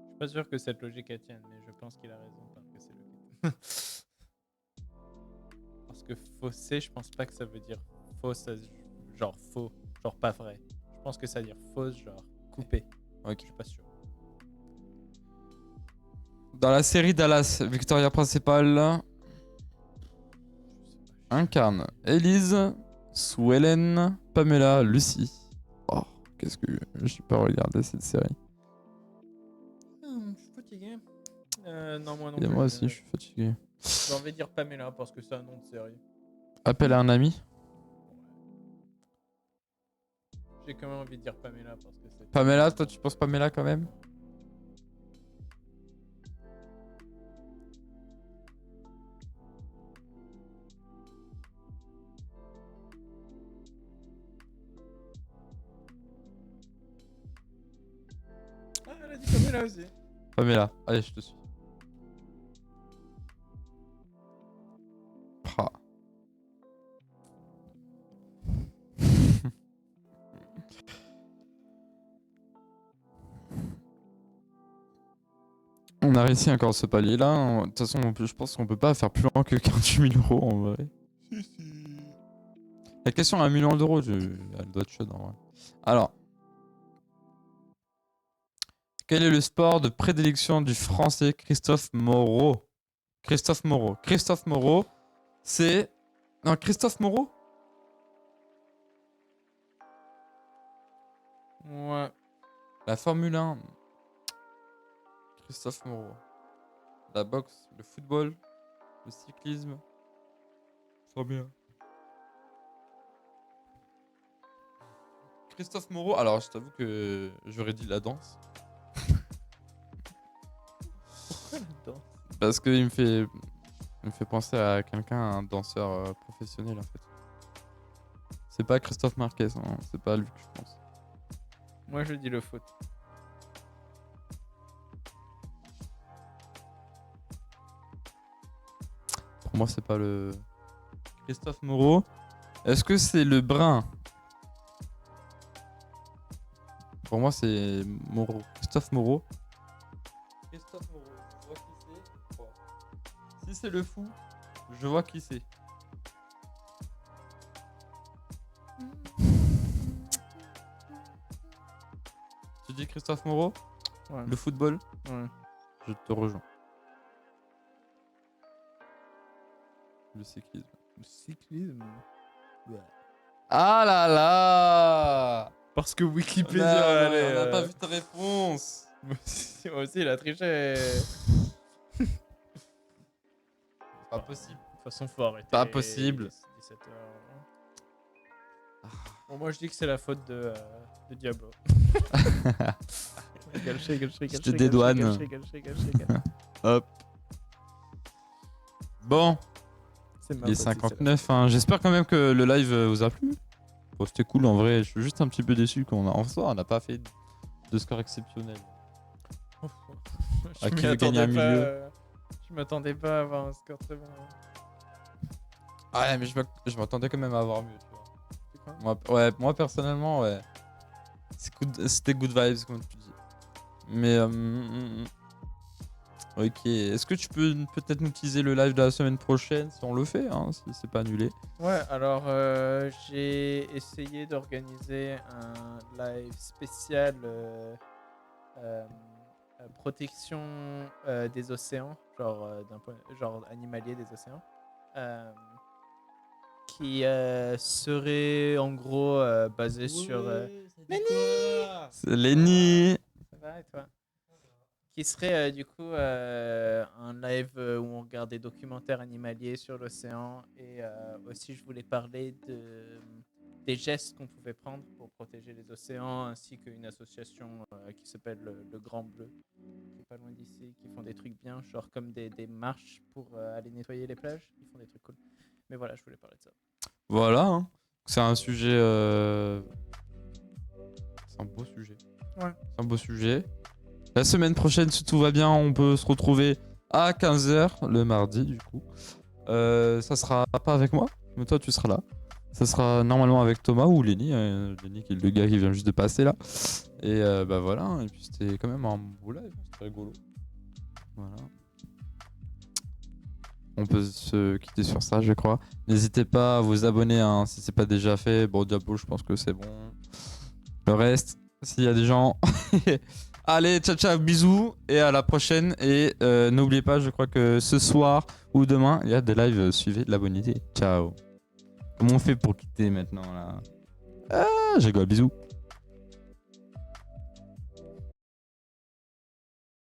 Je suis pas sûr que cette logique elle tienne, mais je pense qu'il a raison parce que c'est le kit. Parce que fausser, je pense pas que ça veut dire faux, genre faux, genre pas vrai. Je pense que ça veut dire fausse, genre coupé. Ok. Je suis pas sûr. Dans la série Dallas, Victoria principale incarne Elise, Sue Ellen, Pamela, Lucy. Oh, qu'est-ce que j'ai pas regardé cette série. Je suis fatigué. Non, moi non Et plus. moi aussi, je suis fatigué. J'ai envie de dire Pamela parce que c'est un nom de série. Appelle à un ami. J'ai quand même envie de dire Pamela parce que c'est. Pamela, toi tu penses Pamela quand même? Ah, elle a dit Pamela aussi. Pamela, allez, je te suis. Ah. On a réussi encore ce palier-là. De toute façon, je pense qu'on peut pas faire plus loin que 48 000 euros en vrai. La question à 1 million d'euros, elle doit être chaude en vrai. Alors. Quel est le sport de prédilection du français Christophe Moreau? Christophe Moreau. Christophe Moreau, c'est... Non, Christophe Moreau? Ouais. La Formule 1. Christophe Moreau. La boxe, le football, le cyclisme. Formule 1. Christophe Moreau, alors je t'avoue que j'aurais dit la danse. Pourquoi la danse? Parce qu'il me fait penser à quelqu'un, un danseur professionnel en fait. C'est pas Christophe Marquez, hein, c'est pas lui que je pense. Moi je dis le foot. Pour moi, c'est pas le Christophe Moreau. Est-ce que c'est le brun? Pour moi, c'est Moreau. Christophe Moreau. Christophe Moreau, je vois qui c'est. Quoi. Si c'est le fou, je vois qui c'est. Tu dis Christophe Moreau? Ouais. Le football? Ouais. Je te rejoins. Le cyclisme. Le cyclisme. Ouais. Ah là là! Parce que Non, Wikipédia, on n'a pas vu ta réponse. Moi aussi, il a triché. Pas possible. De toute façon, faut arrêter. Pas possible. 17 h. Bon, moi je dis que c'est la faute de Diablo. Je te dédouane. Hop. Bon. C'est ma Il est faute, c'est 59. Hein. J'espère quand même que le live vous a plu. Bon, c'était cool en vrai. Je suis juste un petit peu déçu qu'on a. En soi, on n'a pas fait de score exceptionnel. celle-là. À Je qui m'y veut gagner un attendais pas, milieu. Je m'attendais pas à avoir un score très bon. Ouais, mais je m'attendais quand même à avoir mieux. Tu vois. C'est quoi Moi personnellement, ouais. C'était good vibes, comme tu dis. Mais. Ok. Est-ce que tu peux peut-être nous teaser le live de la semaine prochaine si on le fait, hein, si c'est pas annulé? Ouais, alors j'ai essayé d'organiser un live spécial protection des océans, genre animalier des océans, qui serait en gros basé sur... C'est Lenny. Ça va et toi? Qui serait du coup un live où on regarde des documentaires animaliers sur l'océan et aussi je voulais parler des gestes qu'on pouvait prendre pour protéger les océans ainsi qu'une association qui s'appelle le Grand Bleu qui est pas loin d'ici, qui font des trucs bien, genre comme des marches pour aller nettoyer les plages, ils font des trucs cool. Mais voilà, je voulais parler de ça. Voilà. Hein. C'est un sujet. C'est un beau sujet. Ouais. C'est un beau sujet. La semaine prochaine, si tout va bien, on peut se retrouver à 15h le mardi, du coup. Ça sera pas avec moi, mais toi, tu seras là. Ça sera normalement avec Thomas ou Lenny. Lenny, qui est le gars qui vient juste de passer là. Et bah voilà. Et puis, c'était quand même un beau live. C'était rigolo. Voilà. On peut se quitter sur ça, je crois. N'hésitez pas à vous abonner hein, si c'est pas déjà fait. Bon, Diablo, je pense que c'est bon. Le reste, s'il y a des gens. Allez, ciao ciao, bisous et à la prochaine. Et n'oubliez pas, je crois que ce soir ou demain, il y a des lives. Suivez de la bonne idée. Ciao. Comment on fait pour quitter maintenant là? Ah, je rigole, bisous.